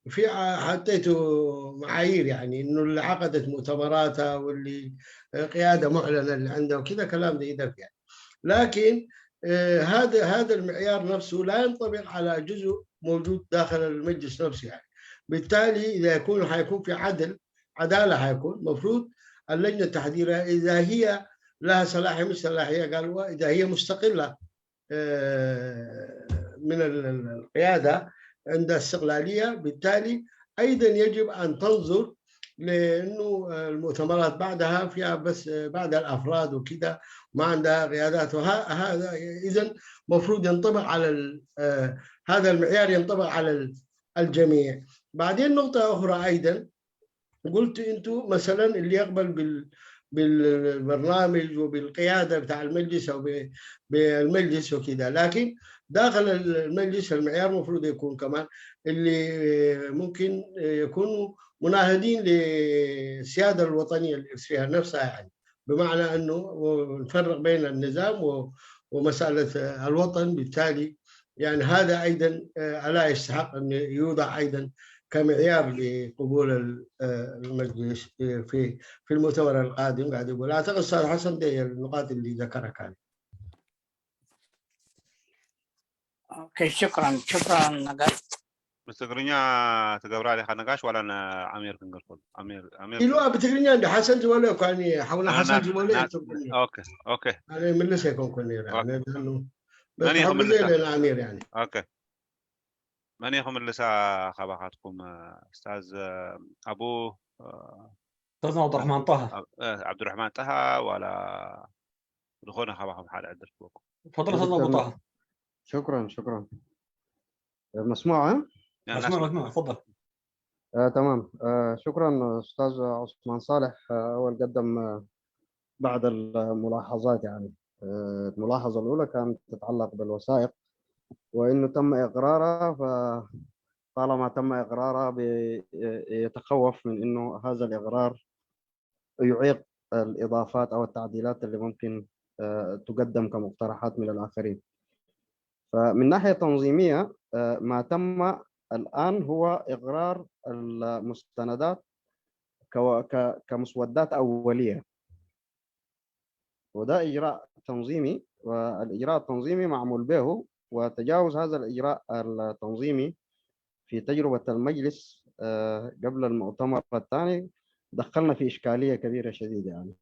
في حطيتوا معايير، يعني إنه اللي عقدت مؤتمراتها واللي قيادة معلنة اللي عندها وكذا كلام ده يدرك يعني. لكن هذا المعيار نفسه لا ينطبق على جزء موجود داخل المجلس نفسه يعني. بالتالي إذا حيكون في عدالة حيكون مفروض اللجنة التحضيرية إذا هي لها صلاحية مش صلاحية قالوا إذا هي مستقلة من القيادة عندها استقلالية، بالتالي أيضا يجب أن تنظر لأنه المؤتمرات بعدها فيها بس بعد الأفراد وكذا ما عندها قيادات، وهذا إذن مفروض ينطبق على هذا المعيار ينطبق على الجميع. بعدين نقطة أخرى أيضا قلت أنتم مثلا اللي يقبل بالبرنامج وبالقيادة بتاع المجلس أو بالمجلس وكذا، لكن داخل المجلس المعيار مفروض يكون كمان اللي ممكن يكونوا مناهدين للسيادة الوطنية الإرثية نفسها يعني، بمعنى أنه نفرق بين النظام ومسألة الوطن. بالتالي يعني هذا أيضا ألا يستحق أن يوضع أيضا كمعيار لقبول المجلس في المؤتمر القادم. قاعد يقول أعتقد أستاذ حسن دي النقاط اللي ذكرها كان. اوكي شكرا نقاش. بتقرينيا تقبر علي نقاش ولا أنا عمير كنقول امير إلو بتقرينيا عند حسن زولي كان حول حسن زولي. اوكي انا من لسه يكون كني يعني لانه بس من يخم الامير يعني. اوكي من يخم لسه خبراتكم استاذ ابو استاذ عبد الرحمن طه. عبد الرحمن طه ولا دخولنا خبرهم حال عندكم. تفضل استاذ ابو طه. شكرا مسموع مسموع تفضل. تمام. شكرا استاذ عثمان صالح. اول قدم بعض الملاحظات يعني. الملاحظه الاولى كانت تتعلق بالوثائق وانه تم اقرارها، فطالما تم اقرارها يتخوف من انه هذا الاقرار يعيق الاضافات او التعديلات اللي ممكن تقدم كمقترحات من الاخرين. فمن ناحيه تنظيميه ما تم الآن هو إقرار المستندات كمسودات أولية، وده إجراء تنظيمي، والإجراء التنظيمي معمول به، وتجاوز هذا الإجراء التنظيمي في تجربة المجلس قبل المؤتمر الثاني دخلنا في إشكالية كبيرة شديدة يعني.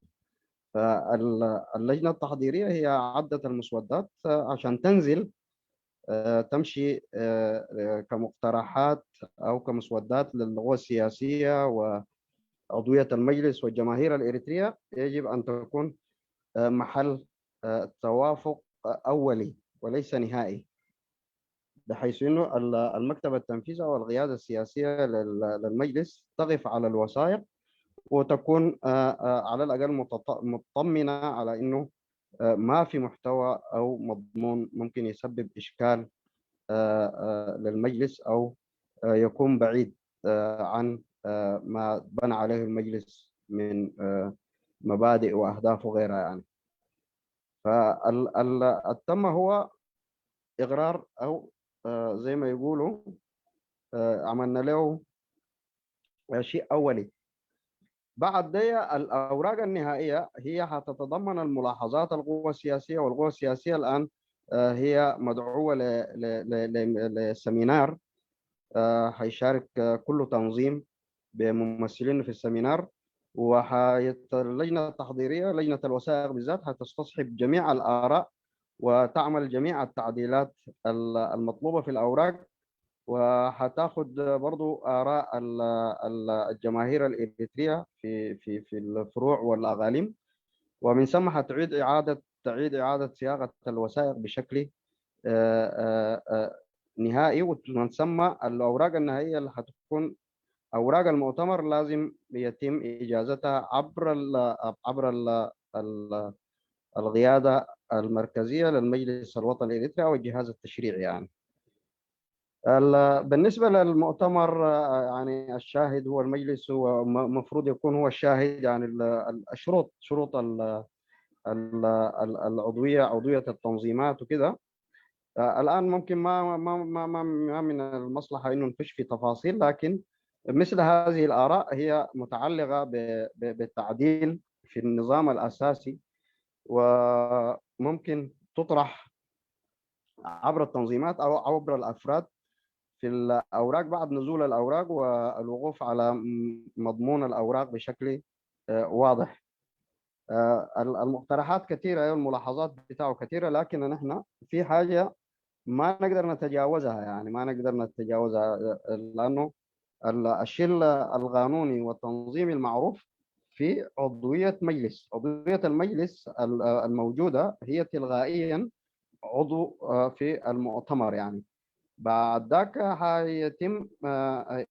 فاللجنة التحضيرية هي عدت المسودات عشان تنزل تمشي كمقترحات أو كمسودات للغة السياسية عضوية المجلس والجماهير الإريترية يجب أن تكون محل توافق أولي وليس نهائي، بحيث أنه المكتب التنفيذي أو القيادة السياسية للمجلس تقف على الوثائق وتكون على الأقل مطمئنة على أنه ما في محتوى أو مضمون ممكن يسبب إشكال للمجلس أو يكون بعيد عن ما بنى عليه المجلس من مبادئ وأهداف وغيرها يعني. فالتم هو إقرار أو زي ما يقولوا عملنا له شيء أولي. بعد ده الأوراق النهائية هي حتتضمن الملاحظات القوى السياسية، والقوى السياسية الآن هي مدعوة لسمينار حيشارك كل تنظيم بممثلين في السمينار، اللجنة التحضيرية لجنة الوثائق بالذات حتستصحب جميع الآراء وتعمل جميع التعديلات المطلوبة في الأوراق، وحتاخد برضو آراء الجماهير الإريترية في الفروع والأقاليم، ومن ثم حتعيد إعادة صياغة الوثائق بشكل نهائي. ومن ثم الأوراق النهائية اللي حتكون أوراق المؤتمر لازم يتم إجازتها عبر القيادة المركزية للمجلس الوطني الإريتري أو الجهاز التشريعي يعني. بالنسبة للمؤتمر يعني الشاهد هو المجلس، هو مفروض يكون هو الشاهد يعني شروط عضوية التنظيمات وكده. الآن ممكن ما من المصلحة إنه نخش في تفاصيل، لكن مثل هذه الآراء هي متعلقة بالتعديل في النظام الأساسي، وممكن تطرح عبر التنظيمات أو عبر الأفراد في الأوراق بعد نزول الأوراق والوقوف على مضمون الأوراق بشكل واضح. المقترحات كثيرة والملاحظات بتاعه كثيرة، لكن نحن في حاجة ما نقدر نتجاوزها يعني لأنه الشيء القانوني والتنظيمي المعروف في عضوية المجلس الموجودة هي تلغائيا عضو في المؤتمر يعني. بعد ذاك هيتم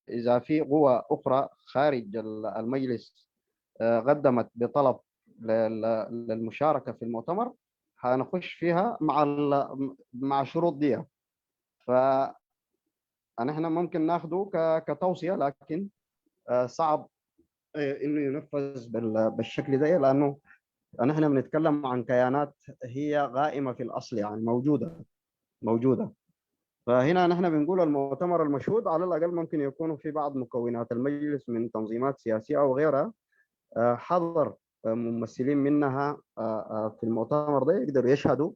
إذا في قوى أخرى خارج المجلس قدمت بطلب للمشاركة في المؤتمر هنخش فيها مع الشروط دي، فنحن ممكن ناخده كتوصية، لكن صعب إنه ينفذ بالشكل ده، لأنه نحن بنتكلم عن كيانات هي قائمة في الأصل يعني موجودة. فهنا نحن بنقول المؤتمر المشهود على الأقل ممكن يكونوا في بعض مكونات المجلس من تنظيمات سياسية أو غيرها حضر ممثلين منها في المؤتمر ده يقدروا يشهدوا،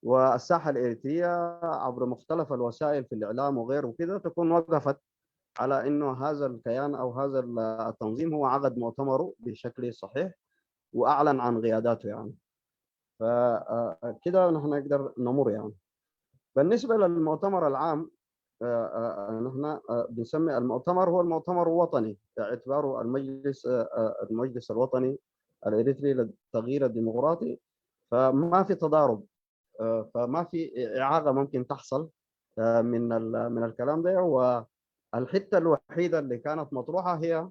والساحة الإريترية عبر مختلف الوسائل في الإعلام وغيره كده تكون وقفت على إنه هذا الكيان أو هذا التنظيم هو عقد مؤتمره بشكل صحيح وأعلن عن قياداته يعني. فكده نحن نقدر نمر يعني. بالنسبة للمؤتمر العام نحن بنسمي المؤتمر هو المؤتمر الوطني باعتباره المجلس الوطني الإريتري للتغيير الديمقراطي، فما في تضارب، فما في إعاقة ممكن تحصل من الكلام ده. والحتة الوحيدة اللي كانت مطروحة هي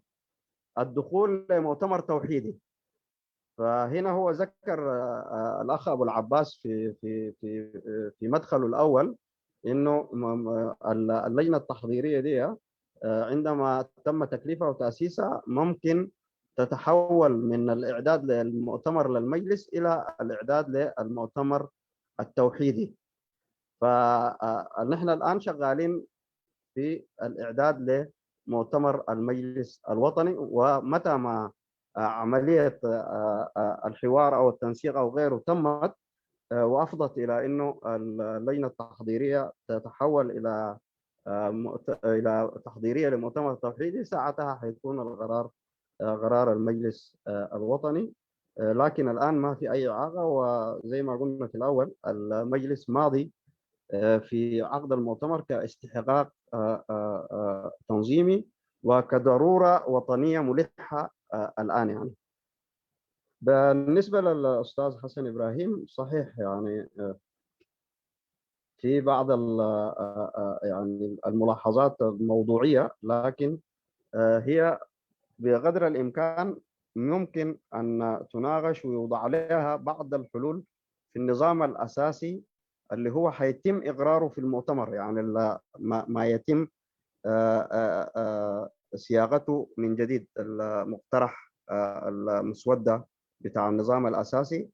الدخول لمؤتمر توحيدي. فهنا هو ذكر الأخ أبو العباس في مدخله الأول إنه اللجنة التحضيرية دي عندما تم تكليفها وتأسيسها ممكن تتحول من الإعداد للمؤتمر للمجلس إلى الإعداد للمؤتمر التوحيدي. فنحن الآن شغالين في الإعداد لمؤتمر المجلس الوطني، ومتى ما عملية الحوار أو التنسيق أو غيره تمت وأفضت إلى أنه اللجنة التحضيرية تتحول إلى تحضيرية لمؤتمر التوحيدي، ساعتها حيكون القرار قرار المجلس الوطني. لكن الآن ما في أي إعاقة، وزي ما قلنا في الأول المجلس ماضي في عقد المؤتمر كاستحقاق تنظيمي وكضرورة وطنية ملحة الآن يعني. بالنسبة للأستاذ حسن إبراهيم صحيح يعني في بعض يعني الملاحظات الموضوعية، لكن هي بقدر الإمكان يمكن أن تناقش ويوضع عليها بعض الحلول في النظام الأساسي اللي هو حيتم إقراره في المؤتمر، يعني ما يتم صياغته من جديد، المقترح المسودة بتاع النظام الأساسي.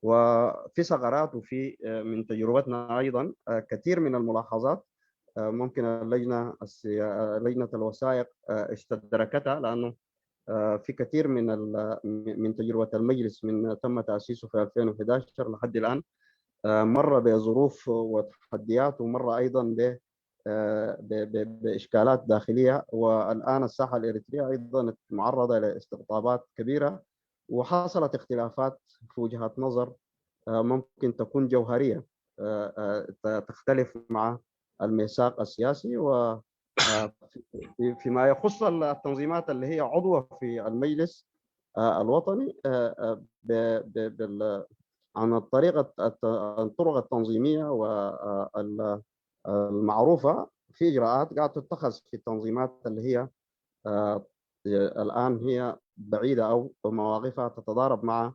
وفي ثغرات وفي من تجربتنا أيضا كثير من الملاحظات ممكن لجنة الوثائق استدركتها، لأنه في كثير من تجربة المجلس من تم تأسيسه في 2011 لحد الآن مر بظروف وتحديات، ومر أيضا بإشكالات داخلية، والآن الساحة الإريترية أيضا معرضة لاستقطابات كبيرة، وحصلت اختلافات في وجهات نظر ممكن تكون جوهرية تختلف مع الميثاق السياسي. و فيما يخص التنظيمات اللي هي عضوة في المجلس الوطني عن الطرق التنظيمية والمعروفة، في إجراءات قاعد تتخذ في التنظيمات اللي هي الآن هي بعيدة أو مواقفها تتضارب مع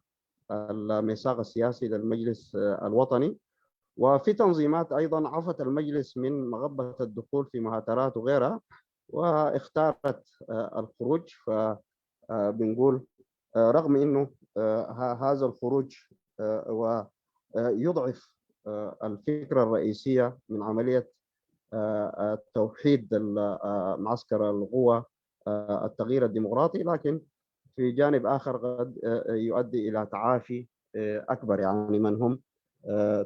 الميثاق السياسي للمجلس الوطني. وفي تنظيمات أيضا عفت المجلس من مغبة الدخول في مهاترات وغيرها واختارت الخروج. فبنقول رغم أنه هذا الخروج ويضعف الفكرة الرئيسية من عملية توحيد معسكر القوى التغيير الديمقراطي، لكن في جانب آخر قد يؤدي إلى تعافي أكبر، يعني من هم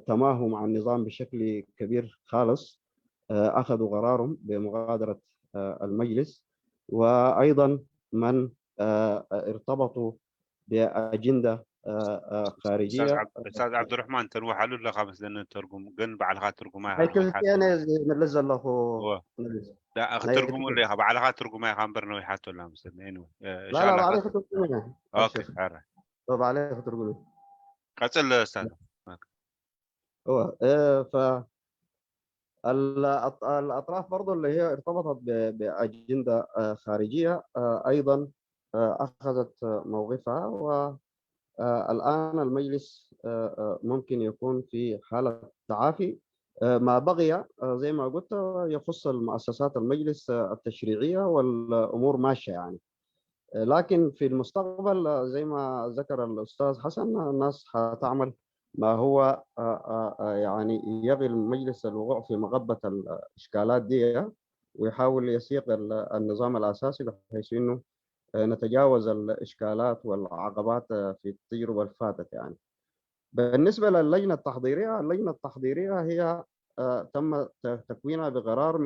تماهوا مع النظام بشكل كبير خالص أخذوا قرارهم بمغادرة المجلس، وأيضا من ارتبطوا بأجندة خارجية. أستاذ عبد الرحمن تروح على ولا خمس لأن ترجم جن بعلها ترجمها هاي كلتيانة نلزل له لا ترجم اللي خب على ترجمها خام برنو يحطوا لهم سنين لا لا عليه ترجمها. اوكي عارف. طب عليه ترجمها قتل استاذ هو ف الأطراف برضو اللي هي ارتبطت بأجندة خارجية أيضا أخذت موقفها، والآن المجلس ممكن يكون في حالة تعافي. ما بقي زي ما قلت يخص المؤسسات المجلس التشريعية والأمور ماشية يعني. لكن في المستقبل زي ما ذكر الأستاذ حسن الناس هتعمل ما هو يعني يغي المجلس الوقوع في مغبة الإشكالات دي، ويحاول يسيق النظام الأساسي بحيث إنه نتجاوز الإشكالات والعقبات في التجربة اللي فاتت يعني. بالنسبة للجنة التحضيرية، اللجنة التحضيرية هي تم تكوينها بقرار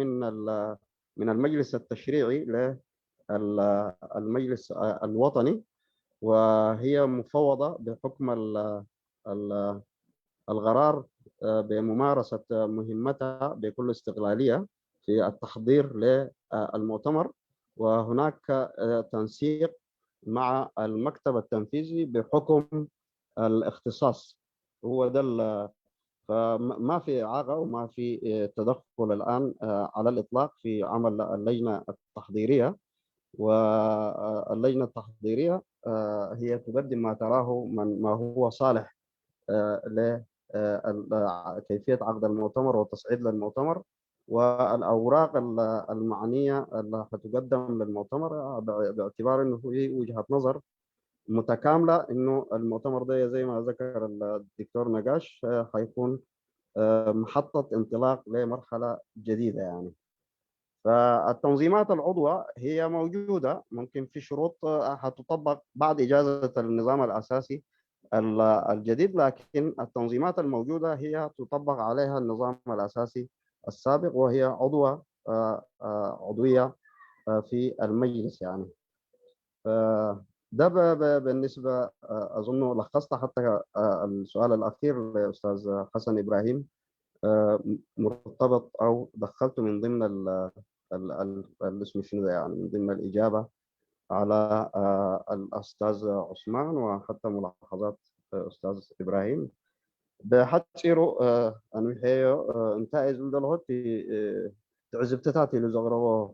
من المجلس التشريعي للمجلس الوطني، وهي مفوضة بحكم القرار بممارسة مهمتها بكل استقلالية في التحضير للمؤتمر، وهناك تنسيق مع المكتب التنفيذي بحكم الاختصاص. هو ده فما في إعاقة وما في تدخل الآن على الإطلاق في عمل اللجنة التحضيرية. واللجنة التحضيرية هي تقدم ما تراه ما هو صالح لكيفية عقد المؤتمر والتصعيد للمؤتمر، والأوراق المعنية اللي هتقدم للمؤتمر باعتبار أنه هي وجهة نظر متكاملة أنه المؤتمر ده زي ما ذكر الدكتور نقاش هيكون محطة انطلاق لمرحلة جديدة يعني. فالتنظيمات العضوة هي موجودة، ممكن في شروط هتطبق بعد إجازة النظام الأساسي الجديد، لكن التنظيمات الموجودة هي تطبق عليها النظام الأساسي السابق، وهي عضوية في المجلس يعني. ده بالنسبة أظن لخصت حتى السؤال الأخير لأستاذ حسن إبراهيم مرتبط أو دخلته من ضمن الاسم شنو يعني من ضمن الإجابة على الأستاذ عثمان وحتى ملاحظات أستاذ إبراهيم بحجيرو أنا هي انتهى زلدلهوت تعزبتات اللي زغروا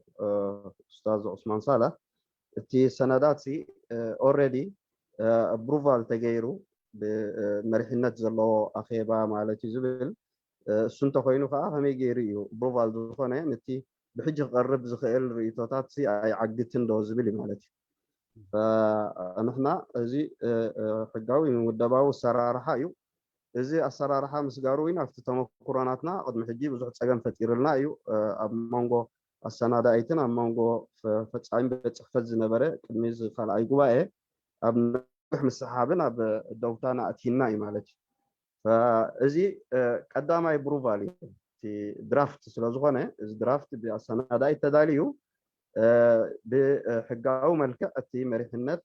أستاذ عثمان صالح تي سنداتي already approval تغيرو بمرحلة زلوا أخيبا مالتي زبل سنت خوينو خا همي غيريو approval زخونه نتي بحج قرب زخيل ريتوتات سي أي عقدتن دو زبل مالتي فنحنا زي حقاوي ودباو سرارحا يو زي السرارحا مسغاروين افتتمو كوروناتنا قد محجي بزح صقم فطيرلنا يو اب مونغو السنادا ايتنا مونغو فصايم بصحفت زنبره قدميز خالعي غباء اب نح مسحابنا بدوتانا اتينا مالتي فازي قداماي بروفالي في درافت سلازغونه درافت بالسنادا ايتداليو بحقاو ملكة أتي مريحنت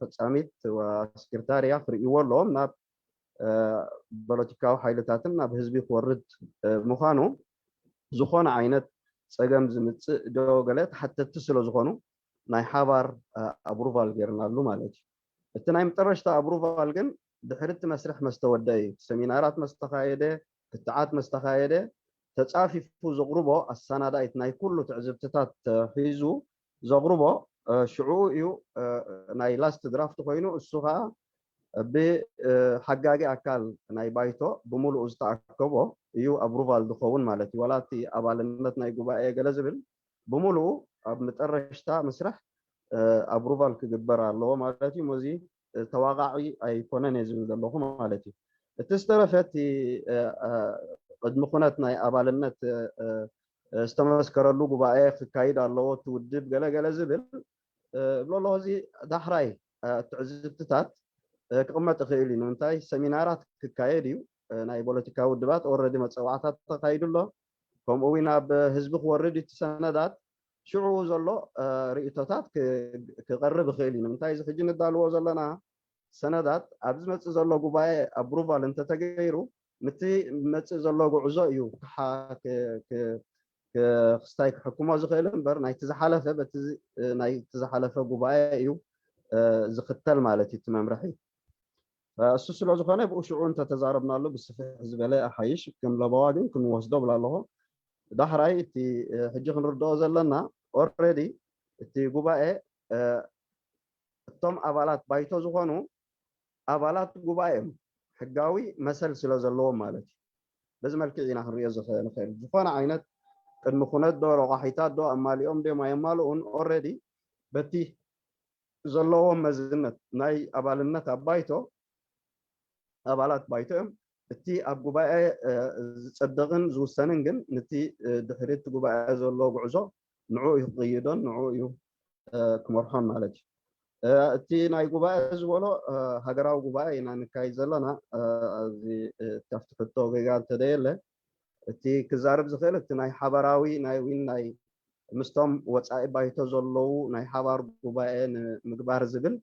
فتصاميت وسكرتاريا فريقوا لهم ناب بوليتيكاو حيلتاتنا بهزبي خورد مخانو زخون عينت صقم زمت دو قالت حتى تسلو زخونو ناي حبار أبروفال غيرنا له مالتي التنايم طرشتا أبروفال جن دحرت مسرح مستوداي سمينارات مستخايده قطعات مستخايده تتصافي فو زغربو السنة ناي كله تعزبتات حيزو زغربو شعو يو ناي لاست درافت خوينو السوها بحقاقي أكال ناي بايتو بمولو أزتاكبو يو أبروفال دخون مالتي ولاتي أبالنت ناي قبائي قلزبل بمولو متقرشتا مسرح أبروفال كجبرا اللو مالتي موزي تواقعي أي كونان يزبل اللو مالتي تسترفت قد مخونتنا أبالنت استمسكرلو قبائي كايد اللو تودب قلا زبل بلو زي دحراي تعزبتات كقمة خيلي نونتاي سمينارات كايديو ناي بوليتيكاو دبات اوريدي مصوعات تقايد له كم وينا بحزب خوردي تسندات شعو زلو رئيتات كقرب خيلي نونتاي زخجن دالو زلنا سندات ابز مص زلو غباي ابروفال انت تغيرو متي مص زلو غعزو يو ك خستايك حكومه زخيلن بر ناي تزحلفه بت ناي تزحلفه غباي يو زختل مالتي تممرحي السلسلة زخانة بقشعو انت تزاربنا له بالسفح زبلاء حيش كم لبوادين كن وصدو بلا له دحراي تي حجي خنردو زلنا اوريدي تي غباء توم ابالات بايتو زخانو ابالات غباء حقاوي مسل سلازلو مالتي لازم الكينا حريه زخانه خير زخانه عينت المخونات دور وحيتات دو اما اليوم دي ما يمالون اوريدي بتي زلو مزنت ناي ابالنت بايتو أبالات بايتهم تي أبجباء صدقن زوسنن جن نتي دحريت جباء زلوا عزو نعو يقيدون نعو كمرحان مالك تي ناي جباء زولو هجراو جباء يعني كايزلنا زي تفتفتو جيجان تديله تي كزارب زخيلت ناي حبراوي ناي وين ناي مستم وصاي بايتو زلوا ناي حبار جباء مقبار زبل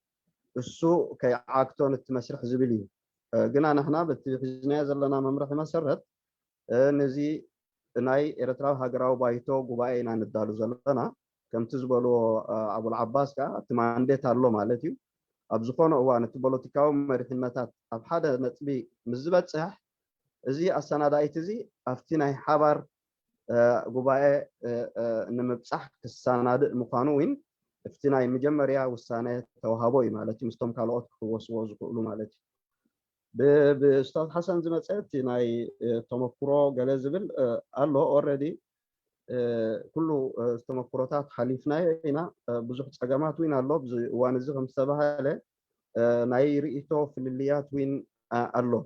السوق كي عاكتون تمسرح زبلي قلنا نحن بتحزنا زلنا ممرح مسرت نزي ناي إرتراو هجراو بايتو قبائنا ندالو زلنا كم تزبلو أبو العباس كا تمانديت هالو مالتيو أبزخون أوان تبولوتيكاو مرحمتات أبحدا نتبي مزبط صح زي السنة دايتزي أفتينا حبر قبائي نمبصح كالسنة مقانوين افتينا مجمريا والسنة توهابوي مالتي مستم كالوت وصوز كلو مالتي بأستاذ حسن زي ما سألت ناي تمكرو جلازبل الله أوريدي كله تمكرات حليفنا هنا بزح تجمعات وين الله وأنا زخم سبها له ناي رئيتو في الليات وين الله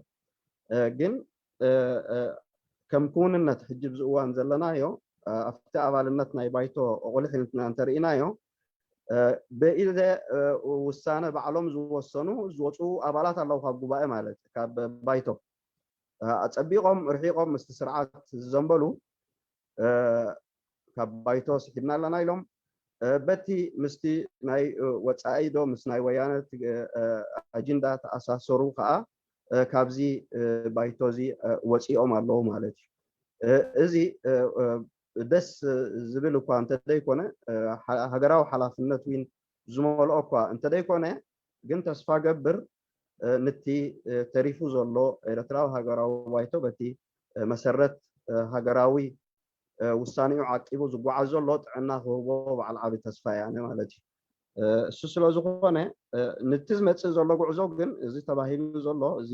جن كم كون النت حجب زوان زلنا يو أفتح على النت ناي بايتو أقول حين نترينا يو بإذا والسنة بعلم زوجسنو زوجو أبالات الله خاب جبائي مالت كاب بايتو أتبيهم رحيقهم مستسرعات الزنبلو كاب بايتو سكبنا لنا يلوم بتي مستي ناي وتعيدو مسناي ويانا أجندة أساسورو خا كابزي بايتوزي وتعيهم الله مالت إزي دس زبلو كانت دايكونه هجراو حلافنت وين ዝመልኦ እኳ እንተደይኮነ ግን ተስፋ ገብር ነቲ ተሪፉ ዘሎ ኤርትራዊ ሃገራዊ ባይቶ በቲ መሰረት ሃገራዊ ውሳኔኡ ዓቂቡ ዝጓዓዝ ዘሎ ጥዕና ክህቦ በዓል ዓብዪ ተስፋ እያነ ማለት እዩ እሱ ስለ ዝኾነ ነቲ ዝመፅእ ዘሎ ጉዕዞ ግን እዚ ተባሂሉ ዘሎ እዚ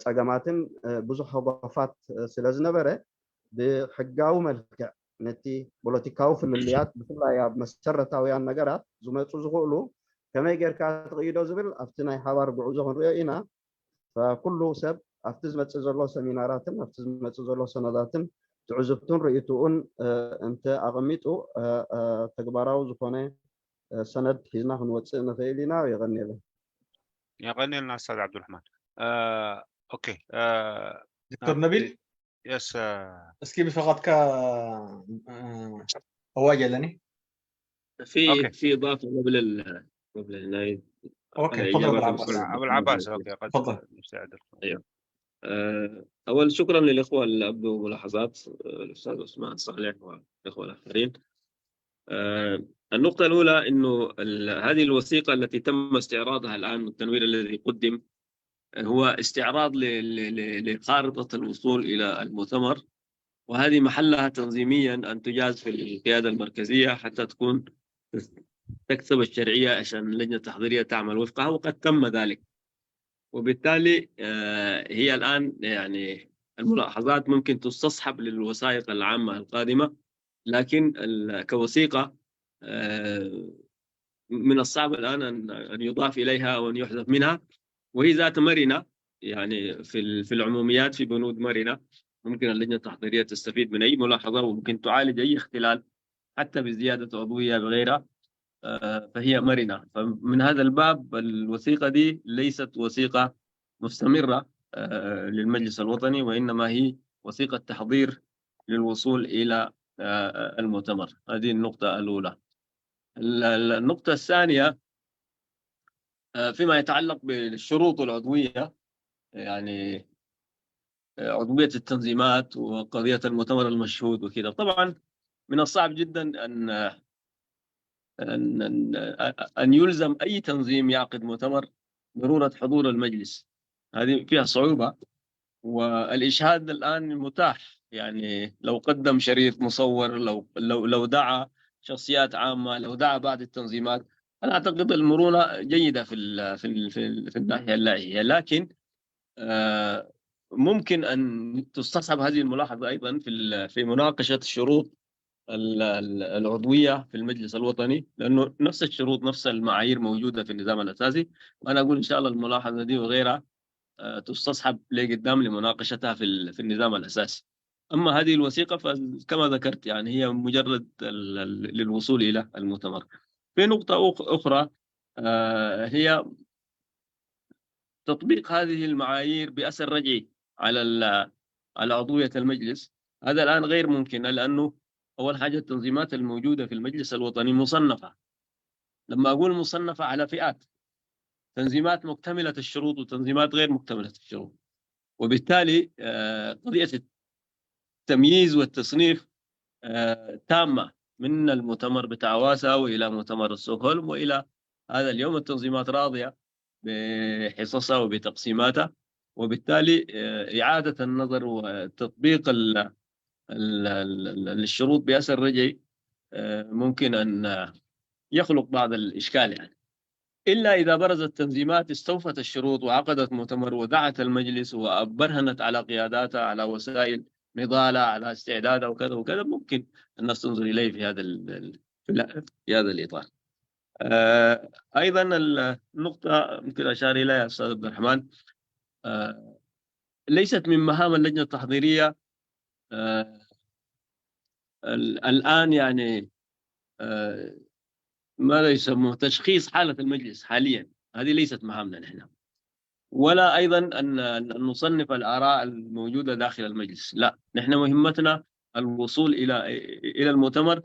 ፀገማትን ብዙሕ ህጓፋት ስለ ዝነበረ ብሕጋዊ መልክዕ ነቲ ፖለቲካዊ ፍልልያት ብፍላይ ኣብ መሰረታውያን ነገራት ዝመፁ ዝኽእሉ ከመይ ጌርካ ትቕይዶ ዝብል ኣብቲ ናይ ሓባር ጉዕዞ ክንሪኦ ኢና ኩሉ ሰብ ኣብቲ ዝመፅእ ዘሎ ሰሚናራትን ኣብቲ ዝመፅእ ዘሎ ሰነዳትን ትዕዝብቱን ርእይቱኡን እንተ ኣቐሚጡ ተግባራዊ ዝኾነ ሰነድ ሒዝና ክንወፅእ ንኽእል ኢና يغني لنا أستاذ عبد الرحمن أوكي دكتور نبيل يس اسكيبي فقط ك أواجه لني في إضافة قبل النهاية. اوكي تفضل ابو العباس. اوكي تفضل. ايوه اول شكرا للاخوه اللي ابدوا ملاحظات الاستاذ عثمان صالح والاخوه الاخرين. النقطه الاولى انه هذه الوثيقه التي تم استعراضها الان والتنوير الذي قدم هو استعراض لخارطه الوصول الى المؤتمر، وهذه محلها تنظيميا ان تجاز في القياده المركزيه حتى تكون تكتسب الشرعية عشان اللجنة التحضيرية تعمل وفقها، وقد تم ذلك. وبالتالي هي الآن يعني الملاحظات ممكن تستصحب للوثائق العامة القادمة، لكن كوثيقة من الصعب الآن أن يضاف إليها أو أن يحذف منها، وهي ذات مرنة يعني في العموميات في بنود مرنة، ممكن اللجنة التحضيرية تستفيد من أي ملاحظة وممكن تعالج أي اختلال حتى بزيادة عضوية بغيرها، فهي مرنة. فمن هذا الباب الوثيقة دي ليست وثيقة مستمرة للمجلس الوطني، وإنما هي وثيقة تحضير للوصول إلى المؤتمر. هذه النقطة الأولى. النقطة الثانية فيما يتعلق بالشروط العضوية، يعني عضوية التنظيمات وقضية المؤتمر المشهود وكذا. طبعا من الصعب جدا أن يلزم أي تنظيم يعقد مؤتمر ضرورة حضور المجلس، هذه فيها صعوبة. والإشهاد الآن متاح، يعني لو قدم شريط مصور، لو دعا شخصيات عامة، لو دعا بعض التنظيمات، أنا أعتقد المرونة جيدة في الناحية اللائحية. لكن ممكن أن تستصحب هذه الملاحظة أيضا في مناقشة شروط العضوية في المجلس الوطني، لأنه نفس الشروط نفس المعايير موجودة في النظام الأساسي، وأنا أقول إن شاء الله الملاحظة دي وغيرها تستصحب لقدام لمناقشتها في النظام الأساسي. أما هذه الوثيقة فكما ذكرت يعني هي مجرد للوصول إلى المؤتمر. في نقطة أخرى هي تطبيق هذه المعايير بأثر رجعي على عضوية المجلس. هذا الآن غير ممكن، لأنه أول حاجة التنظيمات الموجودة في المجلس الوطني مصنفة. لما أقول مصنفة على فئات، تنظيمات مكتملة الشروط وتنظيمات غير مكتملة الشروط، وبالتالي قضية التمييز والتصنيف تامة من المؤتمر بتاع واسا وإلى مؤتمر ستوكهولم وإلى هذا اليوم. التنظيمات راضية بحصصها وبتقسيماتها، وبالتالي إعادة النظر وتطبيق الشروط بأثر رجعي ممكن أن يخلق بعض الإشكال، يعني إلا إذا برزت التنظيمات استوفت الشروط وعقدت مؤتمر ودعت المجلس وبرهنت على قياداتها على وسائل نضالها على استعدادها وكذا وكذا، ممكن الناس تنظر إليه في هذا الإطار. أيضا النقطة ممكن أشار إليها أستاذ عبد الرحمن، ليست من مهام اللجنة التحضيرية الآن يعني ماذا يسموه تشخيص حالة المجلس حاليا، هذه ليست مهامنا نحن، ولا أيضا أن نصنف الآراء الموجودة داخل المجلس. لا، نحن مهمتنا الوصول إلى المؤتمر،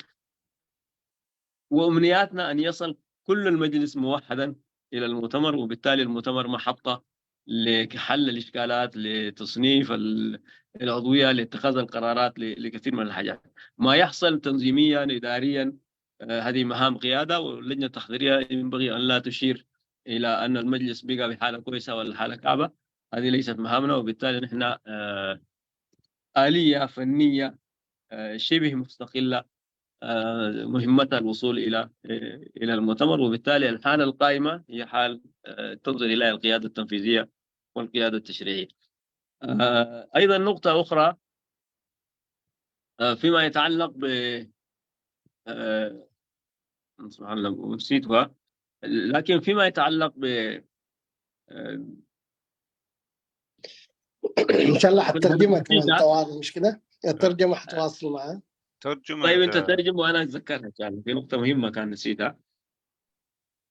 وأمنياتنا أن يصل كل المجلس موحدا إلى المؤتمر، وبالتالي المؤتمر محطة لحل الإشكالات، لتصنيف العضوية، لاتخاذ القرارات، لكثير من الحاجات. ما يحصل تنظيميا إداريا هذه مهام قيادة، واللجنة التحضيرية ينبغي أن لا تشير إلى أن المجلس بقى بحالة كويسة ولا حالة كعبة. هذه ليست مهامنا، وبالتالي نحن آلية فنية شبه مستقلة مهمتها الوصول إلى المؤتمر، وبالتالي الحالة القائمة هي حال تنظر إلى القيادة التنفيذية والقيادة التشريعية. أيضا نقطة أخرى فيما يتعلق ب سبحان الله نسيتها، لكن فيما يتعلق ب ان شاء الله حترجمها كمان طوال، مش كده؟ الترجمه حتواصل معاه. ترجمة. طيب انت ترجم وانا اتذكرها، يعني في نقطه مهمه كان نسيتها.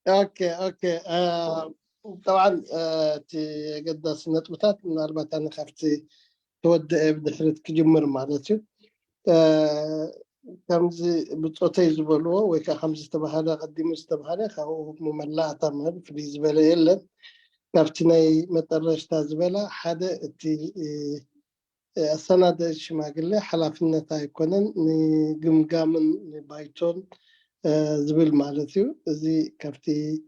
اوكي طبعا قد سنتبتات من 4 تاني خفتي تودع بدحرت كجمر معناته كمزي بتوتي زبلوه ويكا 5 تبهاله قديم استبهاله خو مملاه تمام في زباله الا كافتني مطرش تازبله حدا تي السنة الشماغلة حلافنا تايكونن نجمجامن بايتون زبل مالتيو زي كفتي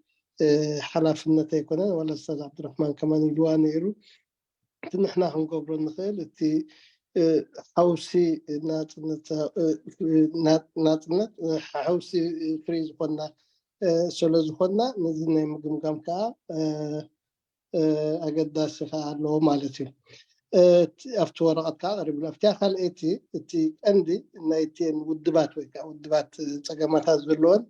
حلافنا تايكونن ولا أستاذ عبد الرحمن كمان يلوان يرو نحنا هنقبل نخيل تي حوسي نات حوسي فريز خنا سولز خنا نزلنا مجمجام كا أقداس خالو مالتيو أفتو ورقة قارب الأفتاح الإتي عندي نايتين ودبات ويكا ودبات تقامات هزبلون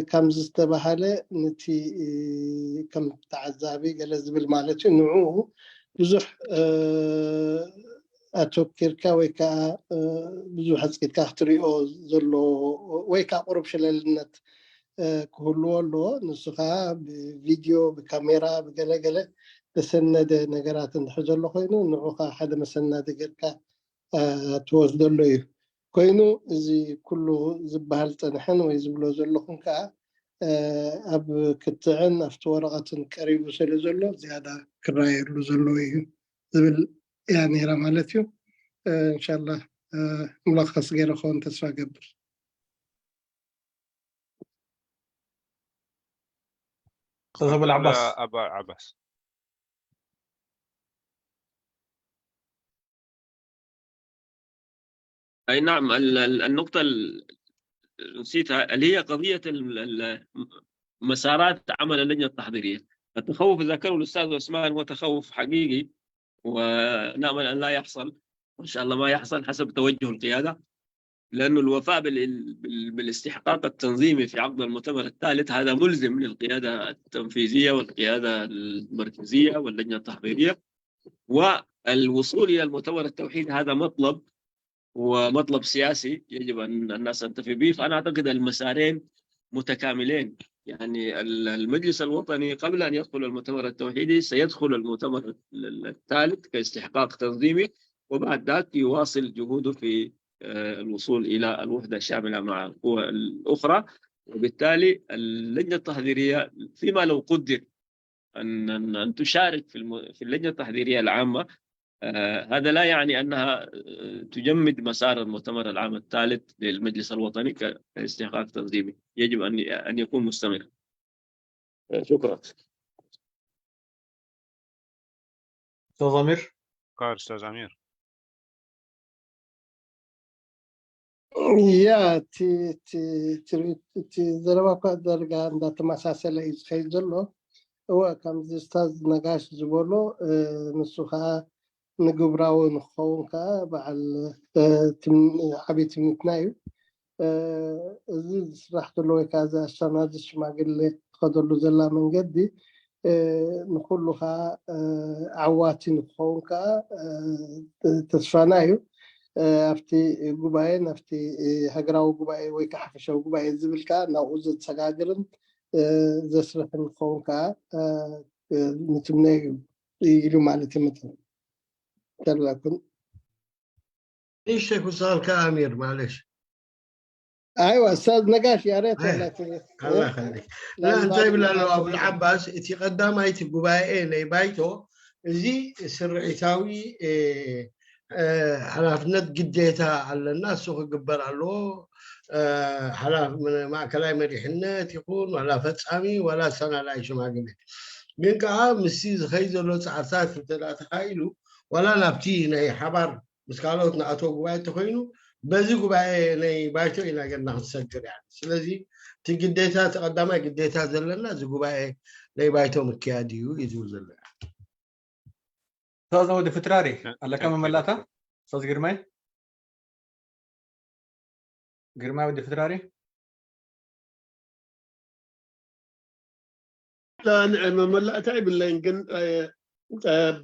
كم زستبهالة نتي كم تعذابي قال زبل مالتي نوعوه بزح أتوكر ويكا بزح هزكت كاختريو زلو ويكا قرب شلالنت كهلو له نسخة بفيديو بكاميرا بقلة تسند نجارات نحجر له كينو نوعها حدا مسند جركا توزد له كينو زي كله زبهلت نحن ويزبلو زلهم كا أب كتعن أفتو ورقة قريب وسل زلو زيادة كراير له زلو زبل يعني رمالتيو إن شاء الله ملخص غير خون تسوى قبل. أستاذ أبو العباس. أبو عباس. أي نعم، النقطة نسيتها اللي هي قضية مسارات عمل اللجنة التحضيرية. التخوف إذا كان الأستاذ عثمان هو تخوف حقيقي ونأمل أن لا يحصل، وإن شاء الله ما يحصل حسب توجه القيادة، لأنه الوفاء بالاستحقاق التنظيمي في عقد المؤتمر الثالث هذا ملزم للقيادة التنفيذية والقيادة المركزية واللجنة التحضيرية، والوصول إلى المؤتمر التوحيدي هذا مطلب ومطلب سياسي يجب أن الناس تنتفي به. فأنا أعتقد المسارين متكاملين، يعني المجلس الوطني قبل أن يدخل المؤتمر التوحيدي سيدخل المؤتمر الثالث كاستحقاق تنظيمي، وبعد ذلك يواصل جهوده في الوصول إلى الوحدة الشاملة مع القوى الأخرى. وبالتالي اللجنة التحضيرية فيما لو قدر أن تشارك في اللجنة التحضيرية العامة، هذا لا يعني أنها تجمد مسار المؤتمر العام الثالث للمجلس الوطني كاستحقاق تنظيمي، يجب أن يكون مستمر. شكرا. أستاذ أمير. أستاذ أمير. يا تي زربا قدر قام تمساسل يخيزلو هو كم أستاذ نقاش زبولو نسخة نقبراو نخون كا بعل حبيت متنايو زيد رحت له كذا عشان هذا ما قال لي خذوا له زلا من قدي نقول له عواتي نخون كا تسفانايو أفتي جباين أفتي هجراو جباي ويكحفشوا جباي زبل كا نوزت سجاجرن زسرح نخون كا نتمنى يلو معلتي مثلا كلا كن ايش تكون سؤال كامير معلش. ايوه استاذ نقاش يا ريت الله يخليك. لا انت بلا ابو العباس اتي قدام ايتي جباي بايتو زي سر عتاوي حلافنت قديتها على الناس وقبر له حلاف من ማእከላይ መሪሕነት ይኹን ዋላ ፈጻሚ ዋላ ሰናላይ ሽማግሌ ግን ከዓ ምስቲ ዝኸይ ዘሎ ፃዕርታት ተተኻኢሉ ዋላ ናብቲ ናይ ሓባር ምስ ካልኦት ንኣቶ ጉባኤ ተኮይኑ በዚ ጉባኤ ናይ ባይቶ ኢና ጌርና ክንሰግር እያ ስለዚ እቲ ግዴታ ተቐዳማይ ግዴታ ዘለና እዚ ጉባኤ ናይ ባይቶ ምክያድ እዩ ይዝብል ዘሎ استاذ ودي فتراري على كم ملاتا استاذ جرماي ودي فتراري لا مملأ تعب اللي يمكن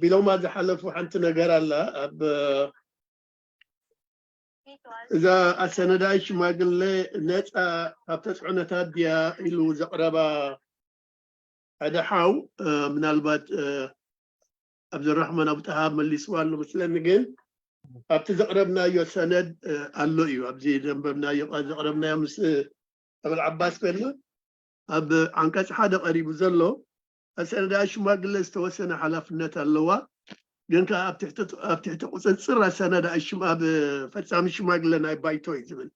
بلو ما حلفوا حنت نجار الله إذا السندايش ما قال لي نت أبتسعنا تاديا إلو زقربا هذا حاو من البات عبد الرحمن أبو تهاب من اللي سوال مثلا نقول أبتزقربنا يو سند قالوا يو أبزي ذنبنا يو أزقربنا مس أبو العباس بينا أب عنكاس حدا قريب زلو السندايش ما قال لي استوسنا حلفنا اللواء جنك أبتحت قصصر السندايش ما بفتسام ما قال لنا بايتو يزبل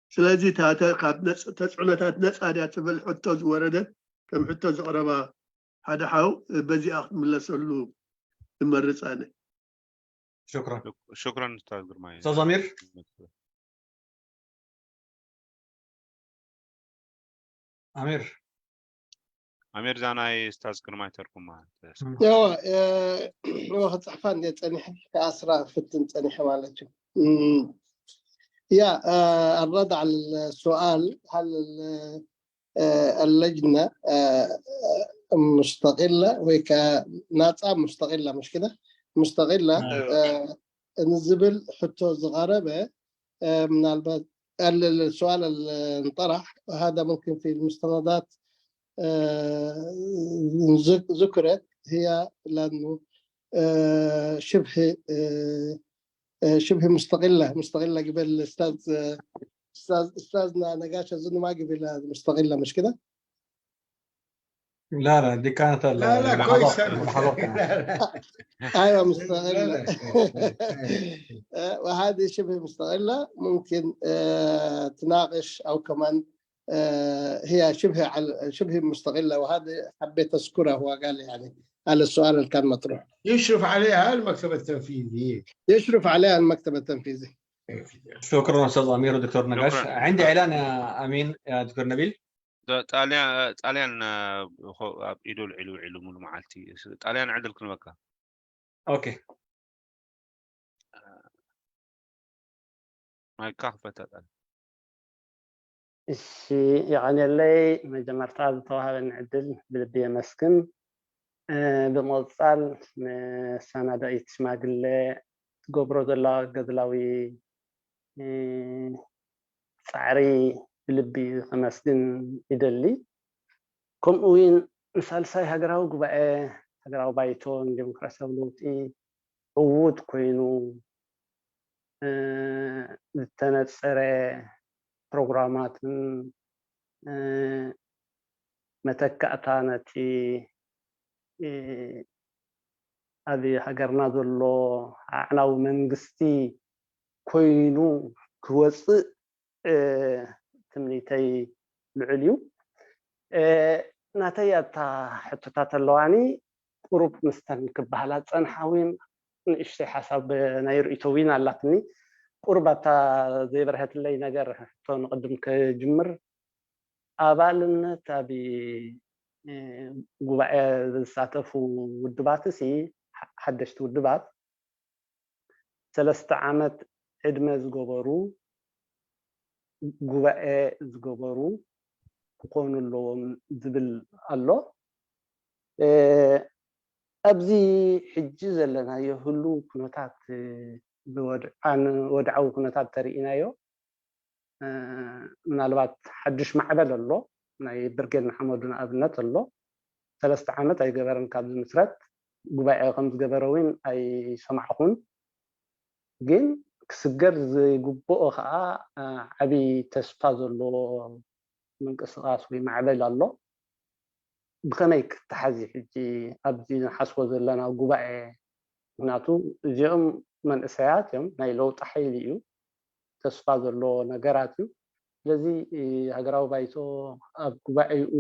سلازي تاتا قاب نص تسعنا تات نص هذا تبل حتى وردت كم حتى زقربا هذا حاو بزي أخذ من لسلو المرس أنا شكرا استاذ جرماي استاذ امير امير زاناي استاذ جرماي تركم معه يوا واخد صحفان دي تنيح كأسرة فتن تنيح مالته يا الرد على السؤال هل اللجنة مستقلة وهيك ناطقة مستقلة مش كده مستقلة نزبل حتى زغربة من البعض السؤال اللي انطرح هذا ممكن في المستندات ذكرت هي لأنه شبه مستقلة قبل أستاذنا نقاش أظن ما قبل مستقلة مش كده؟ لا دي كانت لا كويس ايوه مستقله وهذه شبه مستقله ممكن تناقش او كمان هي شبه مستقله وهذا حبيت اذكرها هو قال يعني على السؤال اللي كان مطروح يشرف عليها المكتب التنفيذي شكرا استاذ امير ودكتور نقاش عندي اعلان يا امين يا دكتور نبيل طاليان ايدو العلو من معالتي طاليان عدل كل مكان اوكي ما يكافئ يعني اللي مجمرتها توهب نعدل بلبي مسكن بموصل سنة دايت شماغل قبرو دلا قدلاوي صعري بلبي خمسين يدلي كم وين مثال ساي هجراو قبائي هجراو بايتون ديمقراطية ولوطي عود كوينو التنصرة برنامجات متكأتانتي هذه هجرنا دلو عناو منقستي كوينو كوسط تمنيتي العليو ناتياتا حتتات اللواني قرب مستنك بحالات صنحاوين نشتي حسب ناير إيتوين علقني قربتا زي برهت اللي نجر نقدم كجمر أبالنا تابي قبائل ساتفو ودبات سي حدشت ودبات 3 عامات عدمة زقبرو قبائل زقبرو كون اللو زبل الله أبزي حجز لنا يهلو كنوتات ودعو كنوتات ترينايو من الوقت حدش معبل الله ناي برجن محمدنا أبنات الله 3 عامات أي جبرن كابز مسرت قبائل 5 جبروين أي سمعون جن كسجر زي جبؤ خاء عبي تسفاز الله من قصاص ومعبل الله بخميك تحزي حجي أبدي حسوز لنا قبائل هناتو جيهم من إسعاتهم نايلو تحيليو ተስፋ ዘሎ ነገራት እዩ ስለዚ ሃገራዊ ባይቶ ኣብ ጉባኤኡ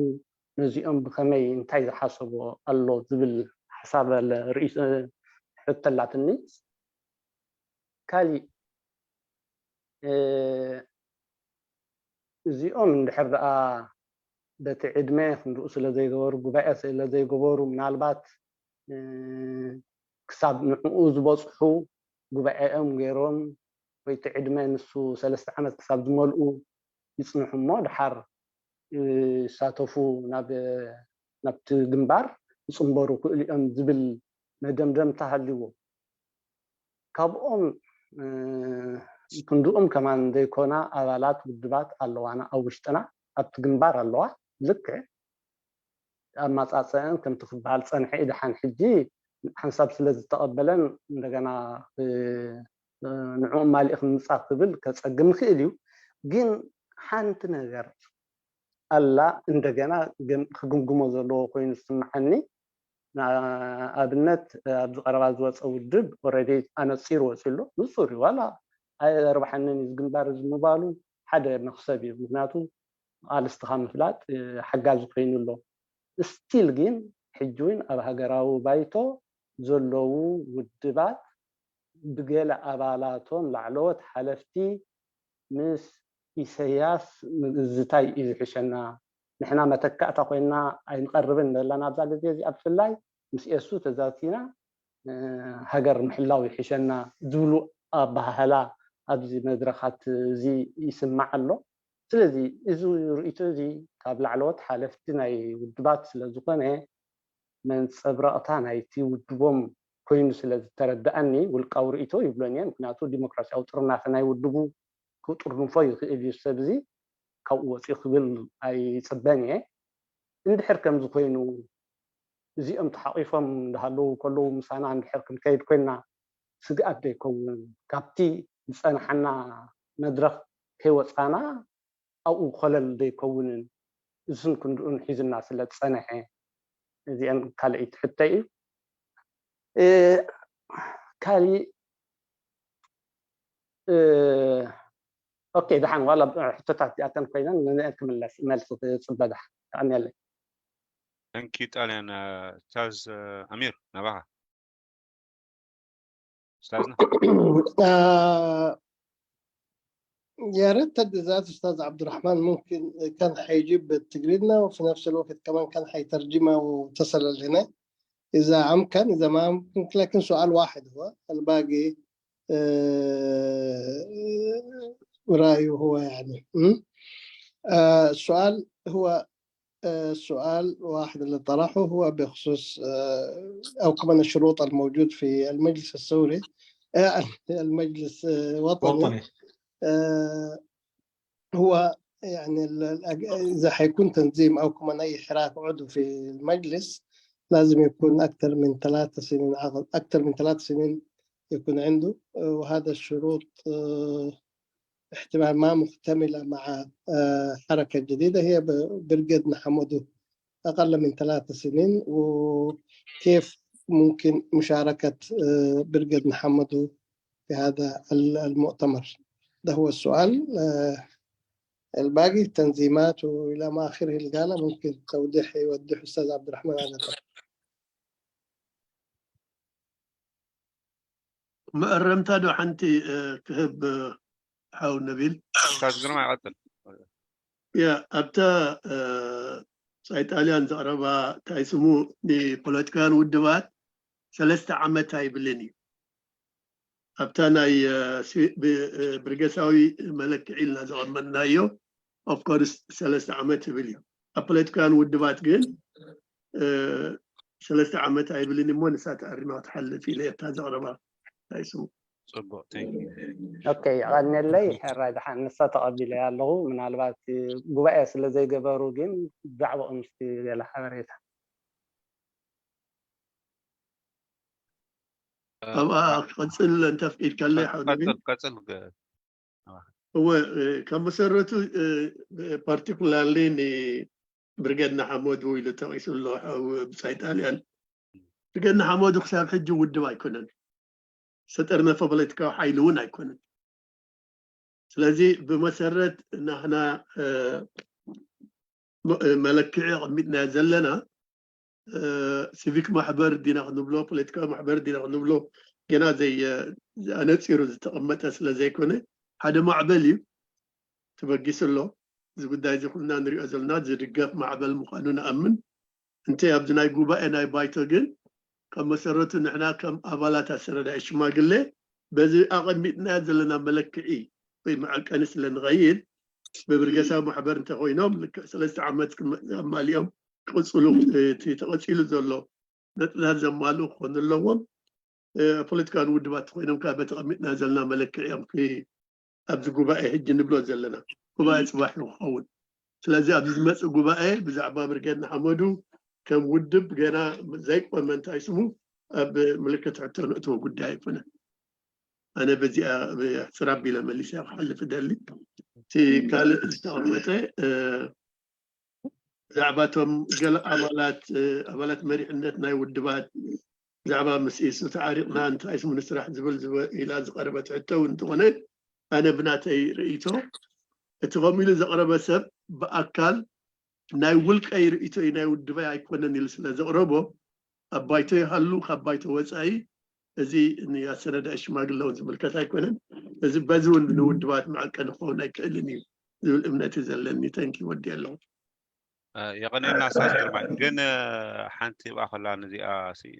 ነዚኦም ብከመይ እንታይ ዝሓሰቦ ኣሎ ዝብል ሓሳብ ርእይቶ ሕተላትኒ ካሊእ እዚኦም እንድሕር ደኣ በቲ ዕድመ ክንሪኡ ስለ ዘይገበሩ ጉባኤ ስለ ዘይገበሩ ምናልባት ክሳብ ንዕኡ ዝበፅሑ ጉባኤኦም ገይሮም ወይቲ ዕድመ ንሱ 3 ዓመት ክሳብ ዝመልኡ ይፅንሑ እሞ ድሓር ይሳተፉ ናብቲ ግንባር ይፅምበሩ ክእሉ እዮም ዝብል መደምደምታ ሃልይዎ ካብኦም ክንድኦም ከማን ዘይኮና ኣባላት ውድባት ኣለዋና ኣብ ውሽጥና ኣብቲ ግንባር ኣለዋ ልክዕ ኣብ ማፃፅአን ከምቲ ክበሃል ፀንሐ ድሓን ሕጂ ሓንሳብ ስለ ዝተቐበለን እንደገና ንዕኦም ማሊእ ክምፃእ ክብል ከፀግም ክእል እዩ ግን ሓንቲ ነገር ኣላ እንደገና ክግምግሞ ዘለዎ ኮይኑ ዝስምዓኒ ንኣብነት ኣብዚ ቀረባ ዝወፀ ውድብ ኦልሬዲ ኣነፂሩ ወፂሉ ንፁር እዩ ዋላ ኣይርባሐንን ዝግንባር ዝምባሉ ሓደ መክሰብ እዩ ምክንያቱ ቃልስትኻ ምፍላጥ ሓጋዝ ኮይኑ ኣሎ ስቲል ግን ሕጂ እውን ኣብ ሃገራዊ ባይቶ ዘለዉ ውድባት ብገለ ኣባላቶም ላዕለዎት ሓለፍቲ ምስ ኢሳያስ ምዝታይ እዩ ዝሕሸና ንሕና መተካእታ ኮይና ኣይንቀርብን ዘለና ኣብዛ ግዜ እዚኣ ብፍላይ ምስ ኤሱ ተዛቲና ሃገር ምሕላው ይሕሸና ዝብሉ ኣባህላ ኣብዚ መድረኻት እዚ ይስማዕ ኣሎ ስለዚ እዚ ርእይቶ እዚ ካብ ላዕለዎት ሓለፍቲ ናይ ውድባት ስለ ዝኾነ መንፀብረቕታ ናይቲ ውድቦም ኮይኑ ስለ ዝተረዳእኒ ውልቃዊ ርእይቶ ይብሎን እየ ምክንያቱ ዲሞክራሲያዊ ጥርናፈ ናይ ውድቡ ክጥርንፎ ይኽእል እዩ ሰብ እዚ ካብኡ ወፂኡ ክብል ኣይፅበን እየ እንድሕር ከምዚ ኮይኑ እዚኦም ተሓቂፎም እንዳሃለዉ ከለዉ ምሳና እንድሕር ክንከይድ ኮይና ስግኣት ዘይከውን ካብቲ ዝፀንሐና መድረክ ከይወፃና ኣብኡ ኮለል ዘይከውንን እሱን ክንድኡን ሒዝና ስለ ዝፀንሐ እዚአን ካልአይቲ ሕተይ እዩ ካሊእ ኦኬ ድሓን ዋላ ሕቶታት እዚኣተን ኮይነን ንአን ክምለስ መልሲ ክፅበ ድሓን ተቐኒለይ Thank you ጣልያን استاذ امير نباها استاذنا يا ريت تدزات استاذ عبد الرحمن ممكن كان حيجيب تجريدنا وفي نفس الوقت كمان كان حيترجمها وتصل لهنا اذا امكن اذا ما ممكن لكن سؤال واحد هو الباقي رايه هو يعني السؤال هو السؤال واحد اللي طرحه هو بخصوص أو كمان الشروط الموجود في المجلس الثوري المجلس الوطني هو يعني إذا حيكون تنظيم أو كمان أي حراك عضو في المجلس لازم يكون أكثر من 3 سنين أكثر من 3 سنين يكون عنده وهذا الشروط احتمال ما محتملة مع حركة جديدة هي برقد محمود أقل من 3 سنين وكيف ممكن مشاركة برقد محمود في هذا المؤتمر ده هو السؤال الباقي التنظيمات وإلى ما آخره اللي قاله ممكن يوضح أستاذ عبد الرحمن هذا ما أرمت هذا حنتي كهب حاول نبيل استاذ جرما يقتل يا أبتا إيطاليان زعربا تايسمو دي بوليتيكان ودبات 3 عامات هاي بلني أبتا ناي برقساوي ملك عيلنا زعرمان نايو of course 3 عامات بليو بوليتيكان ودبات جن 3 عامات هاي بلني مو نسات أرنوات حل في ليبتا زعربا تايسمو صبو thank you اوكي غنلي حراي دحان نسا تقبل ያለው ምናልባት ጉባኤ ስለ ዘይገበሩ ግን ዛዕባኦም እስቲ ሌላ ሓበሬታ قصل انت في ايد كله قصل هو كان مسرته particularly برقدنا حمود ويلو تويس الله او بسايطاليان برقدنا حمود حساب حج ود ما يكونن سترنا في بوليتيكا حيلون يكونن سلازي بمسرة نحن ملكعي قمتنا زلنا سيفيك محبر دينا نبلو بوليتيكا محبر دينا نبلو جنا زي أنا تصيروا تقمت أسلا زي كونه هذا معبلي تبقيس له زي بداية زي كنا نري أزلنا زي رجاف معبل مقانون أمن أنت أبدنا يجوبا أنا بايتوجن كم مسرت نحنا كم أبالات أسرد إيش ما قلة بزي أقمتنا زلنا ملكعي في مع الكنس لنغير ببرقسا محبر انت خوينوم لك ثلاثة عامات ما اليوم تقصلوا تقصيلوا زلو لازم مالو خون اللوم بوليتيكان ودبات خوينوم كابت قمتنا زلنا ملك عيام في أبز قبائي هجي نبلو زلنا قبائي صباح وخون سلازي أبز مس قبائي بزعبا برقادنا حمودو كم ودب جينا زيك ومن تايسمو أب ملكة عتون أتو قداي فنا أنا بزي سرابي لما اللي سيخ حل في دالي تي كال استغمته زعباتهم قال عملات مريحنت ناي ودبات زعبا مسيس وتعارقنا انت اسمه نسرح زبل الى زقربت عتو انت غنيت انا بناتي رئيتو اتغميل زقربه سب باكل ناي ولك اي رئيتو ناي ودبا يكونن يلسلا زقربو ابايتو يحلو خبايتو وصاي ازي اني اسرد اشماغ لو زملكت يكونن ازي بزون ودبات مع كان خونا كلني زول امنتي زلني تانكي ودي الله يغنينا أساس كرمال جن حنتي بأخلا نزي سي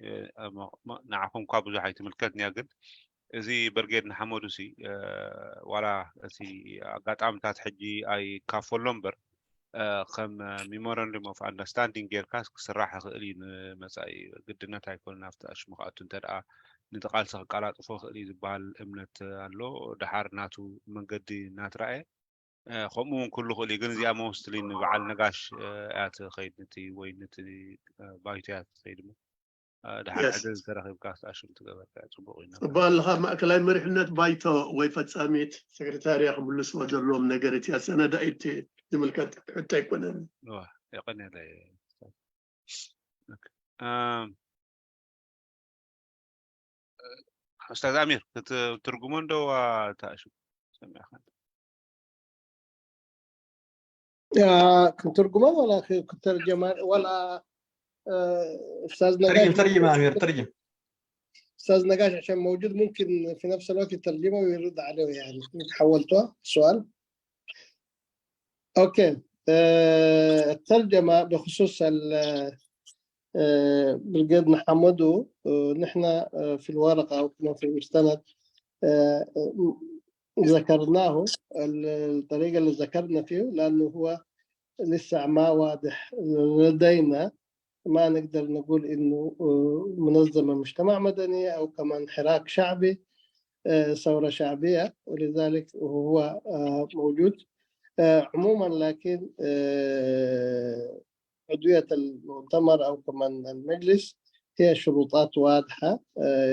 نعكم قابل حيث ملكتني أجد زي برجيد نحمد سي ولا سي قد عمتات حجي أي كافول لمبر خم memorandum of understanding غير كاس صراحة خلين مساي قدنا تايكون نافت أشمخات تنترأ نتقال سقالات فوق اللي زبال أمنت اللو دحار ناتو من قد ناترأي خمون كله خلي جن زي ما مستلين بعل نقاش آت خيد نتي وين نتي بايتات خيد دحار عدل ترى خيب كاس أشم تقبل تبغينا بالها ما كلاي مرحلة بايتو ويفت ساميت سكرتاريا قبل سوى جلوم نجارت يا سنة دايت زملكت حتى يكون يقنع لي أستاذ أمير ترجمون دو تأشم سمع خان كنت ترجمان ولا كنت ترجمان ولا استاذ نقاش ترجم امير ترجم استاذ نقاش عشان موجود ممكن في نفس الوقت يترجمه ويرد عليه يعني حولته سؤال اوكي الترجمه بخصوص بالقد محمدو نحن في الورقه او في المستند ذكرناه الطريقه اللي ذكرنا فيه لانه هو لسه ما واضح لدينا ما نقدر نقول إنه منظمة مجتمع مدني أو كمان حراك شعبي ثورة شعبية ولذلك هو موجود عموما لكن عضوية المؤتمر أو كمان المجلس هي شروطات واضحة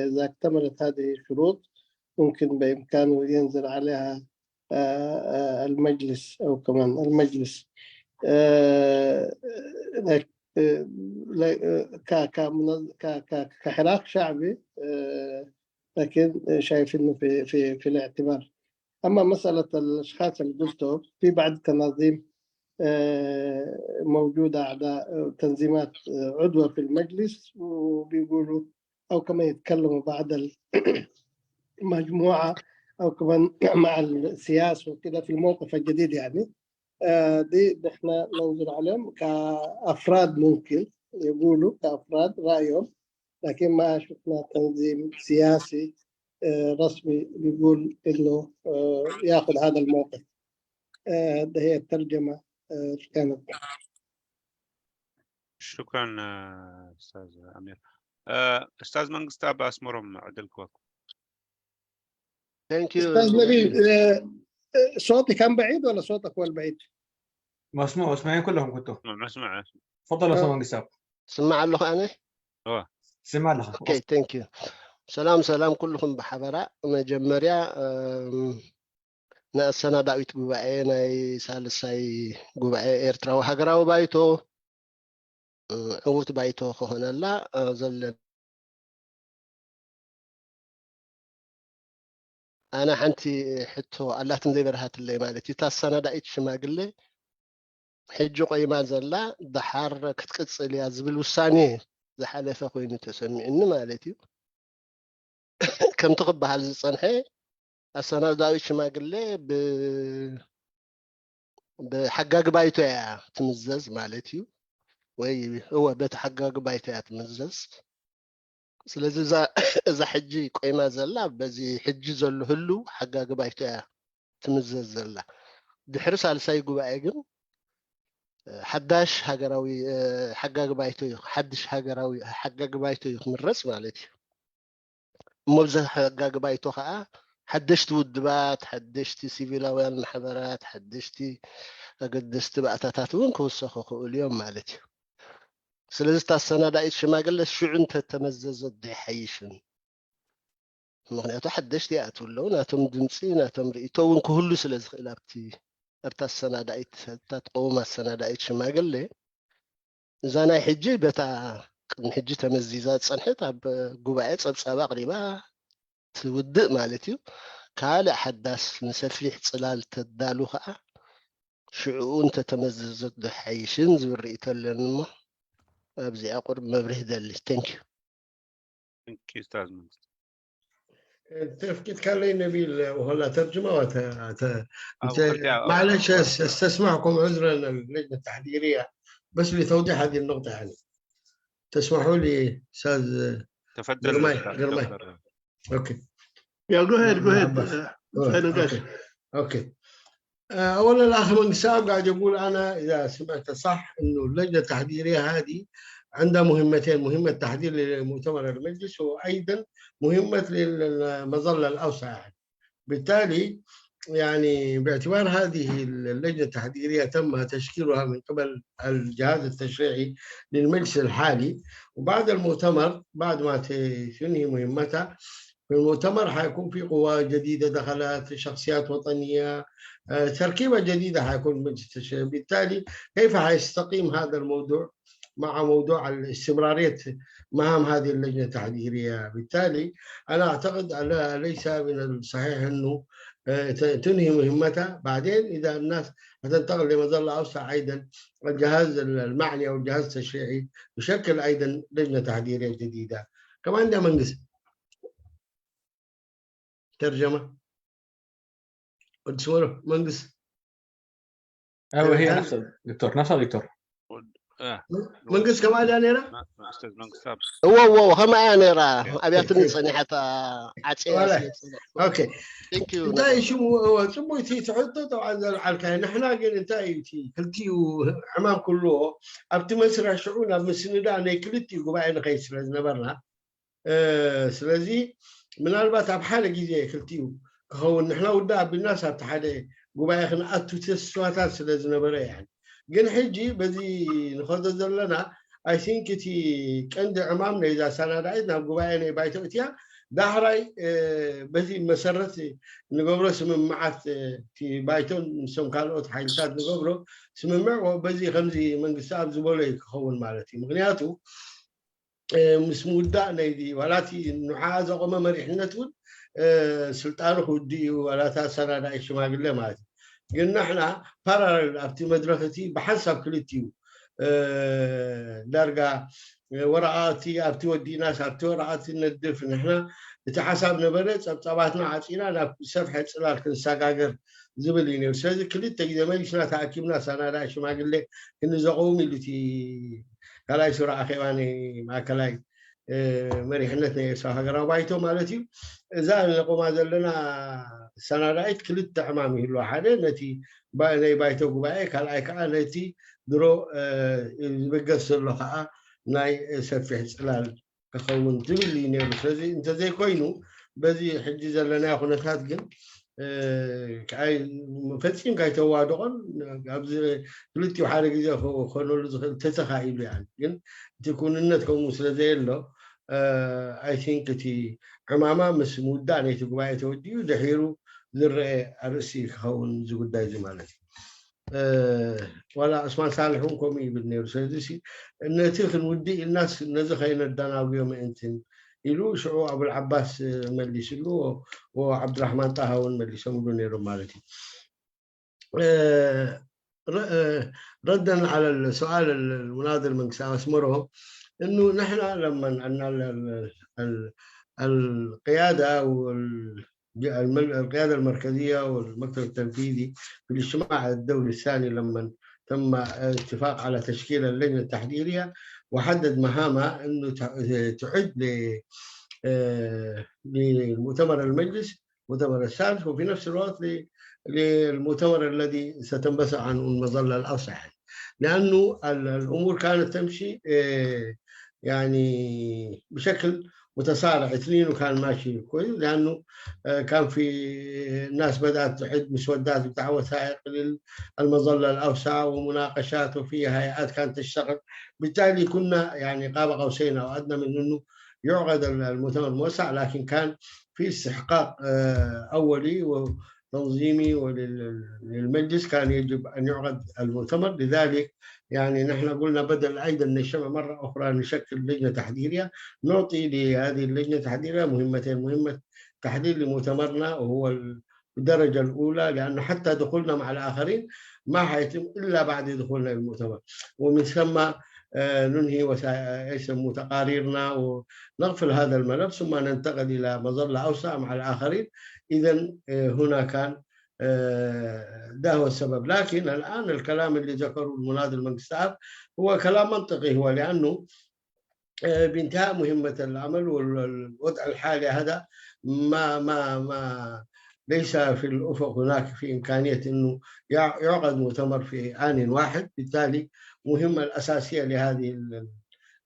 إذا اكتملت هذه الشروط ممكن بإمكانه ينزل عليها المجلس أو كمان المجلس كحراك شعبي لكن شايف انه في الاعتبار. اما مساله الاشخاص اللي قلته في بعض تنظيم موجوده اعضاء تنظيمات عضوه في المجلس وبيقولوا او كمان يتكلموا بعد المجموعه او كمان مع السياسه وكذا في الموقف الجديد يعني دي نحن ننظر عليهم كأفراد ممكن يقولوا كأفراد رأيهم لكن ما شفنا تنظيم سياسي رسمي بيقول إنه يأخذ هذا الموقف. ده هي الترجمة كانت. شكرا أستاذ أمير. أستاذ منقسط عباس مرم عدلك وقت. أستاذ نبيل صوتي كان بعيد ولا صوتك هو البعيد؟ مسموع اسمعين كلهم كنتوا مسمع تفضل يا منقسط. سمع له أنا؟ سمع له. اوكي ثانك يو. سلام كلكم بحبراء مجمريا نأسنا داويت ጉባኤ ናይ ሳልሳይ ጉባኤ ኤርትራዊ ሃገራዊ ባይቶ ዕዉት ባይቶ ክኾነላ ዘለና أنا حنتي حتو الله تنزل هات اللي مالتي تاسنا دايت شماقلي حجو قيمة زلا دحار كتقص لي زبل وساني زحلفه خويني تسمعني مالتي كم تقب هالصنحي السنة دايت شماقلي بحقاق بايتو يا تمزز مالتي وي هو بيت حقاق بايتو يا تمزز ስለዚ እዛ ሕጂ ቆይማ ዘላ በዚ ሕጂ ዘሎ ህሉ ሓጋግ ባይቶ እያ ትምዘዝ ዘላ ድሕሪ ሳልሳይ ጉባኤ ግን ሓዳሽ ሃገራዊ ሓጋግ ባይቶ እዩ ሓድሽ ሃገራዊ ሓጋግ ባይቶ እዩ ክምረፅ ማለት እዩ እሞ ብዛ ሓጋግ ባይቶ ከዓ ሓደሽቲ ውድባት ሓደሽቲ ሲቪላውያን ማሕበራት ሓደሽቲ ኣገደስቲ ባእታታት እውን ክውሰኹ ክእሉ እዮም ማለት እዩ ስለዚ ታሰናዳኢት ሽማግለ ሽዑ እንተተመዘዘት ዳይሓይሽን ምክንያቱ ሓደሽቲ ይኣትው ኣለዉ ናቶም ድምፂ ናቶም ርእቶ እውን ክህሉ ስለ ዝኽእል ኣብታ ኣሰናዳኢት ተትቀውም ኣሰናዳኢት ሽማግለ እዛ ናይ ሕጂ በታ ቅድሚ ሕጂ ተመዚዛ ዝፀንሐት ኣብ ጉባኤ ፀብፃባ ኣቕሪባ ትውድእ ማለት እዩ ካልእ ሓዳስ ንሰፊሕ ፅላል ተዳሉ ከዓ ሽዑኡ እንተተመዘዘት ዳይሓይሽን ዝብል ርእቶ ኣለኒ እሞ أبزي أقرب مبريه دلي thank you أستاذ منصور تفكير كان لي نبيل وهلا ترجمة معلش استسمعكم عذرا اللجنة التحضيرية بس لتوضيح هذه النقطة يعني تسمحوا لي أستاذ تفضل غرماي أوكي يا جو هيد أوكي أولا الأخ منساب قاعد يقول أنا إذا سمعت صح إنه اللجنة التحضيرية هذه عندها مهمتين مهمة تحضير لمؤتمر المجلس وأيضا مهمة للمظلة الأوسع يعني. بالتالي يعني باعتبار هذه اللجنة التحضيرية تم تشكيلها من قبل الجهاز التشريعي للمجلس الحالي وبعد المؤتمر بعد ما تنهي مهمتها في المؤتمر حيكون في قوى جديدة دخلت شخصيات وطنية تركيبة جديدة حيكون مجلس التشريع بالتالي كيف حيستقيم هذا الموضوع مع موضوع الاستمرارية مهام هذه اللجنة التحضيرية بالتالي أنا أعتقد ليس من الصحيح أنه تنهي مهمتها بعدين إذا الناس هتنتقل لمظلة أوسع أيضا الجهاز المعني أو الجهاز التشريعي يشكل أيضا لجنة تحضيرية جديدة كمان ده منقسم ترجمة ودسوره منقص ايوه هي نفسها دكتور منقص كمان انا استاذ منقص هو هم انا ابيات نصني حتى عطيه اوكي ثانك يو انت شو هو سموتي تحطه طبعا على الكاين احنا قلنا انت كلتي وحمام كله ابتي مسرح شعونا مسندا انا كلتي قبائل قيس نبرنا سلازي من البات بحاله جديه كلتيو هو نحن ودا بالناس حتى حدا قبائل احنا اتو تسواتات سلازي نبره يعني جن حجي بدي نخذ زلنا اي ثينك تي كند عمامنا اذا سنه راينا قبائل بايتوتيا دهراي بدي مسرت نقبرو سمعت في بايتون سم كالوت حيلتات نقبرو سمع وبدي خمسي من قصاب زبولي كون مالتي مغنياتو مسمودا نيدي ولاتي نحاز قم مريحنتون سلطانه ودي ولا تاسنا دايش ما قال مالتي قلنا احنا بارل ابتي مدرختي بحسب كلتيو درجه ورقاتي ابتي ودي ناس ابتي ورقاتي ندف نحن تحسب نبرت صباتنا عطينا صفحه صلال كنساغاغر زبليني وسازي كلت اذا ما يشنا تاكيمنا سنا دايش ما قال لك ان زقومي لتي كلاي سورة أخواني ما كلاي مريحنتنا يسوع هجرا بايتو مالتي إذا نقوم هذا لنا سنة رأيت كل التعمامي الواحد نتي بايتو قبائي كلاي كأنتي درو بقص اللقاء ناي سفح سلال كخون تبلي نيرسزي انت زي كوينو بزي حجز لنا أخونا تاتقن كاي مفتشين كاي توادقن قبل كلتي وحارق إذا خلوا تتخايل يعني تكون النتكم مسلزين له I think تي عمامة مسموداني تقبعي تودي ودحيرو ذر أرسي خون زود داي زمالتي ولا أسمان صالحون كومي بالنير سيدسي إن تلك ودي الناس نزخين الدناوي يوم أنتن يلو شعو ابو العباس مليس له وعبد الرحمن طه مليس مدنيرو مالتي. ردا على السؤال المناضل من اسمره انه نحن لما ان القياده القياده المركزيه والمكتب التنفيذي في الاجتماع الدولي الثاني لما تم اتفاق على تشكيل اللجنه التحضيريه وحدد مهامها انه تعد للمؤتمر المجلس المؤتمر الثالث وفي نفس الوقت للمؤتمر الذي ستنبثق عنه المظله الاوسع، لانه الامور كانت تمشي يعني بشكل متصارع اثنين وكان ماشي كويس، لانه كان في ناس بدات تعد مسودات بتاع وثائق للمظله الاوسع ومناقشات وفي هيئات كانت تشتغل، بالتالي كنا يعني قاب قوسين او ادنى من انه يعقد المؤتمر الموسع، لكن كان في استحقاق اولي وتنظيمي وللمجلس كان يجب ان يعقد المؤتمر. لذلك يعني نحن قلنا بدل ايضا نجتمع مره اخرى نشكل لجنه تحضيريه، نعطي لهذه اللجنه التحضيريه مهمتين: مهمه تحضير لمؤتمرنا وهو الدرجه الاولى، لانه حتى دخولنا مع الاخرين ما حيتم الا بعد دخولنا للمؤتمر، ومن ثم ننهي يسمى تقاريرنا ونغفل هذا الملف ثم ننتقل الى مظله اوسع مع الاخرين. اذا هنا كان ده هو السبب. لكن الان الكلام اللي ذكره المناضل من السعف هو كلام منطقي، هو لانه بانتهاء مهمه العمل والوضع الحالي هذا ما ليس في الافق هناك في امكانيه انه يعقد مؤتمر في ان واحد. بالتالي المهمه الاساسيه لهذه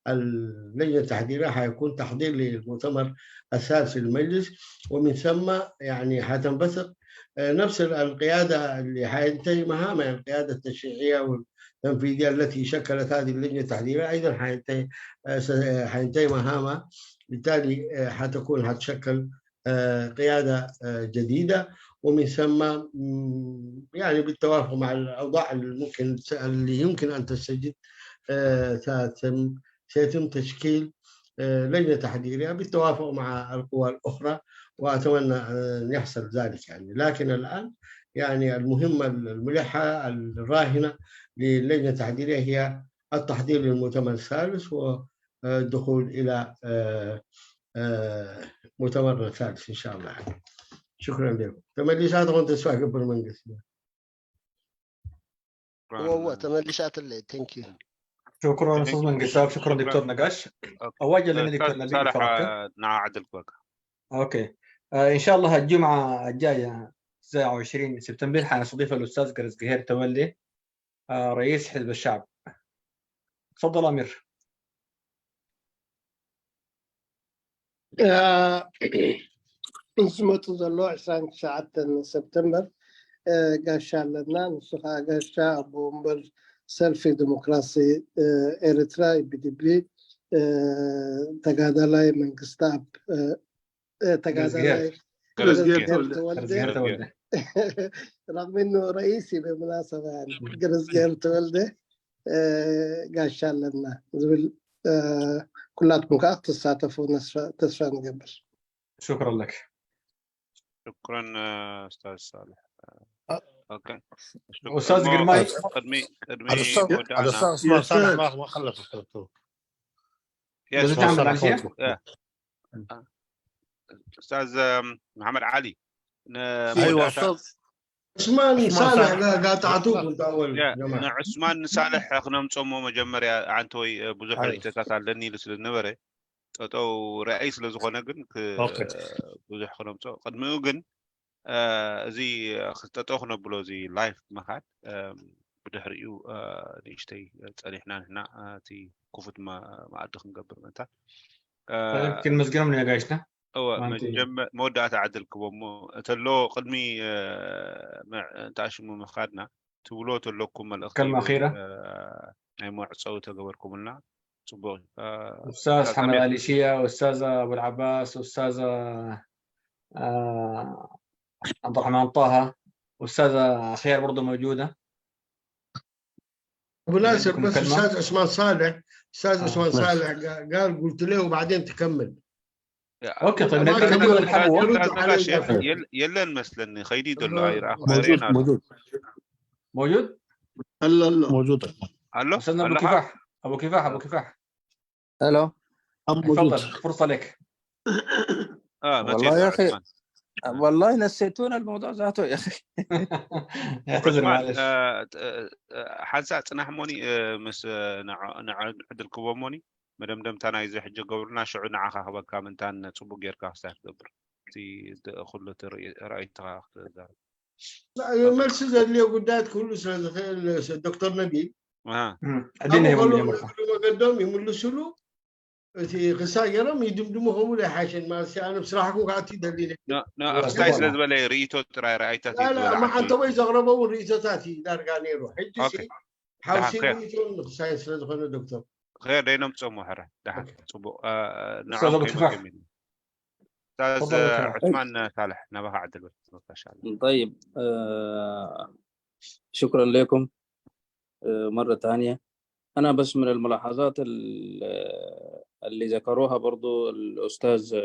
اللجنه التحضيريه حيكون تحضير للمؤتمر الثالث للمجلس، ومن ثم يعني حتنبثق نفس القياده اللي حينتهي مهامها، القياده التشريعيه والتنفيذيه التي شكلت هذه اللجنه التحضيريه ايضا حينتهي مهامها. بالتالي حتشكل قياده جديده، ومن ثم يعني بالتوافق مع الاوضاع اللي يمكن ان تستجد سيتم تشكيل لجنه تحضيريه بالتوافق مع القوى الاخرى، واتمنى ان يحصل ذلك يعني. لكن الان يعني المهمه الملحه الراهنه للجنه التحضيريه هي التحضير للمؤتمر الثالث والدخول الى مؤتمرنا الثالث ان شاء الله. شكرا لكم. تمليسات وانت سواء قبل من قسم هو تمليسات اللي ثانك يو. شكرا استاذ منقساب، شكرا دكتور نقاش. اواجه لنا دكتور نبيل فرقه. نعدل كوكا. اوكي ان شاء الله الجمعه الجايه 29 سبتمبر حنستضيف الاستاذ قرز قهير تولي رئيس حزب الشعب. تفضل امير. نسمة ظلوا عشان ساعة سبتمبر قاشا لنا نسخة قاشا أبو مبر سلفي ديمقراطي إريتراي بدبي تقادلاي من قستاب تقادلاي رغم إنه رئيسي بالمناسبة يعني قرزقير تولده قاشا لنا زبل كلاتكم كأخت تستعطفوا تسفان قبل. شكرا لك. شكرا استاذ صالح. اوكي استاذ قرماي الاستاذ صالح ما خلص الدكتور. يس استاذ محمد علي. ايوه استاذ عثمان صالح قاعد تعطوه انت اول جماعه. عثمان صالح اخنا نصمو مجمريا عنتوي ብዙሕ ርኢቶታት ኣለኒ ስለ ዝነበረ ጠጠው ራእይ ስለ ዝኾነ ግን ብዙሕ ክነምፆ ቅድሚኡ ግን እዚ ጠጠው ክነብሎ እዚ ላይፍ ምኻድ ብድሕሪኡ ንእሽተይ ፀኒሕና ንሕና እቲ ክፉት ማኣዲ ክንገብር ምእንታ ክንመዝገኖም ነጋሽና መወዳእታ ዓድል ክቦሞ ተሎ ቅድሚ እንታሽሙ ምኻድና ትብሎ ተለኩም መልእኽቲ كلمة أخيرة ናይ መዕፀው ተገበርኩምልና ጽቡቅ أستاذ حمد علي شيا وأستاذ أبو العباس وأستاذ عبد الرحمن طه وأستاذة خير برضه موجودة. أبو ناصر بس أستاذ عثمان صالح قال قلت له وبعدين تكمل. اوكي طيب نبي نحبه يلن مثلا خيدي دول موجود الله موجود استاذنا ابو كفاح الو تفضل فرصه لك. والله يا اخي والله نسيتونا الموضوع ذاته يا اخي. اعتذر معلش. حاسه تنحموني مس نعد الكوموني مدام تانا يزي حج قبرنا شعورنا عخا خبكا من تان صبو غيركا استاذ قبر تي خلو رايتها لا مالش اللي قدات كله الدكتور نبيل ادينا يوم قدام يملسوا له في خسائرهم يدمدموهم ولا حاشن ما انا بصراحه قعدت دليل لا اختايس لازم لا ريتو ترى رايتها لا ما حتى يزغربوا الريتو تاتي دارقاني يروح حجي حاوسي ريتو خسائس لازم دكتور خير دينهم تصوموا حره دحين صبو نعم استاذ عثمان صالح نبغى عدل ان شاء الله. طيب شكرا لكم مره ثانيه. انا بس من الملاحظات اللي ذكروها برضو الاستاذ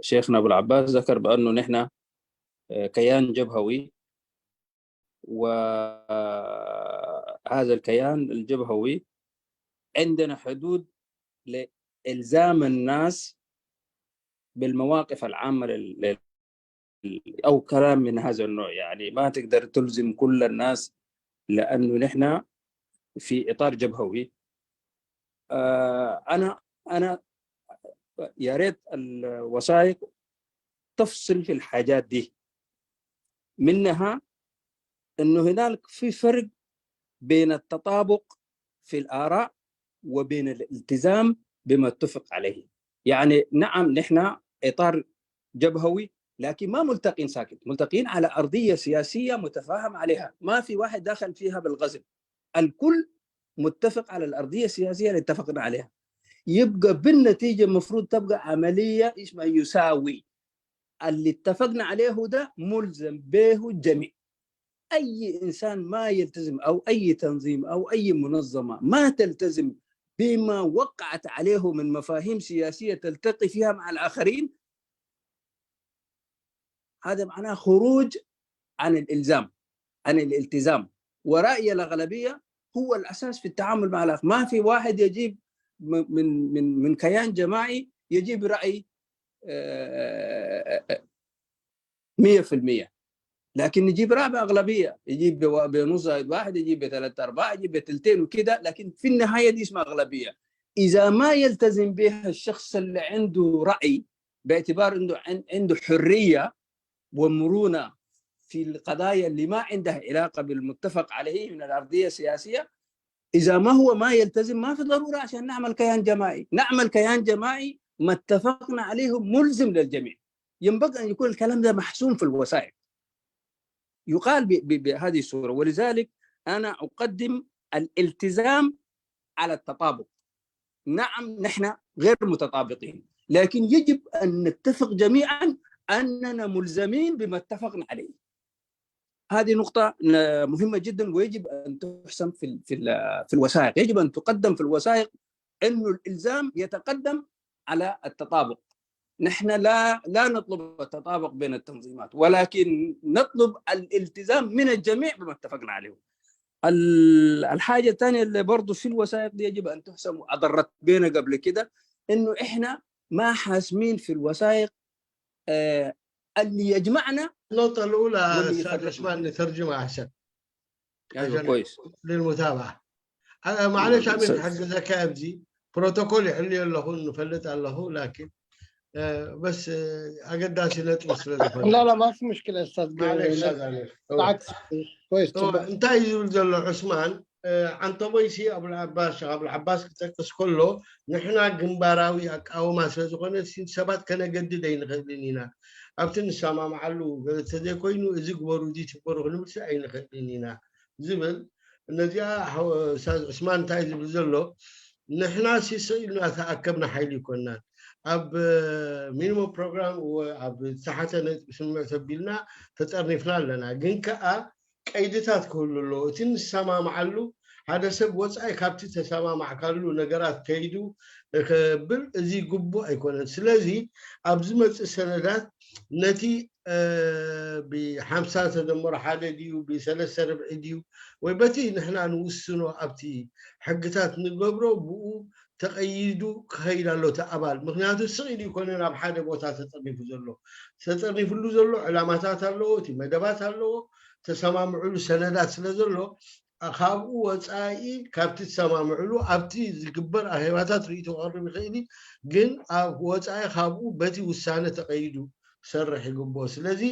شيخنا ابو العباس ذكر بانه نحن كيان جبهوي، وهذا الكيان الجبهوي عندنا حدود لإلزام الناس بالمواقف العامة أو كلام من هذا النوع. يعني ما تقدر تلزم كل الناس لأنه نحن في إطار جبهوي. أنا يا ريت الوثائق تفصل في الحاجات دي، منها إنه هنالك في فرق بين التطابق في الآراء وبين الالتزام بما اتفق عليه. يعني نعم نحن إطار جبهوي لكن ما ملتقين ساكت، ملتقين على أرضية سياسية متفاهم عليها، ما في واحد داخل فيها بالغزل، الكل متفق على الأرضية السياسية اللي اتفقنا عليها. يبقى بالنتيجة المفروض تبقى عملية اسمها يساوي، اللي اتفقنا عليه ده ملزم به الجميع. أي إنسان ما يلتزم أو أي تنظيم أو أي منظمة ما تلتزم بما وقعت عليه من مفاهيم سياسية تلتقي فيها مع الآخرين، هذا معناه خروج عن الإلزام، عن الالتزام. ورأي الأغلبية هو الأساس في التعامل مع الآخر. ما في واحد يجيب من كيان جماعي يجيب رأي 100%، لكن يجيب رأي أغلبية، يجيب بنص واحد، يجيب ب3/4، يجيب ب2 وكده، لكن في النهاية دي اسمها أغلبية. إذا ما يلتزم بها الشخص اللي عنده رأي باعتبار إنه عنده حرية ومرونة في القضايا اللي ما عندها علاقة بالمتفق عليه من الأرضية السياسية، إذا ما يلتزم، ما في ضرورة عشان نعمل كيان جماعي. نعمل كيان جماعي ما اتفقنا عليه ملزم للجميع. ينبغي أن يكون الكلام ده محسوم في الوثائق، يقال بهذه الصورة. ولذلك أنا أقدم الالتزام على التطابق. نعم نحن غير متطابقين، لكن يجب أن نتفق جميعا أننا ملزمين بما اتفقنا عليه. هذه نقطة مهمة جدا ويجب أن تحسم في الوثائق. يجب أن تقدم في الوثائق أنه الإلزام يتقدم على التطابق. نحن لا نطلب التطابق بين التنظيمات، ولكن نطلب الالتزام من الجميع بما اتفقنا عليه. الحاجة الثانية اللي برضو في الوثائق دي يجب أن تحسم، وأضرت بينا قبل كده، إنه إحنا ما حاسمين في الوثائق اللي يجمعنا. النقطة الأولى أستاذ عثمان نترجمها أحسن. أيوة كويس للمتابعة. معلش عملت حق ذكاء أبدي بروتوكول يحل له نفلت له، لكن بس أقداش نتمس. لا ما في مشكلة أستاذ. معلش بالعكس كويس. انت يقول عثمان عن طبيسي ابو العباس كتكس كله نحن جنباراوي او ما سوى سبات كان جدد ينخلينا ابتن سما معلو تدي كوينو ازي غبرو دي تبرو نمس اين خلينا زبل نجا استاذ عثمان تايز بزلو نحن سيسيلنا تاكبنا حيلي كنا اب مينيمم بروجرام واب تحتنا سمع تبيلنا تطرنفنا لنا جن كا قيدتات كله تن سما معلو ሓደ ሰብ ወፃኢ ካብቲ ተሰማማዕ ካሉ ነገራት ከይዱ ከብል እዚ ግቡእ ኣይኮነን ስለዚ ኣብ ዝመፅእ ሰነዳት ነቲ ብ50 ተደምሮ ሓደ ድዩ ብ3 ربع ድዩ ወይ በቲ ንሕና ንውስኖ ኣብቲ ሕግታት ንገብሮ ብኡ ተቀይዱ ክኸይድ ኣሎ ተኣባል ምክንያቱ ስቕኢሉ ይኮነን ኣብ ሓደ ቦታ ተጠርኒፍሉ ዘሎ ዕላማታት ኣለዎ እቲ መደባት ኣለዎ ተሰማምዕሉ ሰነዳት ስለ ዘሎ ካብኡ ወፃኢ ካብቲ ተሰማምዕሉ ኣብቲ ዝግበር ኣኼባታት ርእይቶ ክቐርብ ይኽእል ግን ኣብ ወፃኢ ካብኡ በቲ ውሳነ ተቀይዱ ክሰርሕ ይግብኦ ስለዚ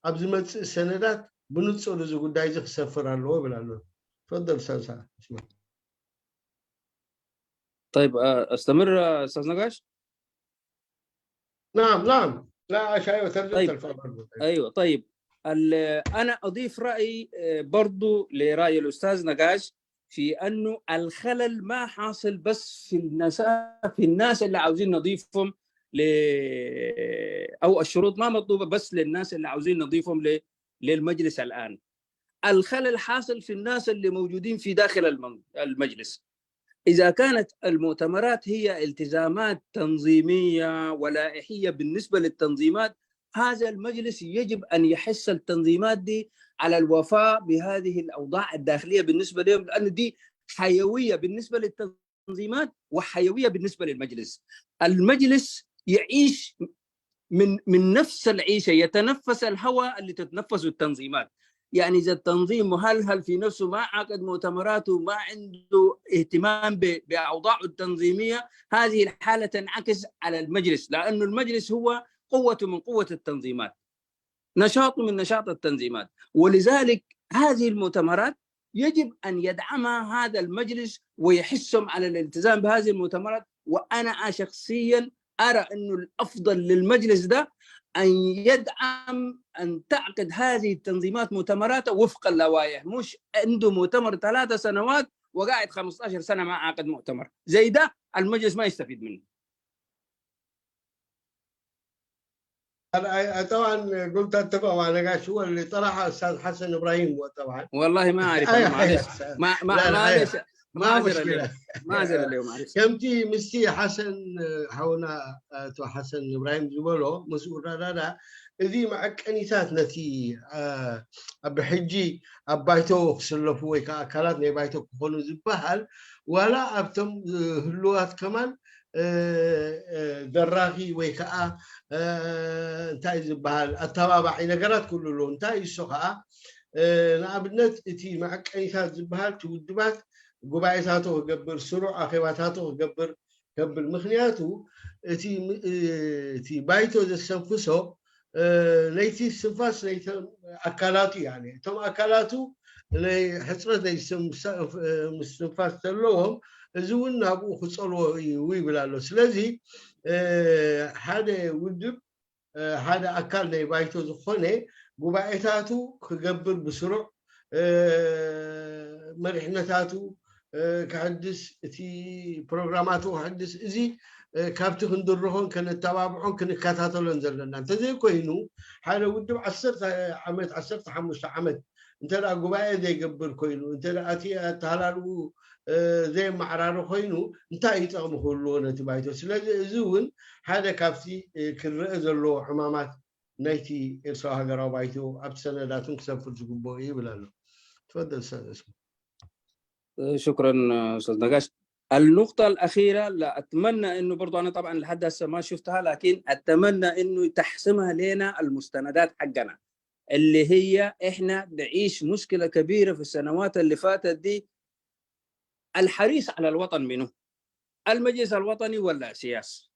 ኣብ ዝመፅእ ሰነዳት ብንጹር እዚ ጉዳይ እዚ ክሰፍር ኣለዎ ይብል ኣሎ تفضل استاذ اسمع طيب استمر استاذ نقاش؟ نعم لا شيء ترجمة طيب. الفضل ايوه طيب انا اضيف راي برضو لراي الاستاذ نقاش في انه الخلل ما حاصل بس في الناس اللي عاوزين نضيفهم او الشروط ما مطلوبه بس للناس اللي عاوزين نضيفهم للمجلس الان. الخلل حاصل في الناس اللي موجودين في داخل المجلس. إذا كانت المؤتمرات هي التزامات تنظيمية ولائحية بالنسبة للتنظيمات هذا المجلس يجب أن يحث التنظيمات دي على الوفاء بهذه الأوضاع الداخلية بالنسبة لهم لأن دي حيوية بالنسبة للتنظيمات وحيوية بالنسبة للمجلس. المجلس يعيش من نفس العيشة يتنفس الهواء اللي تتنفسه التنظيمات. يعني إذا التنظيم مهلهل في نفسه ما عقد مؤتمراته ما عنده اهتمام بأوضاعه التنظيمية هذه الحالة تنعكس على المجلس لأنه المجلس هو قوة من قوة التنظيمات نشاط من نشاط التنظيمات ولذلك هذه المؤتمرات يجب أن يدعمها هذا المجلس ويحثهم على الالتزام بهذه المؤتمرات وأنا شخصيا أرى أنه الأفضل للمجلس ده أن يدعم أن تعقد هذه التنظيمات مؤتمرات وفق اللوائح مش عنده مؤتمر 3 سنوات وقاعد 15 سنة ما عقد مؤتمر زي ده المجلس ما يستفيد منه. أنا طبعا قلت اتفق مع نقاش هو اللي طرحه الاستاذ حسن ابراهيم طبعا والله ما اعرف معلش معلش ما مشكلة ما أعذر اليوم معلش كمتي مستي حسن حونا تو حسن ابراهيم زبلو مسؤول هذا اذي معك انيسات نتي بحجي ابايتو خسلفو وي كاكلات ني بايتو كونو زبحال ولا ابتم هلوات كمان دراغي وي كا انتاي زبحال التبابعي نغرات كله انتاي سوخا نابنت اتي معك انيسات زبحال تودبات ጉባኤታቱ ገብር ስሩዕ አኺባታቱ ገብር ከብል ምክንያቱ እቲ ባይቶ ዘሰንፍሶ ለይቲ ስንፋስ ለይቲ አካላቱ ያኔ እቶም አካላቱ ናይ ሕፅረት ናይ ስንፋስ ዘለዎም እዚ እውን ናብኡ ክፀልዎ ይብል ኣሎ ስለዚ ሓደ ውድብ ሓደ አካል ናይ ባይቶ ዝኾነ ጉባኤታቱ ክገብር ብስሩዕ መሪሕነታቱ كحدث في برنامجات وحدث إزي كابتن خندرهون كانت تبابعون كن كاتاتلون زلنا أنت زي كوينو حاله ودو عصرت عمد عصرت حمش عمد أنت لا جباية زي قبل كوينو أنت لا أتي تهلالو زي معرارو كوينو أنت يتقام خلونا تبايتو سلاج زون هذا كابتي كرئز اللو حمامات نايتي إرساها قرابايتو أبسنا لا تنكسب في الجبوي ولا لا تفضل أستاذ اسمه شكرا استاذ نقاش. النقطة الأخيرة لا أتمنى إنه برضو أنا طبعا لحد هسه ما شفتها لكن أتمنى إنه تحسمها لنا المستندات حقنا اللي هي إحنا نعيش مشكلة كبيرة في السنوات اللي فاتت دي الحريص على الوطن منه المجلس الوطني ولا سياسي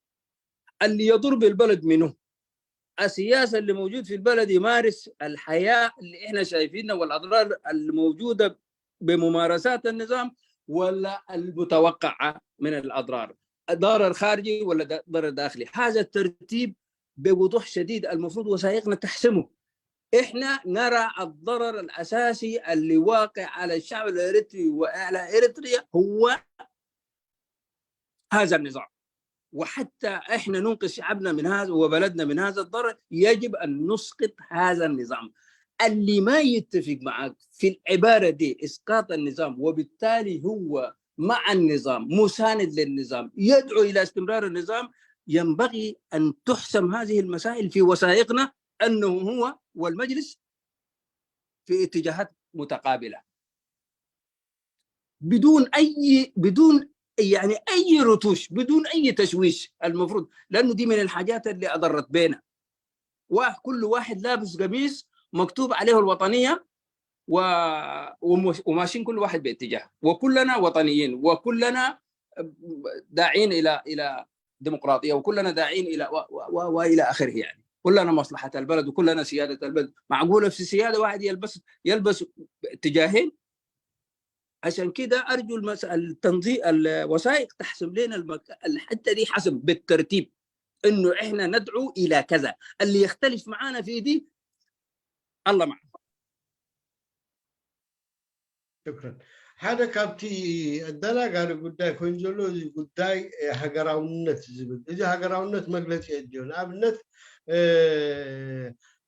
اللي يضر بالبلد منه السياسة اللي موجود في البلد يمارس الحياة اللي إحنا شايفينها والأضرار الموجودة بممارسات النظام ولا المتوقعة من الأضرار ضرر خارجي ولا ضرر داخلي هذا الترتيب بوضوح شديد المفروض وثائقنا تحسمه إحنا نرى الضرر الأساسي اللي واقع على الشعب الإريتري وعلى إريتريا هو هذا النظام وحتى إحنا ننقذ شعبنا من هذا وبلدنا من هذا الضرر يجب أن نسقط هذا النظام اللي ما يتفق معك في العبارة دي إسقاط النظام، وبالتالي هو مع النظام مساند للنظام يدعو إلى استمرار النظام، ينبغي أن تحسم هذه المسائل في وثائقنا أنه هو والمجلس في اتجاهات متقابلة بدون يعني أي رتوش، بدون أي تشويش المفروض، لأنه دي من الحاجات اللي أضرت بينا. وكل واحد لابس قميص مكتوب عليه الوطنية وماشيين كل واحد باتجاه، وكلنا وطنيين، وكلنا داعين إلى ديمقراطية، وكلنا داعين إلى وإلى آخره. يعني كلنا مصلحة البلد وكلنا سيادة البلد. معقولة في سيادة واحد يلبس اتجاهين؟ عشان كده أرجو التنظيم الوثائق تحسم لنا الحتة دي حسم بالترتيب، إنه إحنا ندعو إلى كذا، اللي يختلف معانا في دي الله معه. شكرا. هذا كابتي الدلع قال قداي كون زلو قداي هجراونت زبد إذا هجراونت مجلس يديون أبنت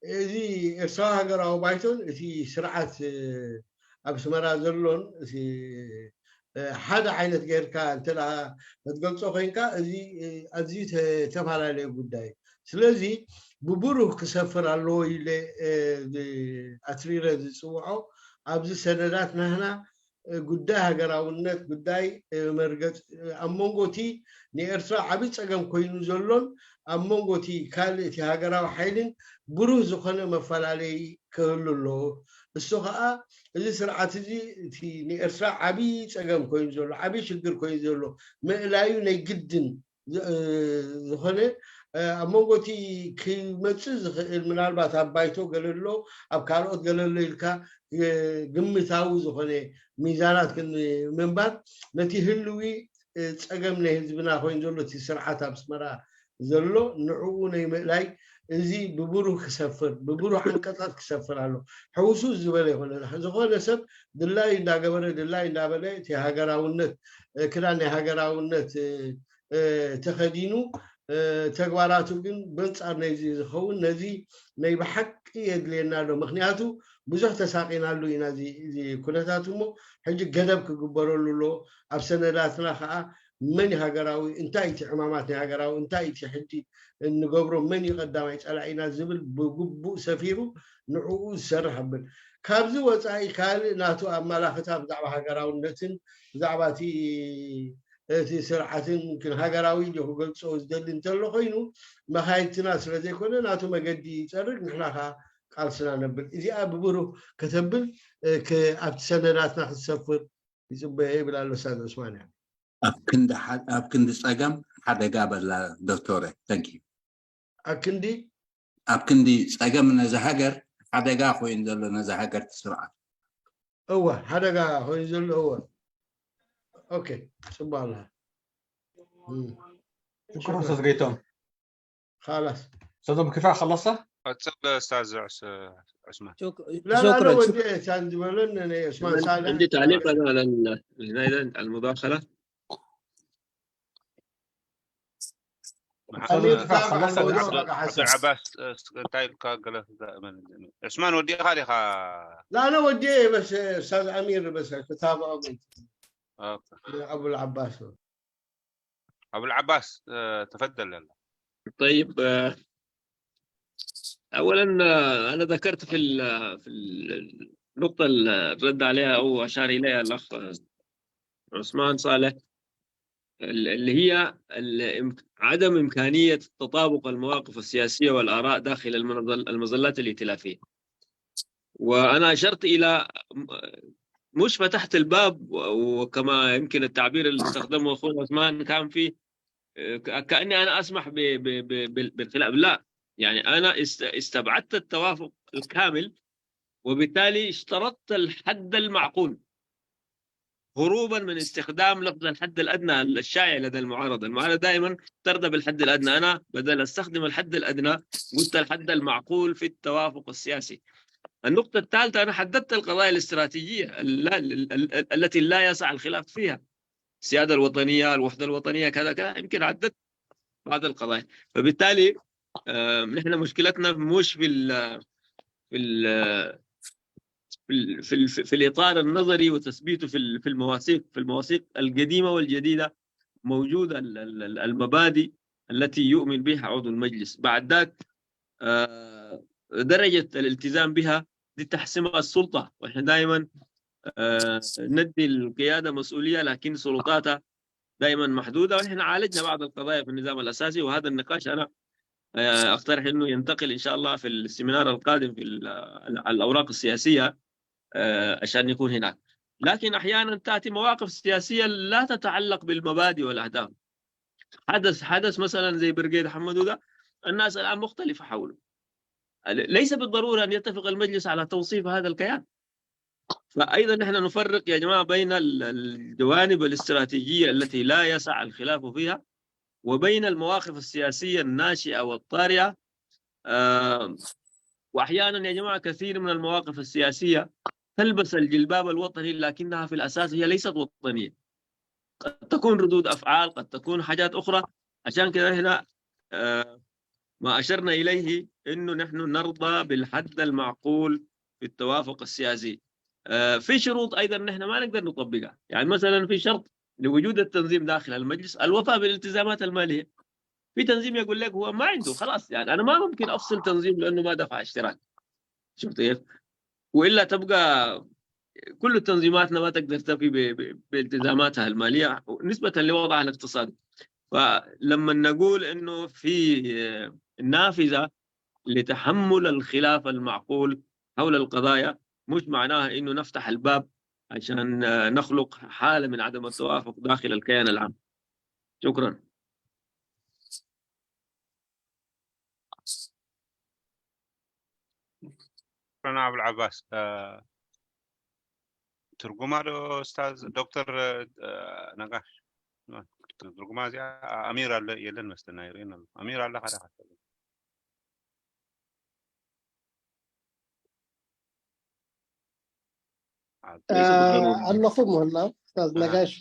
إذا إرسال هجراو بايتون إذا سرعة أبسمرا زلون إذا هذا عينت غير كان تلا تقول صوفينك إذا أزيد تفعل عليه قداي سلزي ببروه كسفر الله إلى أثرير السوعة أبز سندات نحنا قداي هجراونت قداي مرجع أمونغوتي نيرسا عبيد أجمع كوينو زلون أمونغوتي كالي تهجراو حيلين بروه زخنة مفعل عليه كهللو السخاء اللي سرعة في نيرسا عبيد أجمع كوين زلو عبيد شجر كوين زلو ما لا يوني جدا زخنة أمونغوتي كي متسز المنالبات أبايتو قالوا أبكارات قالوا لك قمتاو زخنة ميزانات كن من بعد نتي هلوي تأجمنا هزبنا خوين زلو تسرعة بسمرا زلو نعونا يملاي زي ببروح كسفر ببروح عن قطعة كسفر على حوسو الزبالة هنا زخنة سب دلاي دا قبر دلاي دا بلاي تهاجراونت كراني هاجراونت تخدينو تقواراتو جن بنصار نزي زخون نزي نيبحق يدلينا له مخنياتو بزح تساقينا له ينازي كلتاتو مو حج قدب كقبروا له أبسناتنا خا من هاجراوي انتاي تعمامات هاجراوي انتاي تحدي إن قبروا من يقدم يسأل عينا زبل بقبو سفيرو نعو سرحبن كابزو وصاي كال ناتو أملا خطاب دعوة هاجراوي نتن دعواتي في سرعة يمكن هاجراوي جو قلت سوز دل انتلو خينو ما هاي الناس الذي كنا ناتو مجدي يسرق نحنا قال سنا نبل إذا أبورو كتبل كأبت سنوات ناخذ سفر يسبه إيه بلا لسان عثمان أبكند ساقم حدا قابل دكتورة thank you أبكندي ساقم نزهجر حدا قاخو ينزل نزهجر بسرعة حدا قاخو ينزل اوكي سبحان الله شكرا استاذ قيتون. خلاص استاذ كفايه خلصت؟ تفضل استاذ عثمان. لا انا وديت عندي ملن عثمان صالح. عندي تعليق انا على المداخله. عبد العباس عثمان ودي خالي لا انا ودي بس استاذ امير بس كتاب ابو العباس. ابو العباس تفضل يلا. طيب اولا انا ذكرت في النقطه اللي رد عليها او اشار اليها الاخ عثمان صالح اللي هي عدم إمكانية تطابق المواقف السياسية والآراء داخل المظلات الائتلافية. وأنا أشرت إلى مش فتحت الباب، وكما يمكن التعبير اللي استخدمه أخونا عثمان كان فيه كأني أنا أسمح بالخلاف. لا، يعني أنا استبعدت التوافق الكامل، وبالتالي اشترطت الحد المعقول هروبا من استخدام لفظ الحد الأدنى الشائع لدى المعارضة. المعارضة دائما ترضى بالحد الأدنى، أنا بدل أستخدم الحد الأدنى قلت الحد المعقول في التوافق السياسي. النقطة الثالثة أنا حددت القضايا الاستراتيجية التي لا يسع الخلاف فيها، السيادة الوطنية، الوحدة الوطنية، كذا كذا، يمكن عددت بعض القضايا. فبالتالي نحن مشكلتنا مش في في في الاطار النظري وتثبيته في المواثيق القديمه والجديده، موجوده المبادئ التي يؤمن بها عضو المجلس. بعد ذاك درجه الالتزام بها دي تحسمها السلطه، واحنا دائما ندي القياده مسؤوليه، لكن سلطاتها دائما محدوده، ونحن عالجنا بعض القضايا في النظام الاساسي، وهذا النقاش انا اقترح انه ينتقل ان شاء الله في السيمينار القادم في الاوراق السياسيه عشان يكون هناك. لكن احيانا تاتي مواقف سياسيه لا تتعلق بالمبادئ والاهداف. حدث مثلا زي برقيد حمدو ده، الناس الان مختلفه حوله، ليس بالضروره ان يتفق المجلس على توصيف هذا الكيان. فايضا نحن نفرق يا جماعه بين الجوانب الاستراتيجيه التي لا يسع الخلاف فيها، وبين المواقف السياسيه الناشئه والطارئه. واحيانا يا جماعه كثير من المواقف السياسيه تلبس الجلباب الوطني، لكنها في الاساس هي ليست وطنيه، قد تكون ردود افعال، قد تكون حاجات اخرى. عشان كده هنا ما اشرنا اليه انه نحن نرضى بالحد المعقول في التوافق السياسي. في شروط ايضا نحن ما نقدر نطبقها، يعني مثلا في شرط لوجود التنظيم داخل المجلس الوفاء بالالتزامات الماليه. في تنظيم يقول لك هو ما عنده خلاص، يعني انا ما ممكن افصل تنظيم لانه ما دفع اشتراك. شفت كيف؟ والا تبقى كل تنظيماتنا ما تقدر تفي بالتزاماتها الماليه نسبه لوضعها الاقتصادي. فلما نقول انه في نافذه لتحمل الخلاف المعقول حول القضايا، مش معناها انه نفتح الباب عشان نخلق حاله من عدم التوافق داخل الكيان العام. شكرا. شكرا ابو العباس. ترجمة استاذ دكتور نقاش ترجمة امير يلن مستنايرين امير الله خير. ኣለኹም ወላ استاذ ነጋሽ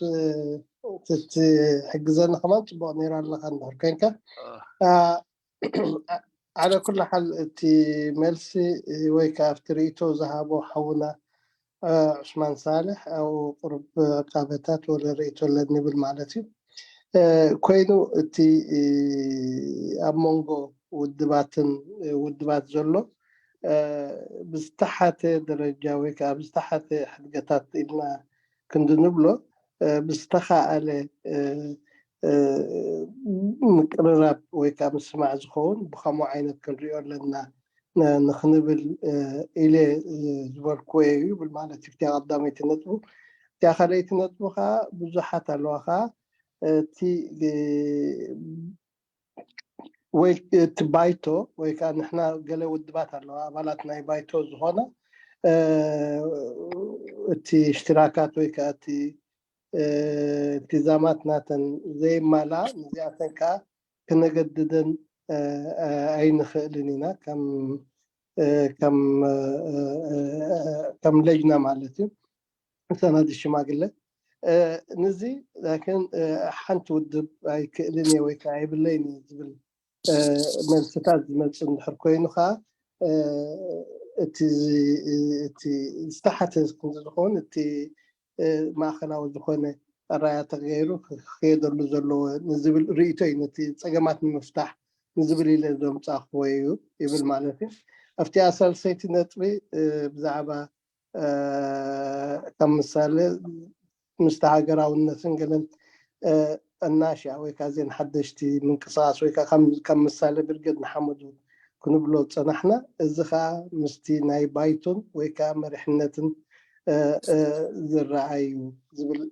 تحجزنا كمان تبغى نيران لك عند هركينكا. على كل حال تي ميلسي ويكا افتريتو ذهبوا حونا عثمان صالح او قرب قابتات ولا ريتو لدني بالمعلتي كوينو تي امونغو ودبات زلو بستحت درجة ويكا بستحت حدقتات إلنا كند نبلو بستخا على مقرراب ويكا مسمع زخون بخمو عينت كنريو لنا نخنبل إلي زبر كويو بالمعنى تفتيا قدامي تنطبو تيا خلي تنطبوها بزحات الوخا تي ويك بايتو ويكا نحنا قالوا ودبات على عملاتنا بايتو زهونا تي اشتراكات ويكا تي التزاماتنا زي ما لا نزيعتن كا كنا جددن اي نخلينا كم لجنه مالتي سنه الشماغله نزي لكن حنت ودب اي كلني ويكا عيب الليني زبل من ستاد من حركوين خا تي استحت زخون تي ما خلاو زخون الراية تغيره خيدر لزلو نزبل ريتين تي تسقمات المفتاح نزبل إلى دوم تأخويو يبل معناتي أفتي أسأل سيتي نتبي بزعبة كم مثال مستعجرة والنسنجلن الناشئة ويكا زين حدشتي من قصاص ويكا كم مثال برقد محمد كنو بلوت صنحنا الزخا مستي ناي بايتون ويكا مرحنتن زرعيو زبل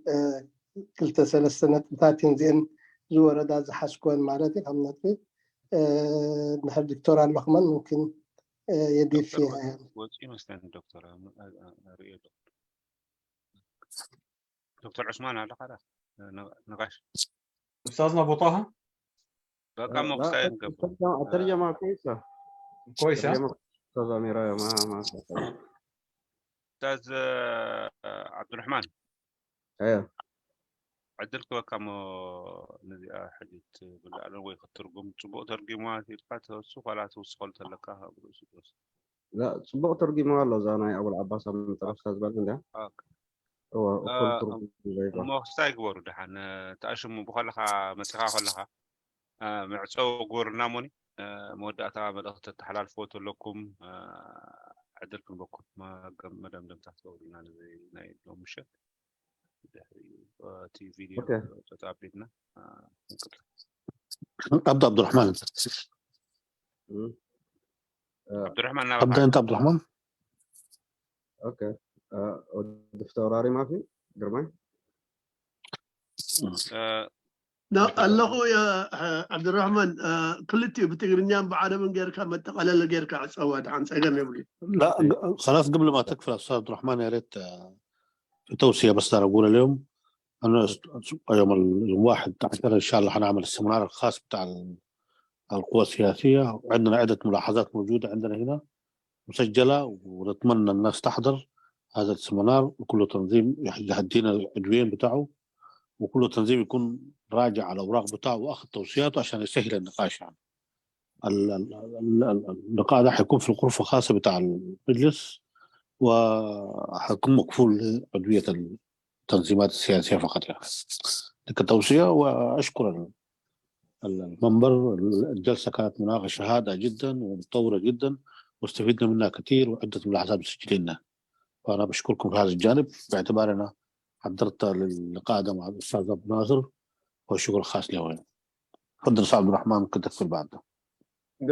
كلتا 3 سنوات تاتين زين زور دا زحسكون مالتي كم نتبي نحن دكتور اللقمان ممكن يضيف فيها يعني. دكتور عثمان على خلاص نقاش استاذنا ابو طه كم مقصاين قبل الترجمة كويسة كويسة استاذ امير ما استاذ عبد الرحمن ايوه عدلك كم الذي حديث بالله ويك الترجم تبغى ترجمات يلقى السوق على توصل تلقاها لا صبغ ترقي ما الله زاناي أبو العباس من طرف أستاذ بالنا هو أخل ترقي بيضا ما استيقظوا دحين تأشم بخلها مسخا خلها معصو قور ناموني مودعتا مدخت التحلال فوتو لكم عدلكم بكم ما مدام دم تحتوا لنا زي ناي لو مش تي فيديو تتابعنا ابدا عبد الرحمن. عبد الرحمن ابدا انت عبد الرحمن. اوكي دفتوراري ما في قرمي لا الله يا عبد الرحمن كلتي بتقرنيان بعربي غيرك ما تقلل غيرك عصوات عن سجن يبلي. لا خلاص قبل ما تكفل استاذ عبد الرحمن يا ريت توصيه بس انا اقول اليوم أنا يوم الواحد عشرة إن شاء الله حنعمل السمينار الخاص بتاع القوى السياسية، وعندنا عدة ملاحظات موجودة عندنا هنا مسجلة، ونتمنى الناس تحضر هذا السمينار، وكل تنظيم يهدينا العدوين بتاعه، وكل تنظيم يكون راجع على الأوراق بتاعه وأخذ توصياته عشان يسهل النقاش. يعني اللقاء ده حيكون في الغرفة الخاصة بتاع المجلس، وحيكون مكفول لعضوية التنظيمات السياسية فقط. يعني كتوصية. وأشكر المنبر، الجلسة كانت مناقشة هادئة جدا ومتطورة جدا، واستفدنا منها كثير، وعدة ملاحظات مسجلينها، فأنا بشكركم في هذا الجانب باعتبار أنا حضرت للقاء ده مع الأستاذ أبو ناصر، والشكر الخاص له. تفضل أستاذ عبد الرحمن كنت في بعد ده.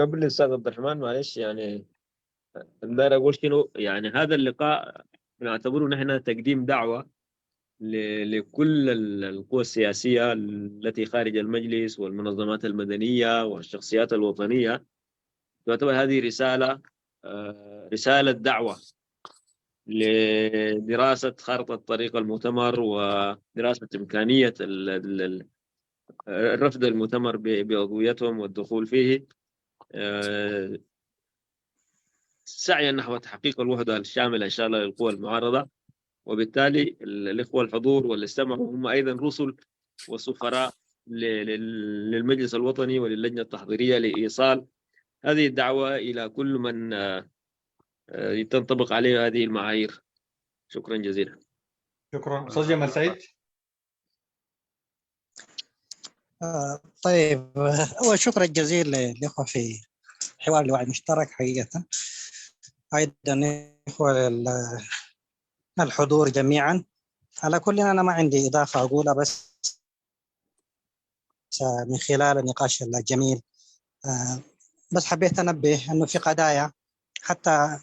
قبل الأستاذ عبد الرحمن معلش يعني أقدر أقول شنو يعني هذا اللقاء نعتبره نحن تقديم دعوة لكل القوى السياسية التي خارج المجلس والمنظمات المدنية والشخصيات الوطنية. تعتبر هذه رسالة دعوة لدراسة خارطة طريق المؤتمر ودراسة إمكانية رفض المؤتمر بعضويتهم والدخول فيه، سعيا نحو تحقيق الوحدة الشاملة إن شاء الله للقوى المعارضة. وبالتالي الإخوة الحضور واللي استمعوا هم أيضا رسل وسفراء للمجلس الوطني وللجنة التحضيرية لإيصال هذه الدعوة إلى كل من تنطبق عليه هذه المعايير. شكرا جزيلا. شكرا. أستاذ جمال سعيد. طيب أول شكرا جزيلا للإخوة في حوار الوعي المشترك حقيقة، أيضا إخوة الحضور جميعا. على كل أنا ما عندي إضافة أقولها، بس من خلال النقاش الجميل بس حبيت أنبه أنه في قضايا حتى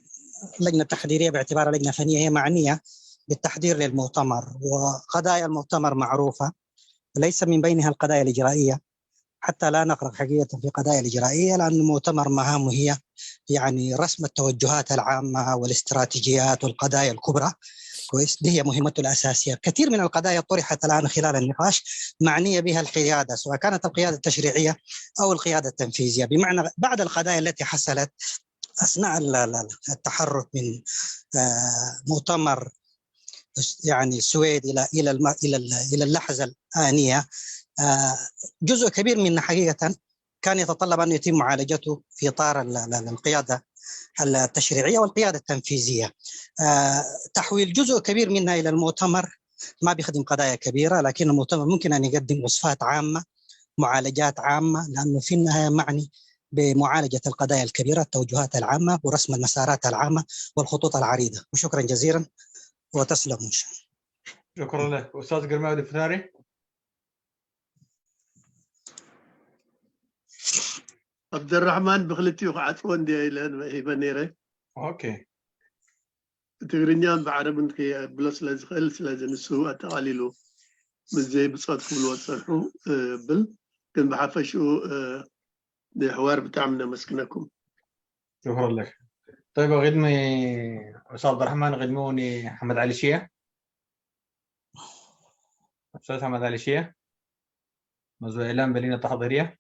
اللجنة التحضيرية باعتبارها لجنة فنية هي معنية بالتحضير للمؤتمر، وقضايا المؤتمر معروفة، ليس من بينها القضايا الإجرائية، حتى لا نغرق حقيقة في قضايا الإجرائية، لأن المؤتمر مهامه هي يعني رسم التوجهات العامة والاستراتيجيات والقضايا الكبرى. كويس، دي هي مهمته الأساسية. كثير من القضايا طرحت الآن خلال النقاش معنية بها القيادة، سواء كانت القيادة التشريعية أو القيادة التنفيذية، بمعنى بعد القضايا التي حصلت أثناء التحرك من مؤتمر يعني السويد إلى اللحظة الآنية، جزء كبير منها حقيقة كان يتطلب أن يتم معالجته في إطار القيادة التشريعية والقيادة التنفيذية. تحويل جزء كبير منها إلى المؤتمر ما بيخدم قضايا كبيرة، لكن المؤتمر ممكن أن يقدم وصفات عامة، معالجات عامة، لأنه في النهاية معني بمعالجة القضايا الكبيرة، التوجهات العامة ورسم المسارات العامة والخطوط العريضة. وشكرا جزيلا وتسلموا. شكرا لك. أستاذ قرماوي الفتاري. عبد الرحمن بخلتي وقعتون دي إلى بنيرة. أوكي. تقرنيان بعرب كي بلس لازم السوء تعاليلو مزاي بصادكم الوصفوا بل كان بحفشوا الحوار بتاعنا مسكنكم. شكرا لك. طيب غدمي أستاذ عبد الرحمن، غدموني محمد علي شيع. أستاذ محمد علي شيع مسؤول إعلام باللجنة التحضيرية.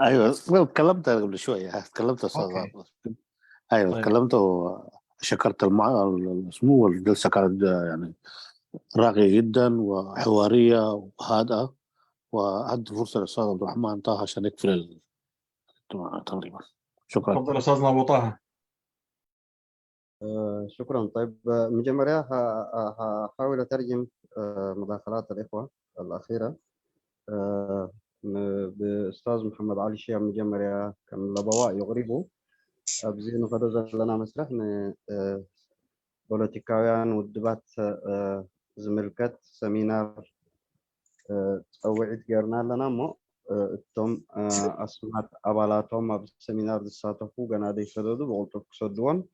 ايوه تكلمت قبل شويه، تكلمت استاذ. ايوه طيب. تكلمت وشكرت اسمه، والجلسه كانت يعني راقيه جدا وحواريه وهادئه، وأدي فرصه للاستاذ عبد الرحمن طه عشان يقفل تقريبا. شكرا. تفضل أستاذنا أبو طه. شكرا. طيب مجمريا هحاول أترجم مداخلات الإخوة الأخيرة بأستاذ محمد علي شيخ مجمريا كم لبواء يغربوا أبزين وخدوز لنا مسرح بوليتيكاويان ودبات زملكت سمينار توعد غيرنا لنا مو توم أسمات أبالاتهم بسمينار دساتفو غنادي سدودو بغلطو كسدوان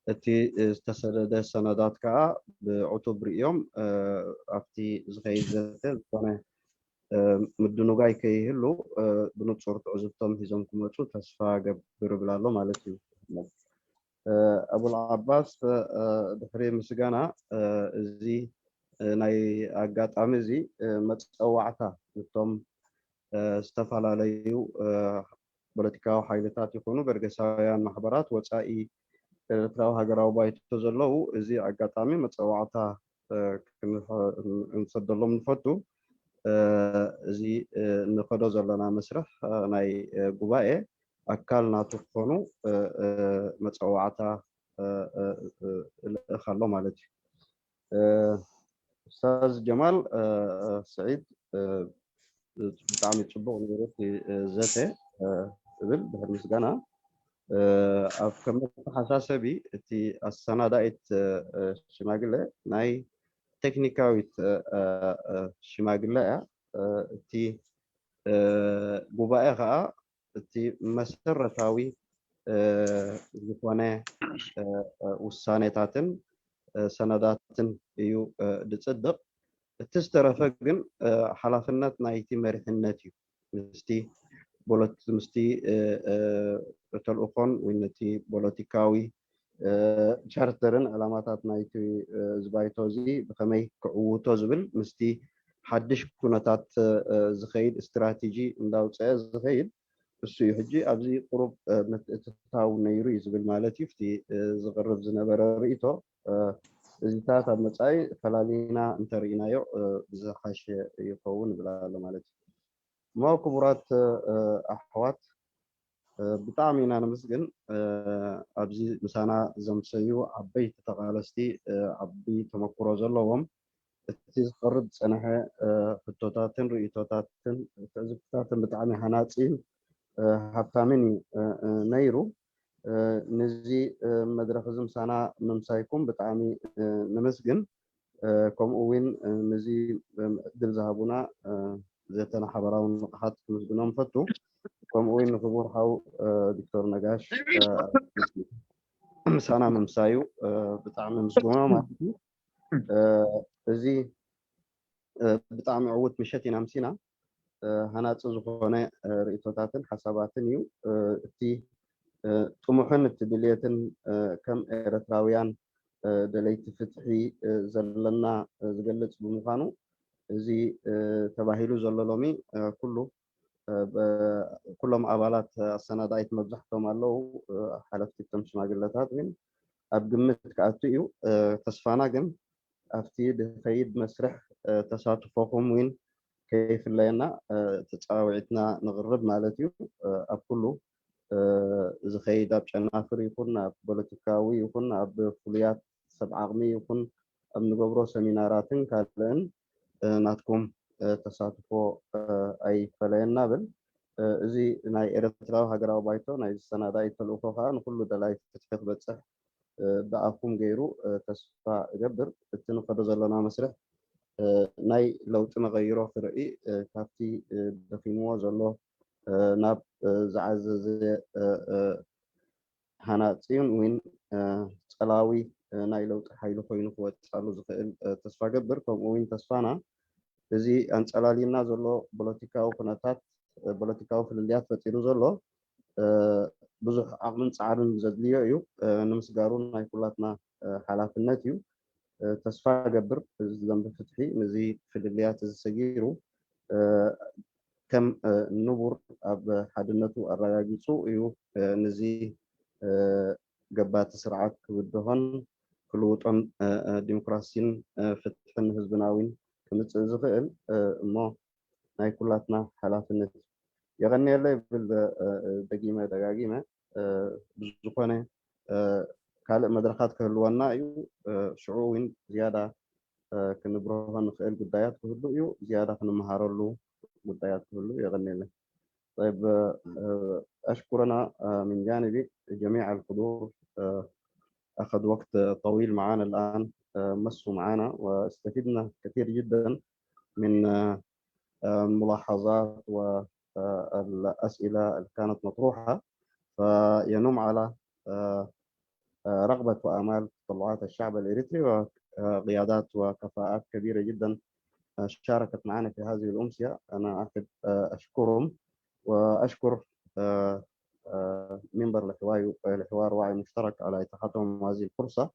أتي تسدد سندات كا بعتبر يوم أفتي زغيد ذاته كونه مدنو جاي كي هلو بنتصور تعزبتهم هزم كمتشو تسفا قبر بلالو مالتي أبو العباس دحري مسجانا زي ناي أجات عمزي متسوعتا نتوم استفعل عليه بوليتيكاو حيلتات يكونوا برجسايان محبرات وتسائي تراو هاجراو بايت تزلو زي أجاتامي متسوعتا نصدلهم نفتو زي نقدر زلنا مسرح ناي جواء أكلنا تكونوا متسوعتا خلوا مالتي أستاذ جمال سعيد بتعمل تشبه نيروتي ذاته قبل بهالمسجنا أفكر حساسة بي تي السنة دايت شماغلة ناي تكنيكاويت شماغلة تي جوبائها تي مسرتاوي ዝኾነ ውሳኔታትን ሰነዳትን እዩ ድጽድቕ እቲ ዝተረፈ ግን ሓላፍነት ናይቲ መሪሕነት እዩ ምስቲ ተልእኾን ወይ ነቲ ፖለቲካዊ ቻርተርን ዕላማታት ናይቲ ዝባይቶ እዚ ብከመይ ክዕውቶ ዝብል ምስቲ ሓድሽ ኩነታት ዝኸይድ ስትራቴጂ እንዳውፅአ ዝኸይድ እሱ እዩ ሕጂ ኣብዚ ቁሩብ ምትእትታው ነይሩ እዩ ዝብል ማለት እዩ። እቲ ዝቕርብ ዝነበረ ርእይቶ እዚታት ኣብ መጻኢ ፈላሊና እንተርኢናዮ ብዝሓሸ ይኸውን ይብላ ኣሎ ማለት እዩ። እሞ ክቡራት ኣሕዋት ብጣዕሚ ኢና ንምስግን ኣብዚ ምሳና ዘምሰዩ ዓበይቲ ተቓለስቲ ዓብይ ተመክሮ ዘለዎም እቲ ዝቐርብ ዝፀንሐ ሕቶታትን ርእይቶታትን ትዕዝብትታትን ብጣዕሚ ሃናፂን ሃብታምን ነይሩ ነዚ መድረክ እዚ ምሳና ምምሳይኩም ብጣዕሚ ንምስግን ከምኡ እውን ነዚ ዕድል ዝሃቡና ዘተና ሓበራዊ ንቕሓት ክምስግኖም ፈቱ ከምኡ እውን ንክቡር ሓው ዶክተር ነጋሽ ምሳና ምምሳዩ ብጣዕሚ ምስግኖ ማለት እዩ እዚ ብጣዕሚ ዕውት ምሸት ኢና ምሲና ሃናፂ ዝኾነ ርእይቶታትን ሓሳባትን እዩ እቲ ጥሙሕን እቲ ድልየትን ከም ኤርትራውያን ደለይቲ ፍትሒ ዘለና ዝገልጽ ብምዃኑ እዚ ተባሂሉ ዘሎ ሎሚ ኩሎም ኣባላት ኣሰናዳኢት መብዛሕትኦም ኣለዉ ሓለፍቲ እቶም ሽማግለታት ግን ኣብ ግምት ክኣቱ እዩ ተስፋና ግን ኣብቲ ድኸይድ መስርሕ ተሳትፎኩም እውን ከይፍለየና ተፃዊዕትና ንቕርብ ማለት እዩ ኣብ ኩሉ ዝኸይድ ኣብ ጨናፍር ይኹን ኣብ ፖለቲካዊ ይኹን ኣብ ፍሉያት ሰብ ዓቕሚ ይኹን ኣብ ንገብሮ ሰሚናራትን ካልእን ናትኩም ተሳትፎ ኣይፈለየና ብል እዚ ናይ ኤርትራዊ ሃገራዊ ባይቶ ናይ ዝተናዳኢ ተልእኮ ከዓ ንኩሉ ደላይ ፍትሒ ክበፅሕ ብኣፍኩም ገይሩ ተስፋ እገብር እቲ ንኸዶ ዘለና መስርሕ ናይ ለውጢ መቐይሮ ክርኢ ካብቲ ደኺምዎ ዘሎ ናብ ዝዓዘዘ ሃናፂን እውን ፀላዊ ናይ ለውጢ ሓይሊ ኮይኑ ክወፅኣሉ ዝኽእል ተስፋ ገብር ከምኡ እውን ተስፋና እዚ ኣንፀላሊና ዘሎ ፖለቲካዊ ኩነታት ፖለቲካዊ ፍልልያት ፈጢሩ ዘሎ ብዙሕ ዓቕምን ፃዕርን ዘድልዮ እዩ ንምስጋሩ ናይ ኩላትና ሓላፍነት እዩ ተስፋ ገብር እዚ ዘንቢ ፍትሒ ነዚ ፍልልያት እዚ ሰጊሩ ከም ንቡር ኣብ ሓድነቱ ኣረጋጊፁ እዩ ነዚ ገባቲ ስርዓት ክውድሆን ክልውጦን ዲሞክራሲን ፍትሕን ህዝብናዊን ክምፅእ ዝኽእል እሞ ናይ ኩላትና ሓላፍነት የቐኒየለ ይብል ደጊመ ደጋጊመ ብዝኾነ ካልእ መድረኻት ክህልወና እዩ ሽዑ እውን ዝያዳ ክንብረሆ ንኽእል ጉዳያት ክህሉ እዩ ዝያዳ ክንመሃረሉ ጉዳያት كله يغني له. طيب أشكرنا من جانبي جميع الحضور أخذ وقت طويل معنا الآن مسوا معنا واستفدنا كثير جدا من الملاحظات والأسئلة اللي كانت مطروحة فينم على رغبة وآمال تطلعات الشعب الإريتري وقيادات وكفاءات كبيرة جدا شاركت معنا في هذه الأمسية. أنا أحب أشكرهم وأشكر منبر لحوار وعي مشترك على إتاحتهم هذه الفرصة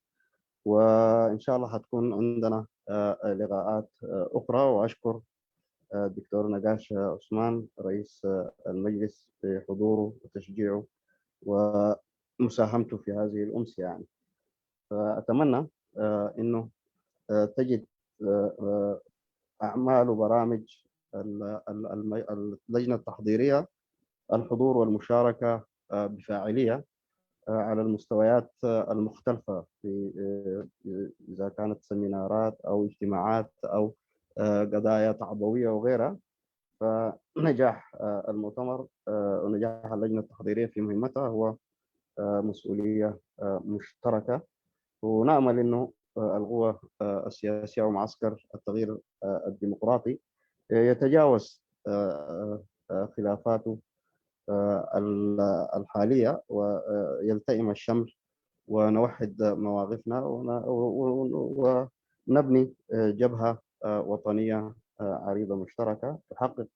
وإن شاء الله حتكون عندنا لقاءات أخرى. وأشكر الدكتور نقاش عثمان رئيس المجلس بحضوره وتشجيعه ومساهمته في هذه الأمسية يعني. فأتمنى إنه تجد أعمال وبرامج اللجنة التحضيرية الحضور والمشاركة بفاعلية على المستويات المختلفة في إذا كانت سمينارات أو اجتماعات أو قضايا تعبوية وغيرها. فنجاح المؤتمر ونجاح اللجنة التحضيرية في مهمتها هو مسؤولية مشتركة ونأمل إنه القوى السياسية ومعسكر التغيير الديمقراطي يتجاوز خلافاته الحالية ويلتئم الشمل ونوحد مواقفنا ونبني جبهة وطنية عريضة مشتركة تحقق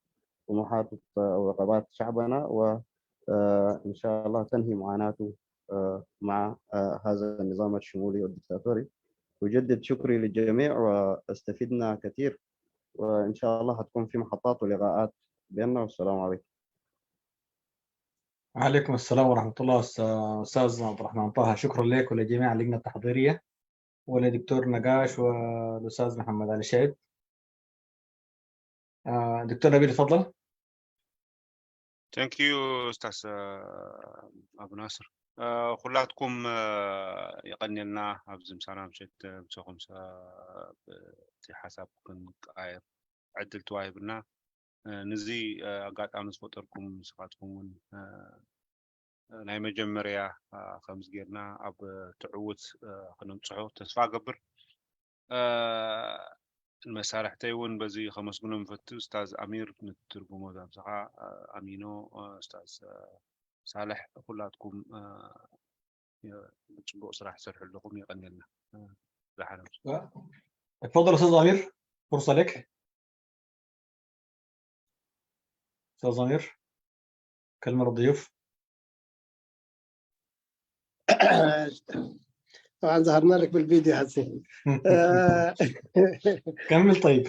طموحات ورغبات شعبنا وإن شاء الله تنهي معاناته مع هذا النظام الشمولي والدكتاتوري. أجدد شكري للجميع واستفدنا كثير وإن شاء الله هتكون في محطات ولقاءات بيننا والسلام عليكم. وعليكم السلام ورحمة الله أستاذ عبد الرحمن طه. شكرا لك ولجميع اللجنة التحضيرية ولدكتور نقاش والأستاذ محمد علي شعيب. دكتور نبيل تفضل. ثانك يو أستاذ أبو ناصر. كلاتكم يقني لنا أبز مسانا مشيت مسوكم في حسابكم قاير عدل توايبنا نزي قاعد أمس فطركم سقاتكم ناي مجمريا خمس جيرنا أب تعود خنم صحو تسفا قبر المسارح تيون بزي خمس قنم فتو أستاذ أمير نترجمه ذا بصحة أمينو أستاذ صالح كلاتكم بتصبوا صراحة سرح لكم يغني لنا لحالهم. تفضل أستاذ أمير فرصة لك. أستاذ أمير كلمة للضيوف. طبعا ظهرنا لك بالفيديو حسين. كمل طيب.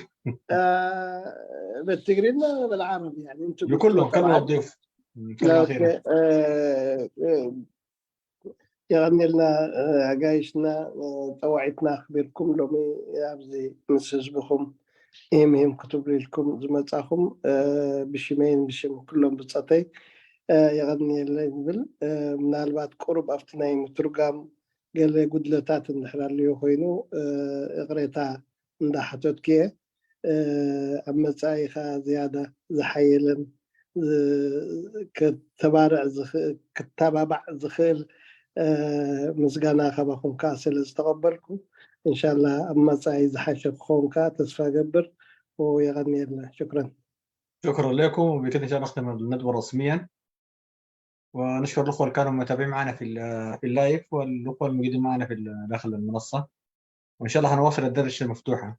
بالتقريبا بالعربي يعني انتم بكلهم كلمة للضيوف. يغني لنا قايشنا طوعتنا أخبركم لومي يابزي مسج بخم إيمهم كتب لكم زمتاخم بشمين بشم كلهم بتصطي يغني لنا من البعض قرب أفتناي مترجم قال قدلتات النحرار اللي يخوينو إغريتها ندحتوت كيه أما تايخا زيادة زحيلا كتابع زخيل مسجانا خباكم كاسل استقبلكم إن شاء الله أما سعيد حشب خونكا تسفى قبر ويغني لنا. شكرا. شكرا لكم وبكذا إن شاء الله نختم الندوة رسميا ونشكر الأخوة اللي كانوا متابعين معنا في اللايف والأخوة الموجودين معنا في داخل المنصة وإن شاء الله هنواصل الدردشة المفتوحة.